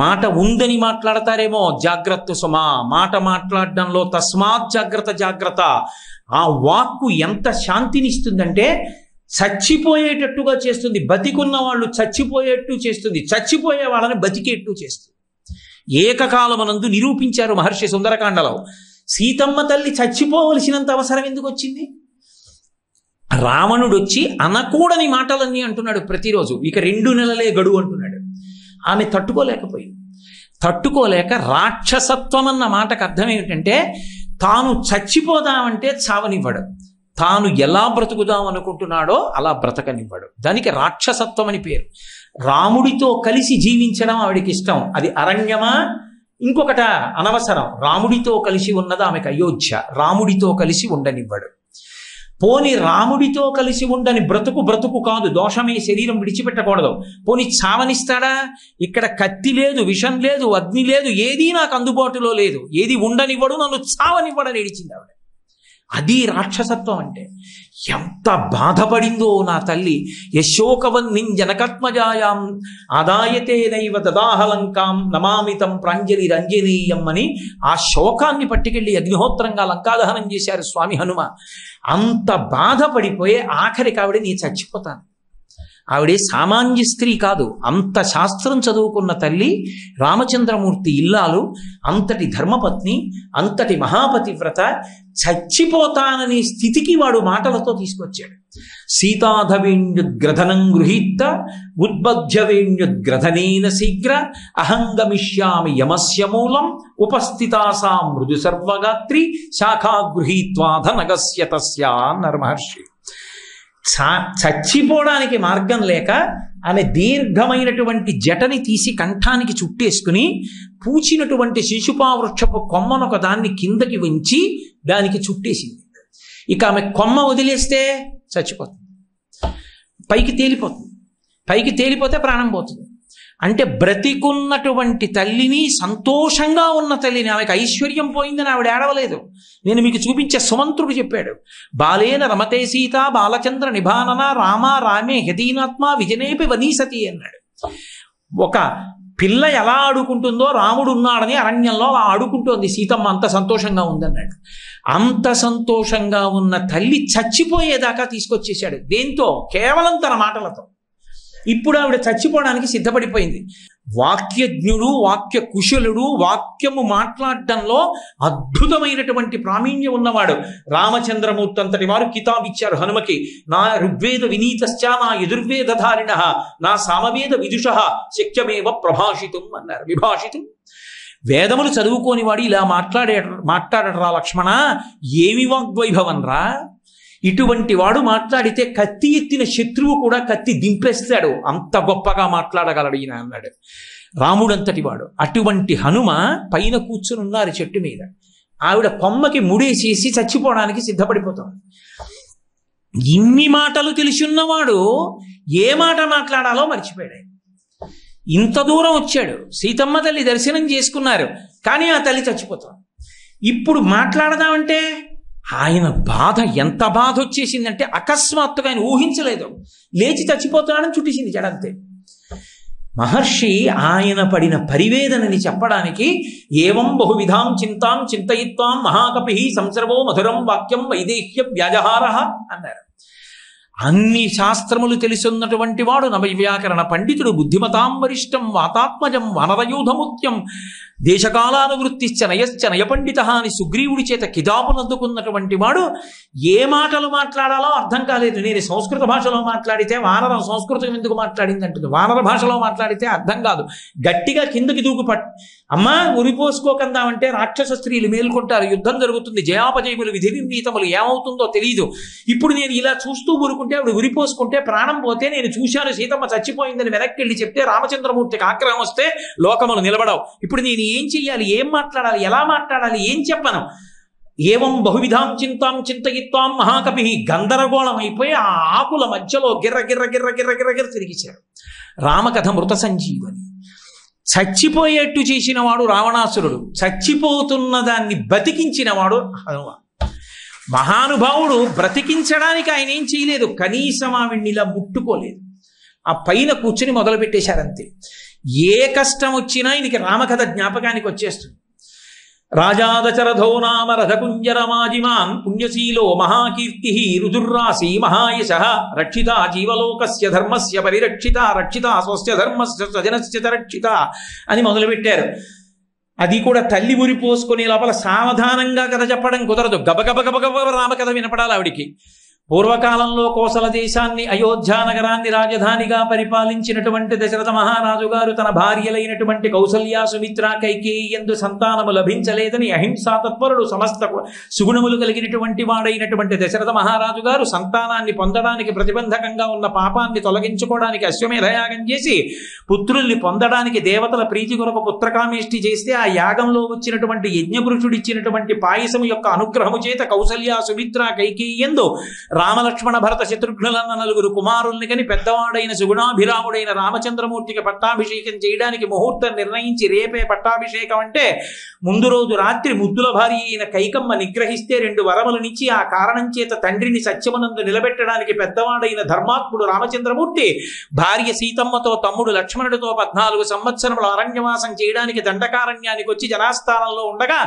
మాట ఉందని మాట్లాడతారేమో, జాగ్రత్త సుమా. మాట మాట్లాడడంలో తస్మాత్ జాగ్రత్త జాగ్రత్త. ఆ వాక్కు ఎంత శాంతినిస్తుందంటే చచ్చిపోయేటట్టుగా చేస్తుంది, బతికున్న వాళ్ళు చచ్చిపోయేట్టు చేస్తుంది, చచ్చిపోయే వాళ్ళని బతికేట్టు చేస్తుంది. ఏకకాలమనందు నిరూపించారు మహర్షి సుందరకాండలో. సీతమ్మ తల్లి చచ్చిపోవలసినంత అవసరం ఎందుకు వచ్చింది? రావణుడు వచ్చి అనకూడని మాటలన్నీ అంటున్నాడు ప్రతిరోజు, ఇక 2 నెలలే గడువు అంటున్నాడు. ఆమె తట్టుకోలేక రాక్షసత్వం అన్న మాటకు అర్థం ఏమిటంటే తాను చచ్చిపోదామంటే చావనివ్వడు, తాను ఎలా బ్రతుకుదాం అనుకుంటున్నాడో అలా బ్రతకనివ్వడు. దానికి రాక్షసత్వం అని పేరు. రాముడితో కలిసి జీవించడం ఆవిడికి ఇష్టం, అది అరణ్యమా ఇంకొకట అనవసరం. రాముడితో కలిసి ఉన్నది ఆమెకు అయోధ్య, రాముడితో కలిసి ఉండనివ్వడు. పోని రాముడితో కలిసి ఉండని బ్రతుకు కాదు, దోషమే, శరీరం విడిచిపెట్టకూడదు. పోని చావనిస్తాడా? ఇక్కడ కత్తి లేదు, విషం లేదు, అగ్ని లేదు, ఏదీ నాకు అందుబాటులో లేదు, ఏది ఉండనివ్వడు, నన్ను చావనివ్వడని ఏడిచింది ఆవిడ. అది రాక్షసత్వం అంటే. ఎంత బాధపడిందో నా తల్లి. యశోకవన్నిం జనకత్మజాయాం ఆదాయతే నైవ దదాహలంకాం నమామితం ప్రాంజలి రంజనీయం అని ఆ శోకాన్ని పట్టుకెళ్ళి అగ్నిహోత్రంగా లంకాదహనం చేశారు స్వామి హనుమ. అంత బాధపడిపోయే ఆఖరికి ఆవిడ నీ చచ్చిపోతాను. ఆవిడే సామాన్య స్త్రీ కాదు, అంత శాస్త్రం చదువుకున్న తల్లి, రామచంద్రమూర్తి ఇల్లాలు, అంతటి ధర్మపత్ని, అంతటి మహాపతివ్రత. చచ్చిపోతాననే స్థితికి వాడు మాటలతో తీసుకొచ్చాడు. సీతాధవేణ్యుద్గ్రధనం గృహీత ఉద్బధ్యవేణ్యుద్గ్రధనేన శీఘ్ర అహంగమిష్యామి యమస్య మూలం ఉపస్థితాసా మృదు సర్వగాత్రి శాఖా గృహీత్వాధ నగస్య తస్యా అన్నారు మహర్షి. చచ్చిపోవడానికి మార్గం లేక ఆమె దీర్ఘమైనటువంటి జటని తీసి కంఠానికి చుట్టేసుకుని పూచినటువంటి శిశుపావృక్షపు కొమ్మనొక దాన్ని కిందకి వంచి దానికి చుట్టేసింది. ఇక ఆమె కొమ్మ వదిలేస్తే చచ్చిపోతుంది, పైకి తేలిపోతే ప్రాణం పోతుంది. అంటే బ్రతికున్నటువంటి తల్లిని, సంతోషంగా ఉన్న తల్లిని, ఆమెకు ఐశ్వర్యం పోయిందని ఆవిడ ఏడవలేదు. నేను మీకు చూపించే సుమంత్రుడు చెప్పాడు, బాలేన రమతే సీత బాలచంద్ర నిభానన రామ రామే హృదీనాత్మ విజనేపి వనీసతి అన్నాడు. ఒక పిల్ల ఎలా ఆడుకుంటుందో రాముడు ఉన్నాడని అరణ్యంలో అలా ఆడుకుంటోంది సీతమ్మ, అంత సంతోషంగా ఉందన్నాడు. అంత సంతోషంగా ఉన్న తల్లి చచ్చిపోయేదాకా తీసుకొచ్చేశాడు. దేంతో? కేవలం తన మాటలతో. ఇప్పుడు ఆవిడ చచ్చిపోవడానికి సిద్ధపడిపోయింది. వాక్యజ్ఞుడు, వాక్య కుశలుడు, వాక్యము మాట్లాడడంలో అద్భుతమైనటువంటి ప్రావీణ్యం ఉన్నవాడు రామచంద్రమూర్తి అంతటి వారు కితాబ్ ఇచ్చారు హనుమకి. నా ఋగ్వేద వినీతశ్చ నా యజుర్వేదధారిణ నా సామవేద విదుష శక్యమేవ ప్రభాషితం అన్నారు. విభాషితం. వేదములు చదువుకోని వాడు ఇలా మాట్లాడరా లక్ష్మణ, ఏమి వాగ్వైభవం రా. ఇటువంటి వాడు మాట్లాడితే కత్తి ఎత్తిన శత్రువు కూడా కత్తి దింపేస్తాడు, అంత గొప్పగా మాట్లాడగలడు ఈయన అన్నాడు. రాముడంతటి వాడు. అటువంటి హనుమ పైన కూర్చుని ఉన్నారు చెట్టు మీద. ఆవిడ కొమ్మకి ముడేసేసి చచ్చిపోవడానికి సిద్ధపడిపోతాడు. ఇన్ని మాటలు తెలిసి ఉన్నవాడు ఏ మాట మాట్లాడాలో మర్చిపోయాడు. ఇంత దూరం వచ్చాడు, సీతమ్మ తల్లి దర్శనం చేసుకున్నారు, కానీ ఆ తల్లి చచ్చిపోతాడు. ఇప్పుడు మాట్లాడదామంటే ఆయన బాధ ఎంత బాధ వచ్చేసిందంటే అకస్మాత్తుగా ఆయన ఊహించలేదు, లేచి చచ్చిపోతున్నాడని చుట్టేసింది జడంతే. మహర్షి ఆయన పడిన పరివేదనని చెప్పడానికి ఏవం బహువిధాం చింతాం చింతయిత్వాం మహాకపి సంసర్వో మధురం వాక్యం వైదేహ్య వ్యాజహార అన్నారు. అన్ని శాస్త్రములు తెలిసిన్నటువంటి వాడు నవవ్యాకరణ పండితుడు, బుద్ధిమతాం వరిష్టం వాతాత్మజం వానరయూధముత్యం దేశకాలానువృత్తిశ్చ నయశ్చ నయపండిత అని సుగ్రీవుడి చేత కితాబునందుకున్నటువంటి వాడు ఏ మాటలు మాట్లాడాలో అర్థం కాలేదు. నేను సంస్కృత భాషలో మాట్లాడితే వానరం సంస్కృతం ఎందుకు మాట్లాడింది అంటుంది, వానర భాషలో మాట్లాడితే అర్థం కాదు. గట్టిగా కిందకి దూకు అమ్మా ఉరిపోసుకోకందామంటే రాక్షస స్త్రీలు మేల్కొంటారు, యుద్ధం జరుగుతుంది, జయాపజయములు విధి నిర్ణీతములు ఏమవుతుందో తెలియదు. ఇప్పుడు నేను ఇలా చూస్తూ ఊరుకుంటే ఆవిడ ఉరిపోసుకుంటే ప్రాణం పోతే, నేను చూశాను సీతమ్మ చచ్చిపోయిందని వెనక్కి వెళ్ళి చెప్తే రామచంద్రమూర్తికి ఆగ్రహం వస్తే లోకములు నిలబడవు. ఇప్పుడు నేను ఏం చెయ్యాలి, ఏం మాట్లాడాలి, ఎలా మాట్లాడాలి, ఏం చెప్పను. ఏవం బహువిధాం చింతాం చింతయిత్వాం మహాకపి గందరగోళం అయిపోయి ఆ ఆకుల మధ్యలో గిర్ర గిర్ర గిర్ర గిర్ర గిర్ర గిర్ర తిరిగిశారు. రామకథ మృత సంజీవని. చచ్చిపోయేట్టు చేసినవాడు రావణాసురుడు, చచ్చిపోతున్న దాన్ని బతికించినవాడు హనుమ. మహానుభావుడు బ్రతికించడానికి ఆయన ఏం చేయలేదు, కనీసం ఆవిడ్ని ఇలా ముట్టుకోలేదు, ఆ పైన కూర్చుని మొదలు పెట్టేశారంతే. ఏ కష్టం వచ్చినా ఈయనకి రామకథ జ్ఞాపకానికి వచ్చేస్తుంది. రాజాదశరథో నామ రథకుంజరమాజిమాన్ పుణ్యశీలో మహాకీర్తి రుజుర్రాసి మహాయశ రక్షిత జీవలోకస్య ధర్మస్య పరిరక్షిత రక్షిత స్వస్య ధర్మస్య స్వజనస్య రక్షిత అని మొదలుపెట్టారు. అది కూడా తల్లి ఉరిపోసుకునే లోపల సావధానంగా కథ చెప్పడం కుదరదు, గబగబ గబగబ రామకథ వినపడాలి ఆవిడికి. పూర్వకాలంలో కోసల దేశాన్ని అయోధ్యా నగరాన్ని రాజధానిగా పరిపాలించినటువంటి దశరథ మహారాజు గారు తన భార్యలైనటువంటి కౌసల్య సుమిత్ర కైకేయి యందు సంతానము లభించలేదని అహింసా తత్పరుడు సమస్త సుగుణములు కలిగినటువంటి వాడైనటువంటి దశరథ మహారాజు గారు సంతానాన్ని పొందడానికి ప్రతిబంధకంగా ఉన్న పాపాన్ని తొలగించుకోవడానికి అశ్వమేధయాగం చేసి పుత్రుల్ని పొందడానికి దేవతల ప్రీతి కొరకు పుత్రకామేష్టి చేస్తే ఆ యాగంలో వచ్చినటువంటి యజ్ఞపురుషుడు ఇచ్చినటువంటి పాయసము యొక్క అనుగ్రహము చేత కౌసల్య సుమిత్ర కైకేయి యందు రామలక్ష్మణ భరత శత్రుఘ్నులన్న నలుగురు కుమారుల్ని కని పెద్దవాడైన సుగుణాభిరాముడైన రామచంద్రమూర్తికి పట్టాభిషేకం చేయడానికి ముహూర్తం నిర్ణయించి రేపే పట్టాభిషేకం అంటే ముందు రోజు రాత్రి ముద్దుల భార్య అయిన కైకమ్మ నిగ్రహిస్తే 2 వరములనిచ్చి ఆ కారణం చేత తండ్రిని సత్యమునందు నిలబెట్టడానికి పెద్దవాడైన ధర్మాత్ముడు రామచంద్రమూర్తి భార్య సీతమ్మతో తమ్ముడు లక్ష్మణుడితో 14 సంవత్సరముల అరణ్యవాసం చేయడానికి దండకారణ్యానికి వచ్చి జనాస్థానంలో ఉండగా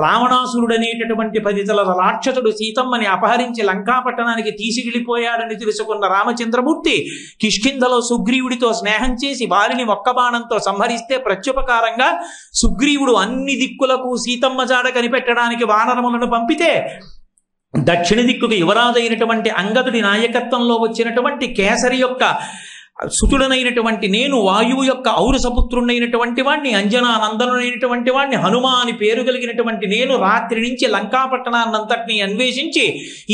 రావణాసురుడు అనేటటువంటి 10 తలల రాక్షసుడు సీతమ్మని అపహరించి లంకాపట్టణానికి తీసుకెళ్లిపోయాడని తెలుసుకున్న రామచంద్రమూర్తి కిష్కింధలో సుగ్రీవుడితో స్నేహం చేసి వారిని ఒక్క బాణంతో సంహరిస్తే ప్రత్యుపకారంగా సుగ్రీవుడు అన్ని దిక్కులకు సీతమ్మ జాడ కనిపెట్టడానికి వానరములను పంపితే దక్షిణ దిక్కుకు యువరాజైనటువంటి అంగదుడి నాయకత్వంలో వచ్చినటువంటి కేసరి యొక్క సుతుడనైనటువంటి నేను, వాయువు యొక్క ఔరసపుత్రుడైనటువంటి వాడిని, అంజనా నందనుడైనటువంటి వాడిని, హనుమ అని పేరు కలిగినటువంటి నేను రాత్రి నుంచి లంకాపట్టణాన్నంతటినీ అన్వేషించి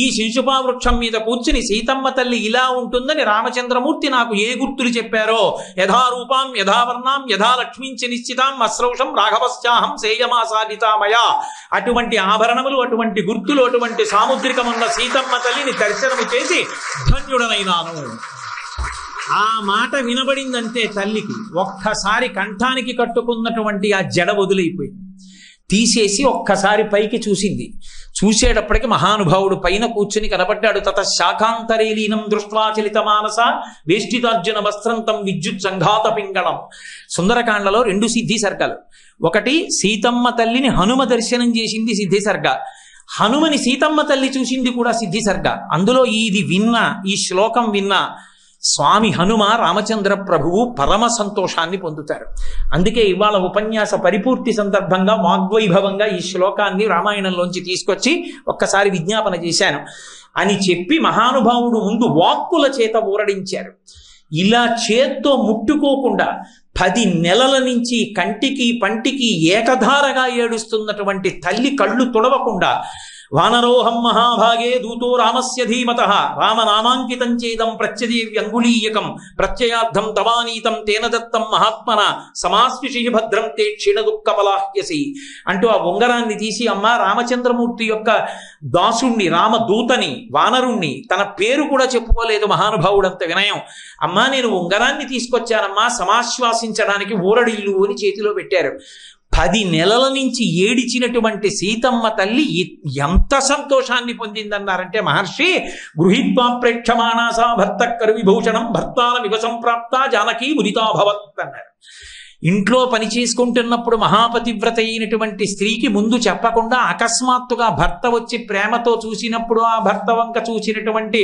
ఈ శింశుపా వృక్షం మీద కూర్చుని సీతమ్మ తల్లి ఇలా ఉంటుందని రామచంద్రమూర్తి నాకు ఏ గుర్తులు చెప్పారో యథారూపాం యథావర్ణాం యథా లక్ష్మీంచ నిశ్చితాం అస్రౌషం రాఘవశ్చాహం సేయమాసాదితామయ అటువంటి ఆభరణములు, అటువంటి గుర్తులు, అటువంటి సాముద్రికమున్న సీతమ్మ తల్లిని దర్శనము చేసి ధన్యుడనైనాను. ఆ మాట వినబడిందంటే తల్లికి ఒక్కసారి కంఠానికి కట్టుకున్నటువంటి ఆ జడ వదిలైపోయింది. తీసేసి ఒక్కసారి పైకి చూసింది. చూసేటప్పటికి మహానుభావుడు పైన కూర్చుని కనబడ్డాడు. తత శాఖాంతరేలీనం దృష్ట్వాచలిత మానస వేష్టితార్జున వస్త్రంతం విద్యుత్ సంఘాత పింగళం. సుందరకాండలో 2 సిద్ధి సర్గాలు. ఒకటి సీతమ్మ తల్లిని హనుమ దర్శనం చేసింది సిద్ధి సర్గ, హనుమని సీతమ్మ తల్లి చూసింది కూడా సిద్ధి సర్గ. అందులో ఇది విన్నా, ఈ శ్లోకం విన్నా స్వామి హనుమ రామచంద్ర ప్రభువు పరమ సంతోషాన్ని పొందుతారు. అందుకే ఇవాళ ఉపన్యాస పరిపూర్తి సందర్భంగా వాగ్వైభవంగా ఈ శ్లోకాన్ని రామాయణంలోంచి తీసుకొచ్చి ఒక్కసారి విజ్ఞాపన చేశాను అని చెప్పి మహానుభావుడు ముందు వాక్కుల చేత ఊరడించారు. ఇలా చేత్తో ముట్టుకోకుండా 10 నెలల నుంచి కంటికి పంటికి ఏకధారగా ఏడుస్తున్నటువంటి తల్లి కళ్ళు తుడవకుండా వానరోహం మహాభాగే దూతో రామస్య ధీమతః రామనామాంకితం చేదం ప్రత్యదేవ్యంగుళీయకం ప్రత్యయార్థం తవానీతం తేన దత్తం మహాత్మన సమాశ్లిషి భద్రం తే క్షీణ దుఃఖ పలాహ్యసి అంటూ ఆ ఉంగరాన్ని తీసి, అమ్మ రామచంద్రమూర్తి యొక్క దాసుణ్ణి రామదూతని వానరుణ్ణి తన పేరు కూడా చెప్పుకోలేదు మహానుభావుడంత వినయం. అమ్మా నేను ఉంగరాన్ని తీసుకొచ్చానమ్మా సమాశ్వాసించడానికి ఊరడిల్లు అని చేతిలో పెట్టారు. 10 నెలల నుంచి ఏడిచినటువంటి సీతమ్మ తల్లి ఎంత సంతోషాన్ని పొందిందన్నారంటే మహర్షి గృహీత్వా ప్రేక్షమాణాసా భర్త కరు విభూషణం భర్తాల వివసంప్రాప్త జానకీ ముదితాభవత్ అన్నారు. ఇంట్లో పని చేసుకుంటున్నప్పుడు మహాపతివ్రత అయినటువంటి స్త్రీకి ముందు చెప్పకుండా అకస్మాత్తుగా భర్త వచ్చి ప్రేమతో చూసినప్పుడు ఆ భర్త వంక చూసినటువంటి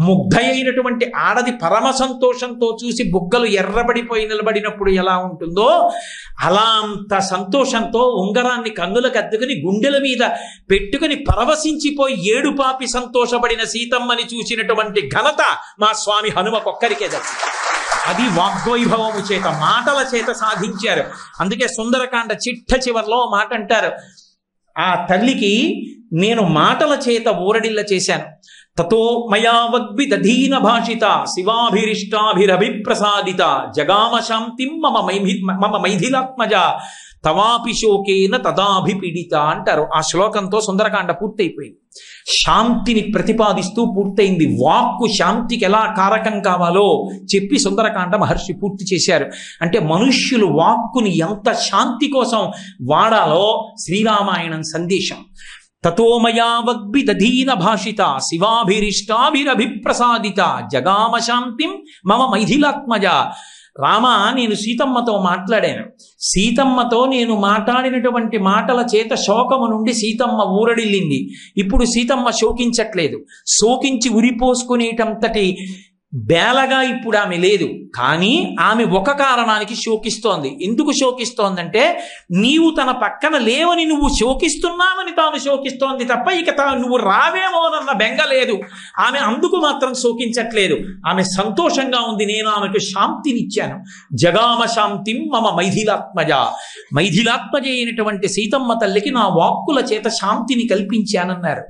ముగ్ధ అయినటువంటి ఆడది పరమ సంతోషంతో చూసి బుగ్గలు ఎర్రబడిపోయి నిలబడినప్పుడు ఎలా ఉంటుందో అలా అంత సంతోషంతో ఉంగరాన్ని కన్నులకు అద్దుకుని గుండెల మీద పెట్టుకుని పరవశించిపోయి ఏడుపాపి సంతోషపడిన సీతమ్మని చూసినటువంటి ఘనత మా స్వామి హనుమకొక్కరికే దక్కింది. అది వాగ్వైభవము చేత మాటల చేత సాధించారు. అందుకే సుందరకాండ చిట్ట చివర్లో మాట అంటారు, ఆ తల్లికి నేను మాటల చేత ఊరడిల్ల చేశాను. తతో మయా వగ్విదధీన భాషిత శివాభిరిష్టాభిరభిప్రసాదిత జగామ శాంతిం మమ మైథిలాత్మజ తవాపి శోకేన తదాభిపీడిత అంటారు. ఆ శ్లోకంతో సుందరకాండ పూర్తయిపోయింది. శాంతిని ప్రతిపాదిస్తూ పూర్తయింది. వాక్కు శాంతికి ఎలా కారకం కావాలో చెప్పి సుందరకాండ మహర్షి పూర్తి చేశారు. అంటే మనుష్యులు వాక్కుని ఎంత శాంతి కోసం వాడాలో శ్రీరామాయణం సందేశం. తతోమయా వగ్విదధీన భాషిత శివాభిరిష్టాభిరభిప్రసాదిత జగామ శాంతిం మమ మైథిలాత్మజ. రామ నేను సీతమ్మతో మాట్లాడాను. సీతమ్మతో నేను మాట్లాడినటువంటి మాటల చేత శోకము నుండి సీతమ్మ ఊరడిల్లింది. ఇప్పుడు సీతమ్మ శోకించట్లేదు. శోకించి ఉరిపోసుకునేటంతటి బేలగా ఇప్పుడు ఆమె లేదు. కానీ ఆమె ఒక కారణానికి శోకిస్తోంది. ఎందుకు శోకిస్తోందంటే నీవు తన పక్కన లేవని నువ్వు శోకిస్తున్నావని తాను శోకిస్తోంది తప్ప ఇక నువ్వు రావేమోనన్న బెంగ లేదు. ఆమె అందుకు మాత్రం శోకించట్లేదు. ఆమె సంతోషంగా ఉంది. నేను ఆమెకు శాంతినిచ్చాను. జగామ శాంతిం మమ మైథిలాత్మజ. మైథిలాత్మజ అయినటువంటి సీతమ్మ తల్లికి నా వాక్కుల చేత శాంతిని కల్పించానన్నారు.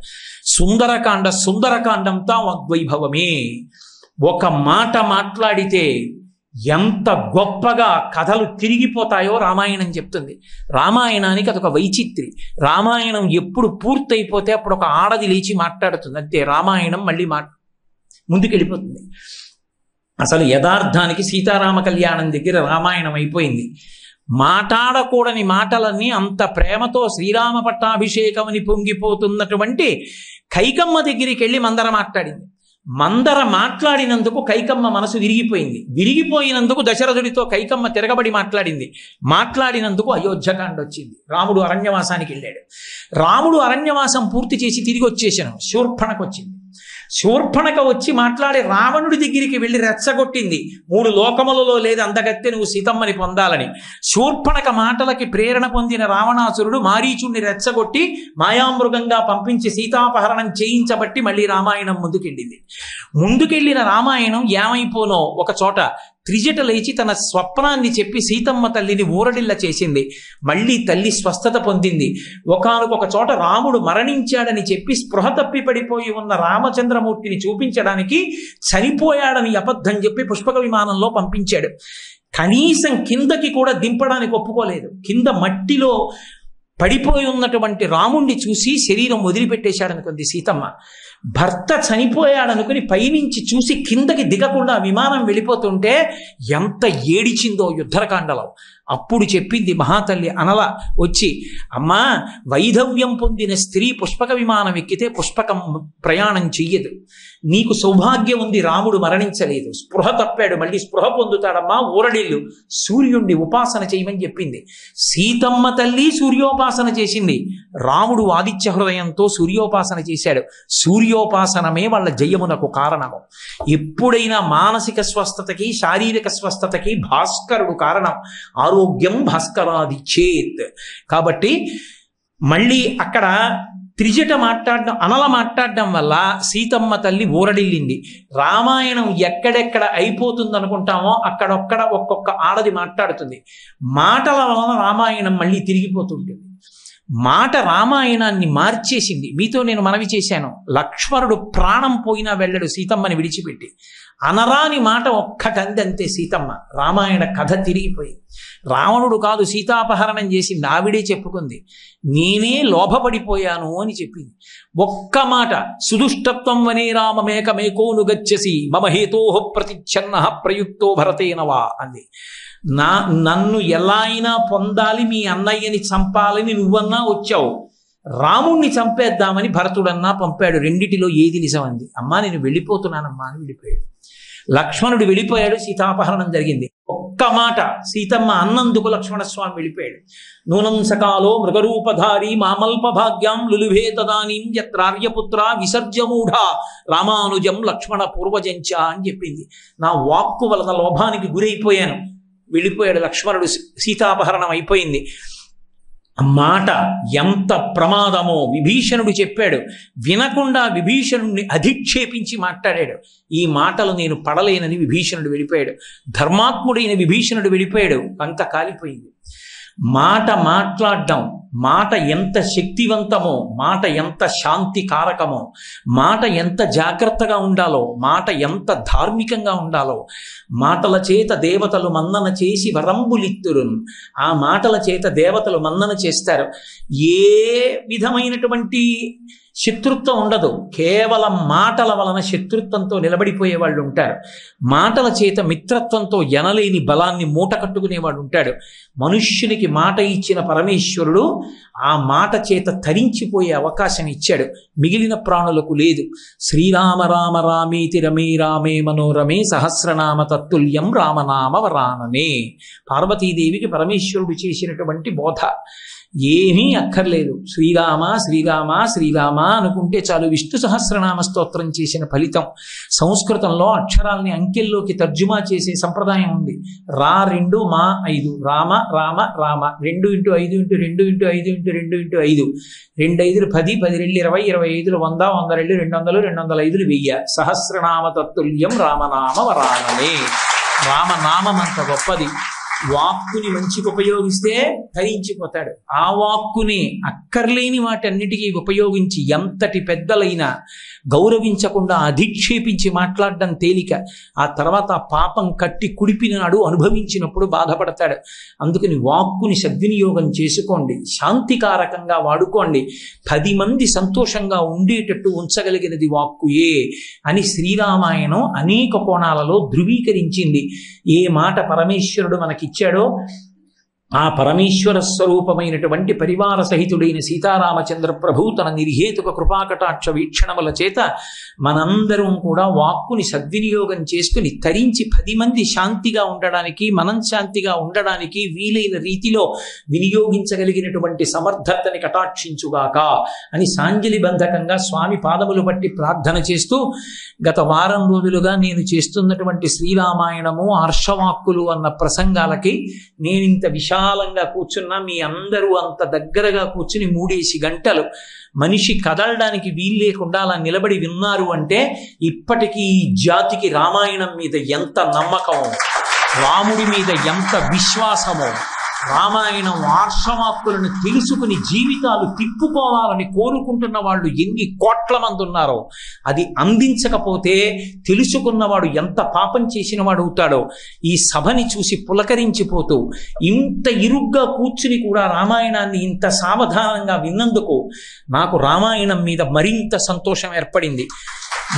సుందరకాండంతా వాగ్వైభవమే. ఒక మాట మాట్లాడితే ఎంత గొప్పగా కథలు తిరిగిపోతాయో రామాయణం చెప్తుంది. రామాయణానికి అదొక వైచిత్రి. రామాయణం ఎప్పుడు పూర్తయిపోతే అప్పుడు ఒక ఆడది లేచి మాట్లాడుతుంది. అంతే, రామాయణం మళ్ళీ ముందుకెళ్ళిపోతుంది. అసలు యథార్థానికి సీతారామ కళ్యాణం దగ్గర రామాయణం అయిపోయింది. మాట్లాడకూడని మాటలన్నీ అంత ప్రేమతో శ్రీరామ పట్టాభిషేకం అని పొంగిపోతున్నటువంటి కైకమ్మ దగ్గరికి వెళ్ళి మందర మాట్లాడింది. మందర మాట్లాడినందుకు కైకమ్మ మనసు విరిగిపోయింది. విరిగిపోయినందుకు దశరథుడితో కైకమ్మ తిరగబడి మాట్లాడినందుకు అయోధ్యకాండ వచ్చింది. రాముడు అరణ్యవాసానికి వెళ్ళాడు. రాముడు అరణ్యవాసం పూర్తి చేసి తిరిగి వచ్చేసాను. శూర్పణఖ వచ్చింది. శూర్పణఖ వచ్చి మాట్లాడి రావణుడి దగ్గరికి వెళ్ళి రెచ్చగొట్టింది. 3 లోకములలో లేదు అందగత్తె నువ్వు సీతమ్మని పొందాలని. శూర్పణఖ మాటలకి ప్రేరణ పొందిన రావణాసురుడు మారీచుణ్ణి రెచ్చగొట్టి మాయామృగంగా పంపించి సీతాపహరణం చేయించబట్టి మళ్ళీ రామాయణం ముందుకెళ్ళిన రామాయణం ఏమైపోనో ఒక చోట త్రిజట లేచి తన స్వప్నాన్ని చెప్పి సీతమ్మ తల్లిని ఊరడిల్ల చేసింది. మళ్ళీ తల్లి స్వస్థత పొందింది. ఒకానొక చోట రాముడు మరణించాడని చెప్పి స్పృహ తప్పి పడిపోయి ఉన్న రామచంద్రమూర్తిని చూపించడానికి చనిపోయాడని అబద్ధం చెప్పి పుష్పక విమానంలో పంపించాడు. కనీసం కిందకి కూడా దింపడానికి ఒప్పుకోలేదు. కింద మట్టిలో పడిపోయి ఉన్నటువంటి రాముణ్ణి చూసి శరీరం వదిలిపెట్టేశాడనుకుంది సీతమ్మ. భర్త చనిపోయాడనుకుని పైనుంచి చూసి కిందకి దిగకుండా విమానం వెళ్ళిపోతుంటే ఎంత ఏడిచిందో యుద్ధకాండలో. అప్పుడు చెప్పింది మహాతల్లి అనల వచ్చి, అమ్మా వైధవ్యం పొందిన స్త్రీ పుష్పక విమానం ఎక్కితే పుష్పకం ప్రయాణం చెయ్యదు. నీకు సౌభాగ్యం ఉంది, రాముడు మరణించలేదు, స్పృహ తప్పాడు, మళ్ళీ స్పృహ పొందుతాడమ్మా, ఊరడిల్లు, సూర్యుణ్ణి ఉపాసన చేయమని చెప్పింది. సీతమ్మ తల్లి సూర్యోపాసన చేసింది. రాముడు ఆదిత్య హృదయంతో సూర్యోపాసన చేశాడు. సూర్యోపాసనమే వాళ్ళ జయమునకు కారణము. ఎప్పుడైనా మానసిక స్వస్థతకి శారీరక స్వస్థతకి భాస్కరుడు కారణం. ఆరోగ్యం భాస్కరాది చేత్. కాబట్టి మళ్ళీ అక్కడ త్రిజట మాట్లాడడం, అనల మాట్లాడడం వల్ల సీతమ్మ తల్లి ఊరడిల్లింది. రామాయణం ఎక్కడెక్కడ అయిపోతుంది అనుకుంటామో అక్కడొక్కడ ఒక్కొక్క ఆడది మాట్లాడుతుంది. మాటల వలన రామాయణం మళ్ళీ తిరిగిపోతుంటుంది. మాట రామాయణాన్ని మార్చేసింది. మీతో నేను మనవి చేశాను, లక్ష్మణుడు ప్రాణం పోయినా వెళ్ళడు సీతమ్మని విడిచిపెట్టి. అనరాని మాట ఒక్కటంది అంతే సీతమ్మ. రామాయణ కథ తిరిగిపోయింది. రావణుడు కాదు సీతాపహరణం చేసింది, ఆవిడే చెప్పుకుంది. నేనే లోభపడిపోయాను అని చెప్పింది. ఒక్క మాట, సుదుష్టత్వం వనే రామమేకమేకోను గచ్చసి మమ హేతోహ ప్రతిచ్ఛన్న ప్రయుక్తో భరతేనవా అంది. నన్ను ఎలా అయినా పొందాలి, మీ అన్నయ్యని చంపాలని నువ్వన్నా వచ్చావు, రాముణ్ణి చంపేద్దామని భరతుడన్నా పంపాడు, రెండిటిలో ఏది నిజం అంది. అమ్మా నేను వెళ్ళిపోతున్నానమ్మా అని వెళ్ళిపోయాడు. లక్ష్మణుడు వెళ్ళిపోయాడు, సీతాపహరణం జరిగింది. ఒక్క మాట సీతమ్మ అన్నందుకు లక్ష్మణస్వామి వెళ్ళిపోయాడు. నూనం సకాలో మృగరూపధారి మామల్ప భాగ్యం లులుభే తదానీం యత్రార్యపుత్ర విసర్జమూఢ రామానుజం లక్ష్మణ పూర్వజంచ అని చెప్పింది. నా వాక్కు వలన లోభానికి గురైపోయాను. వెళ్ళిపోయాడు లక్ష్మణుడు. సీతాపహరణం అయిపోయింది. మాట ఎంత ప్రమాదమో విభీషణుడు చెప్పాడు. వినకుండా విభీషణుడిని అధిక్షేపించి మాట్లాడాడు. ఈ మాటలు నేను పడలేనని విభీషణుడు వెళ్ళిపోయాడు. ధర్మాత్ముడైన విభీషణుడు వెళ్ళిపోయాడు. అంత కాలిపోయింది. మాట మాట్లాడడం, మాట ఎంత శక్తివంతమో, మాట ఎంత శాంతి కారకమో, మాట ఎంత జాగ్రత్తగా ఉండాలో, మాట ఎంత ధార్మికంగా ఉండాలో. మాటల చేత దేవతలు మన్నన చేసి వరంబులిత్తురున్. ఆ మాటల చేత దేవతలు మన్నన చేస్తారు. ఏ విధమైనటువంటి శత్రుత్వం ఉండదు. కేవలం మాటల వలన శత్రుత్వంతో నిలబడిపోయే వాళ్ళు ఉంటారు. మాటల చేత మిత్రత్వంతో ఎనలేని బలాన్ని మూట కట్టుకునేవాడు ఉంటాడు. మనుష్యునికి మాట ఇచ్చిన పరమేశ్వరుడు ఆ మాట చేత తరించిపోయే అవకాశం ఇచ్చాడు, మిగిలిన ప్రాణులకు లేదు. శ్రీరామ రామ రామేతి రమే రామే మనోరమే సహస్రనామ తత్తుల్యం రామనామ వరాననే. పార్వతీదేవికి పరమేశ్వరుడు చేసినటువంటి బోధ. ఏమీ అక్కర్లేదు, శ్రీరామ శ్రీరామ శ్రీరామ అనుకుంటే చాలు. విష్ణు సహస్రనామ స్తోత్రం చేసిన ఫలితం. సంస్కృతంలో అక్షరాల్ని అంకెల్లోకి తర్జుమా చేసే సంప్రదాయం ఉంది. రా 2 మా 5, రామ రామ రామ, 2 × 5 × 2 × 5 × 2 × 5, 2 5 10, 10 2 20, 25 100, 100 2 200, 205 1000. సహస్రనామ తత్తుల్యం రామనామ వరాననే. రామనామం అంత గొప్పది. వాక్కుని మంచికి ఉపయోగిస్తే ధరించిపోతాడు. ఆ వాక్కుని అక్కర్లేని వాటన్నిటికీ ఉపయోగించి ఎంతటి పెద్దలైనా గౌరవించకుండా అధిక్షేపించి మాట్లాడడం తేలిక. ఆ తర్వాత పాపం కట్టి కుడిపినాడు అనుభవించినప్పుడు బాధపడతాడు. అందుకని వాక్కుని సద్వినియోగం చేసుకోండి, శాంతికారకంగా వాడుకోండి. 10 మంది సంతోషంగా ఉండేటట్టు ఉంచగలిగినది వాక్కుయే అని శ్రీరామాయణం అనేక కోణాలలో ధృవీకరించింది. ఏ మాట పరమేశ్వరుడు మనకిచ్చాడో ఆ పరమేశ్వర స్వరూపమైనటువంటి పరివార సహితుడైన సీతారామచంద్ర ప్రభు తన నిర్హేతుక కృపాకటాక్ష వీక్షణముల చేత మనందరం కూడా వాక్కుని సద్వినియోగం చేసుకుని తరించి 10 మంది శాంతిగా ఉండడానికి, మనం శాంతిగా ఉండడానికి వీలైన రీతిలో వినియోగించగలిగినటువంటి సమర్థతని కటాక్షించుగాక అని సాంజలి బంధకంగా స్వామి పాదములు పట్టి ప్రార్థన చేస్తూ, గత వారం రోజులుగా నేను చేస్తున్నటువంటి శ్రీరామాయణము ఆర్షవాక్కులు అన్న ప్రసంగాలకి నేనింత విశాలంగా కూర్చున్నా, మీ అందరూ అంత దగ్గరగా కూర్చుని 3 గంటలు మనిషి కదలడానికి వీలు లేకుండా అలా నిలబడి విన్నారు అంటే ఇప్పటికీ ఈ జాతికి రామాయణం మీద ఎంత నమ్మకమో, రాముడి మీద ఎంత విశ్వాసమో, రామాయణం ఆర్షవాక్కులను తెలుసుకుని జీవితాలు తిప్పుకోవాలని కోరుకుంటున్న వాళ్ళు ఎన్ని కోట్ల మంది ఉన్నారో, అది అందించకపోతే తెలుసుకున్నవాడు ఎంత పాపం చేసిన వాడు అవుతాడో. ఈ సభని చూసి పులకరించిపోతూ ఇంత ఇరుగ్గా కూర్చుని కూడా రామాయణాన్ని ఇంత సావధానంగా విన్నందుకు నాకు రామాయణం మీద మరింత సంతోషం ఏర్పడింది.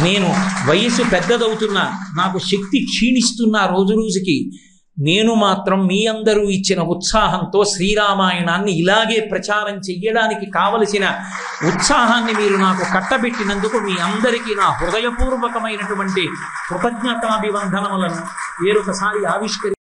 నేను వయసు పెద్దదవుతున్నా, నాకు శక్తి క్షీణిస్తున్నా రోజు రోజుకి. నేను మాత్రం మీ అందరూ ఇచ్చిన ఉత్సాహంతో శ్రీరామాయణాన్ని ఇలాగే ప్రచారం చెయ్యడానికి కావలసిన ఉత్సాహాన్ని మీరు నాకు కట్టబెట్టినందుకు మీ అందరికీ నా హృదయపూర్వకమైనటువంటి కృతజ్ఞతాభివందనములను వేరొకసారి ఆవిష్కరి